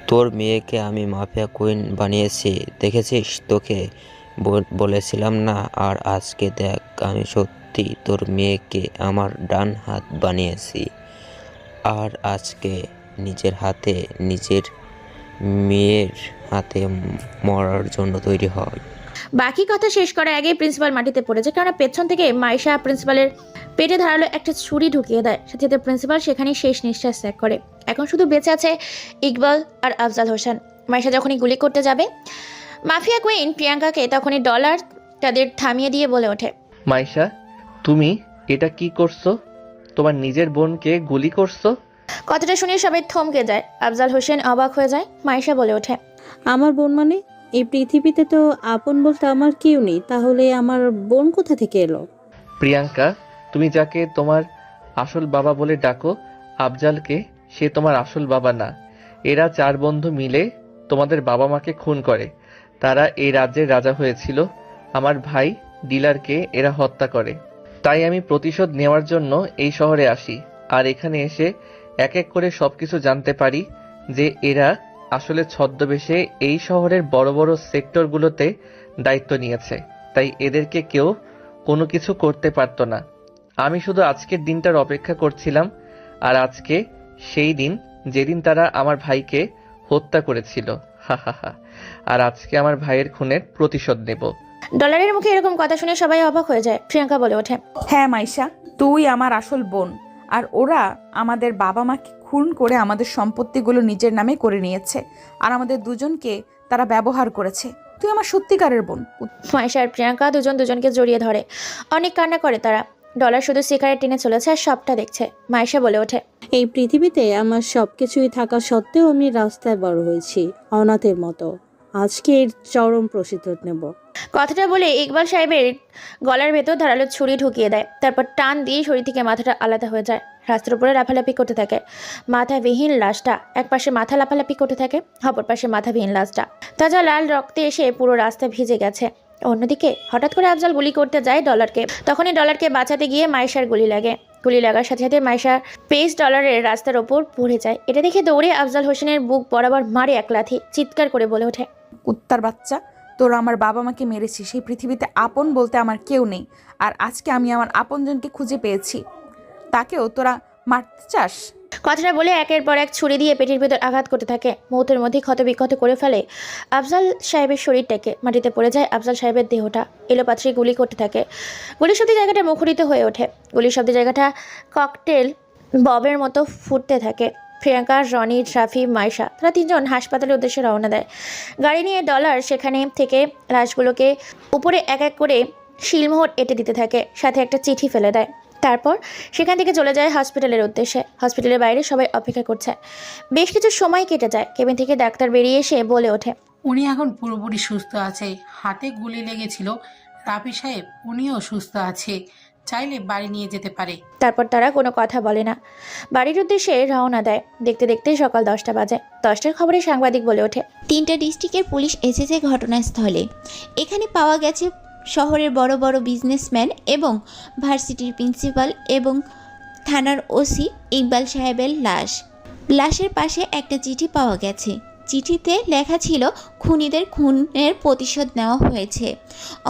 তোর মেয়েকে আমি মাফিয়া কুইন বানিয়েছি, দেখেছিস? তোকে বলেছিলাম না? আর আজকে দেখ, আমি সত্যি তোর মেয়েকে আমার ডান হাত বানিয়েছি। আর আজকে নিজের হাতে নিজের মেয়ের হাতে মরার জন্য তৈরি হয়। বাকি কথা শেষ করার আগেই প্রিন্সিপাল মাটিতে পড়েছে, কারণ পেছন থেকে মাইশা প্রিন্সিপালের পেটে ধারালো একটা ছুরি ঢুকিয়ে দেয়। সাথে সাথে প্রিন্সিপাল সেখানেই শেষ নিঃশ্বাস ত্যাগ করে। এখন শুধু বেঁচে আছে ইকবাল আর আফজাল হোসেন। মাইশা যখনই গুলি করতে যাবে, মাফিয়া কুইন প্রিয়াঙ্কাকে তখনই ডলার তাদের থামিয়ে দিয়ে বলে ওঠে, মাইশা, তুমি এটা কি করছো? তোমার নিজের বোনকে গুলি করছো? কথাটা শুনে সবাই থমকে যায়। আফজাল হোসেন অবাক হয়ে যায়। মাইশা বলে ওঠে, আমার বোন মানে? এই পৃথিবীতে তো আপন বলতে আমার কেউ নেই, তাহলে আমার বোন কোথা থেকে এলো? প্রিয়াঙ্কা, তুমি যাকে তোমার আসল বাবা বলে ডাকো, আফজালকে, সে তোমার আসল বাবা না। এরা 4 বন্ধু মিলে তোমাদের বাবা মাকে খুন করে। তারা এই রাজ্যের রাজা হয়েছিল। আমার ভাই ডিলারকে এরা হত্যা করে। তাই আমি প্রতিশোধ নেওয়ার জন্য এই শহরে আসি। আর এখানে এসে এক এক করে সবকিছু জানতে পারি যে এরা আসলে ছদ্মবেশে এই শহরের বড় বড় সেক্টরগুলোতে দায়িত্ব নিয়েছে। তাই এদেরকে কেউ কোনো কিছু করতে পারতো না। আমি শুধু আজকের দিনটার অপেক্ষা করছিলাম। আর আজকে সেই দিন যেদিন তারা আমার ভাইকে হত্যা করেছিল। হা হা হা। আর আজকে আমার ভাইয়ের খুনের প্রতিশোধ নেব। ডলারের মুখে এরকম কথা শুনে সবাই অবাক হয়ে যায়। প্রিয়াঙ্কা বলে ওঠে, হ্যাঁ মাইশা, তুই আমার আসল বোন। আর ওরা আমাদের বাবা মাকে খুন করে আমাদের সম্পত্তিগুলো নিজের নামে করে নিয়েছে। আর আমাদের দুজনকে তারা ব্যবহার করেছে। তুই আমার সত্যিকারের বোন। মাইশা আর প্রিয়াঙ্কা দুজন দুজনকে জড়িয়ে ধরে। অনেক কান্না করে তারা। ডলার শুধু সিগারেট টেনে চলেছে আর সবটা দেখছে। মাইশা বলে ওঠে, এই পৃথিবীতে আমার সব কিছুই থাকা সত্ত্বেও আমি রাস্তায় বড় হয়েছি, অনাথের মতো। আজকে এর চরম প্রতিশোধ নেব। কথাটা বলে ইকবাল সাহেবের গলার ভেতর ধারালো ছুরি ঢুকিয়ে দেয়। তারপর টান দিয়ে শরীর থেকে মাথাটা আলাদা হয়ে যায়। রাস্তার উপরে লাফালাফি করতে থাকে মাথাবিহীন লাশটা। এক পাশে মাথা লাফালাফি করতে থাকে, অপর পাশে মাথাবিহীন লাশটা। তাজা লাল রক্তে এসে পুরো রাস্তা ভিজে গেছে। অন্যদিকে হঠাৎ করে আফজাল গুলি করতে যায় ডলারকে। তখনই ডলারকে বাঁচাতে গিয়ে মাইশার গুলি লাগে। গুলি লাগার সাথে সাথে মাইশার পেস ডলারের রাস্তার ওপর পড়ে যায়। এটা দেখে দৌড়ে আফজাল হোসেনের বুক বরাবর মারে এক লাথি। চিৎকার করে বলে ওঠে, কুত্তার বাচ্চা, তোরা আমার বাবা মাকে মেরেছিস। সেই পৃথিবীতে আপন বলতে আমার কেউ নেই। আর আজকে আমি আমার আপনজনকে খুঁজে পেয়েছি, তাকেও তোরা মারতে চাস? কথাটা বলে একের পর এক ছুরি দিয়ে পেটের ভেতর আঘাত করতে থাকে। মুহূর্তের মধ্যে ক্ষতবিক্ষত করে ফেলে আফজাল সাহেবের শরীরটাকে। মাটিতে পড়ে যায় আফজাল সাহেবের দেহটা। এলোপাত্রি গুলি করতে থাকে। গুলির শব্দে জায়গাটা মুখরিত হয়ে ওঠে। গুলির শব্দে জায়গাটা ককটেল ববের মতো ফুটতে থাকে। প্রিয়াঙ্কা, রনি, রাফি, মাইশা তারা 3 জন হাসপাতালের উদ্দেশ্যে রওনা দেয়। গাড়ি নিয়ে ডলার সেখানে থেকে লাশগুলোকে উপরে এক এক করে শিলমোহর এঁটে দিতে থাকে। সাথে একটা চিঠি ফেলে দেয়। তারপর সেখান থেকে চলে যায় হসপিটালের উদ্দেশ্যে। হসপিটালের বাইরে সবাই অপেক্ষা করছে। বেশ কিছু সময় কেটে যায়। কেবিন থেকে ডাক্তার বেরিয়ে এসে বলে ওঠে, উনি এখন পুরোপুরি সুস্থ আছে। হাতে গুলি লেগেছিল। রাফি সাহেব, উনিও সুস্থ আছে, চাইলে বাড়ি নিয়ে যেতে পারে। তারপর তারা কোনো কথা বলে না, বাড়ির উদ্দেশ্যে রওনা দেয়। দেখতে দেখতে সকাল 10টা বাজে। 10টার খবরে সাংবাদিক বলে ওঠে, 3টা ডিস্ট্রিক্টের পুলিশ এসেছে ঘটনাস্থলে। এখানে পাওয়া গেছে শহরের বড় বড় বিজনেসম্যান এবং ভার্সিটির প্রিন্সিপাল এবং থানার ওসি ইকবাল সাহেবের লাশ। লাশের পাশে একটা চিঠি পাওয়া গেছে। চিঠিতে লেখা ছিল, খুনিদের খুনের প্রতিশোধ নেওয়া হয়েছে,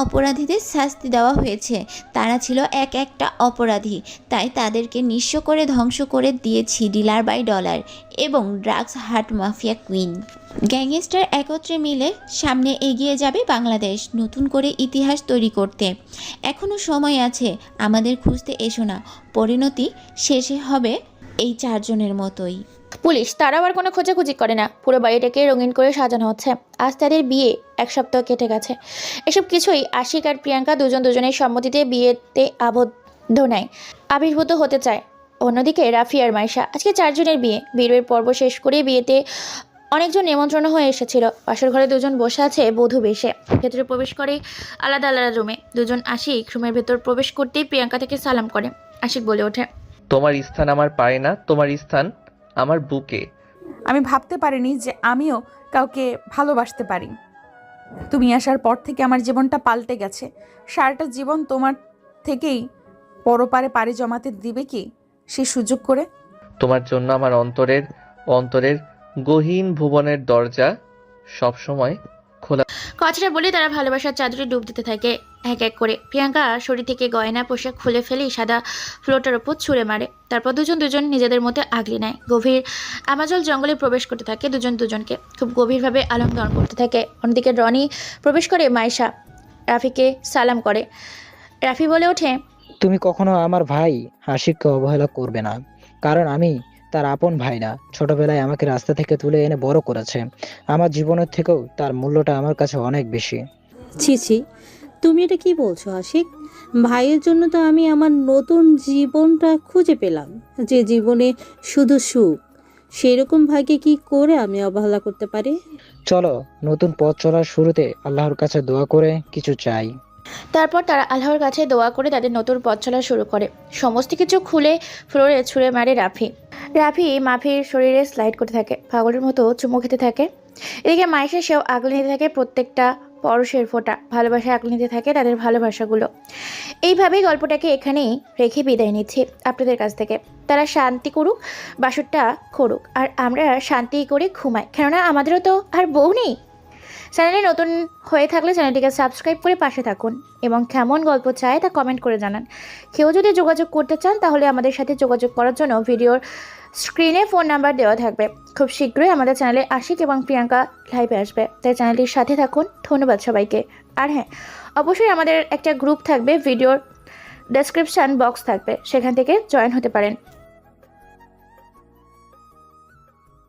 অপরাধীদের শাস্তি দেওয়া হয়েছে। তারা ছিল একটা অপরাধী, তাই তাদেরকে নিঃস্ব করে ধ্বংস করে দিয়েছি ডিলার বাই ডলার এবং drugs heart mafia queen. Gangster একত্রে মিলে সামনে এগিয়ে যাবে বাংলাদেশ নতুন করে ইতিহাস তৈরি করতে। এখনও সময় আছে, আমাদের খুঁজতে এসো না। পরিণতি শেষে হবে এই 4 জনের মতোই। পুলিশ তারাও আর কোনো খোঁজাখুঁজি করে না। পুরো বাড়িটাকে রঙিন করে সাজানো হচ্ছে। আজ তাদের বিয়ে 1 সপ্তাহ কেটে গেছে। এসব কিছুই আশিক আর প্রিয়াঙ্কা দুজনের সম্মতিতে বিয়েতে আবদ্ধ নেয়, আবির্ভূত হতে চায়। অন্যদিকে রাফি আর মাইশা, আজকে 4 জনের বিয়ে। বিয়ের পর্ব শেষ করে বিয়েতে অনেকজন নিমন্ত্রণ হয়ে এসেছিল। পাশের ঘরে 2 জন বসে আছে বধূ বেশে। ভেতরে প্রবেশ করে আলাদা আলাদা রুমে। 2 জন আশিক রুমের ভেতর প্রবেশ করতেই প্রিয়াঙ্কা থেকে সালাম করে। আশিক বলে ওঠে, তোমার স্থান আমার পায়ে না, তোমার স্থান আমার বুকে। আমি ভাবতে পারিনি যে আমিও কাউকে ভালোবাসতে পারি। তুমি আসার পর থেকে আমার জীবনটা পাল্টে গেছে। সারাটা জীবন তোমার থেকেই পরপারে পাড়ি জমাতে দিবে কি সে সুযোগ করে? তোমার জন্য আমার অন্তরের গহীন ভুবনের দরজা সবসময় খোলা। কথাটা বলে তারা ভালোবাসার চাদরে ডুব দিতে থাকে এক এক করে। প্রিয়াঙ্কা শরীর থেকে গয়না পোশাক খুলে ফেলেই সাদা ফ্লোটার ওপর ছুঁড়ে মারে। তারপর দুজন নিজেদের মধ্যে আগলে নেয়। গভীর আমাজল জঙ্গলে প্রবেশ করতে থাকে দুজনকে খুব গভীরভাবে আলিঙ্গন করতে থাকে। অন্যদিকে রনি প্রবেশ করে মাইশা রাফিকে সালাম করে। রাফি বলে ওঠে, তুমি কখনো আমার ভাই আশিককে অবহেলা করবে না, কারণ আমি তার আপন ভাই না। ছোটবেলায় আমাকে রাস্তা থেকে তুলে এনে বড় করেছে। আমার জীবনের থেকেও তার মূল্যটা আমার কাছে অনেক বেশি। ছি ছি, তুমি এটা কি বলছো আশিক? ভাইয়ের জন্য তো আমি আমার নতুন জীবনটা খুঁজে পেলাম, যে জীবনে শুধু সুখ। সেরকম ভাইকে কি করে আমি অবহেলা করতে পারি? চলো, নতুন পথ চলার শুরুতে আল্লাহর কাছে দোয়া করে কিছু চাই। তারপর তারা আল্লাহর কাছে দোয়া করে তাদের নতুন পথ চলা শুরু করে। সমস্ত কিছু খুলে ফ্লোরে ছুঁড়ে মারে রাফি মাফির শরীরে স্লাইড করতে থাকে, পাগলের মতো চুমু খেতে থাকে। এদিকে মাইশা সেও আগলে নিতে থাকে প্রত্যেকটা পরশের ফোঁটা, ভালোবাসা আগলে নিতে থাকে তাদের ভালোবাসাগুলো। এইভাবেই গল্পটাকে এখানেই রেখে বিদায় নিচ্ছি আপনাদের কাছ থেকে। তারা শান্তি করুক, বাসরটা করুক, আর আমরা শান্তি করে ঘুমাই, কেননা আমাদেরও তো আর বউ নেই। চ্যানেলে নতুন হয়ে থাকলে চ্যানেলটিকে সাবস্ক্রাইব করে পাশে থাকুন এবং কেমন গল্প চায় তা কমেন্ট করে জানান। কেউ যদি যোগাযোগ করতে চান তাহলে আমাদের সাথে যোগাযোগ করার জন্য ভিডিওর স্ক্রিনে ফোন নাম্বার দেওয়া থাকবে। খুব শীঘ্রই আমাদের চ্যানেলে আশিক এবং প্রিয়াঙ্কা লাইভে আসবে, তাই চ্যানেলটির সাথে থাকুন। ধন্যবাদ সবাইকে। আর হ্যাঁ, অবশ্যই আমাদের একটা গ্রুপ থাকবে, ভিডিওর ডেসক্রিপশান বক্স থাকবে, সেখান থেকে জয়েন হতে পারেন।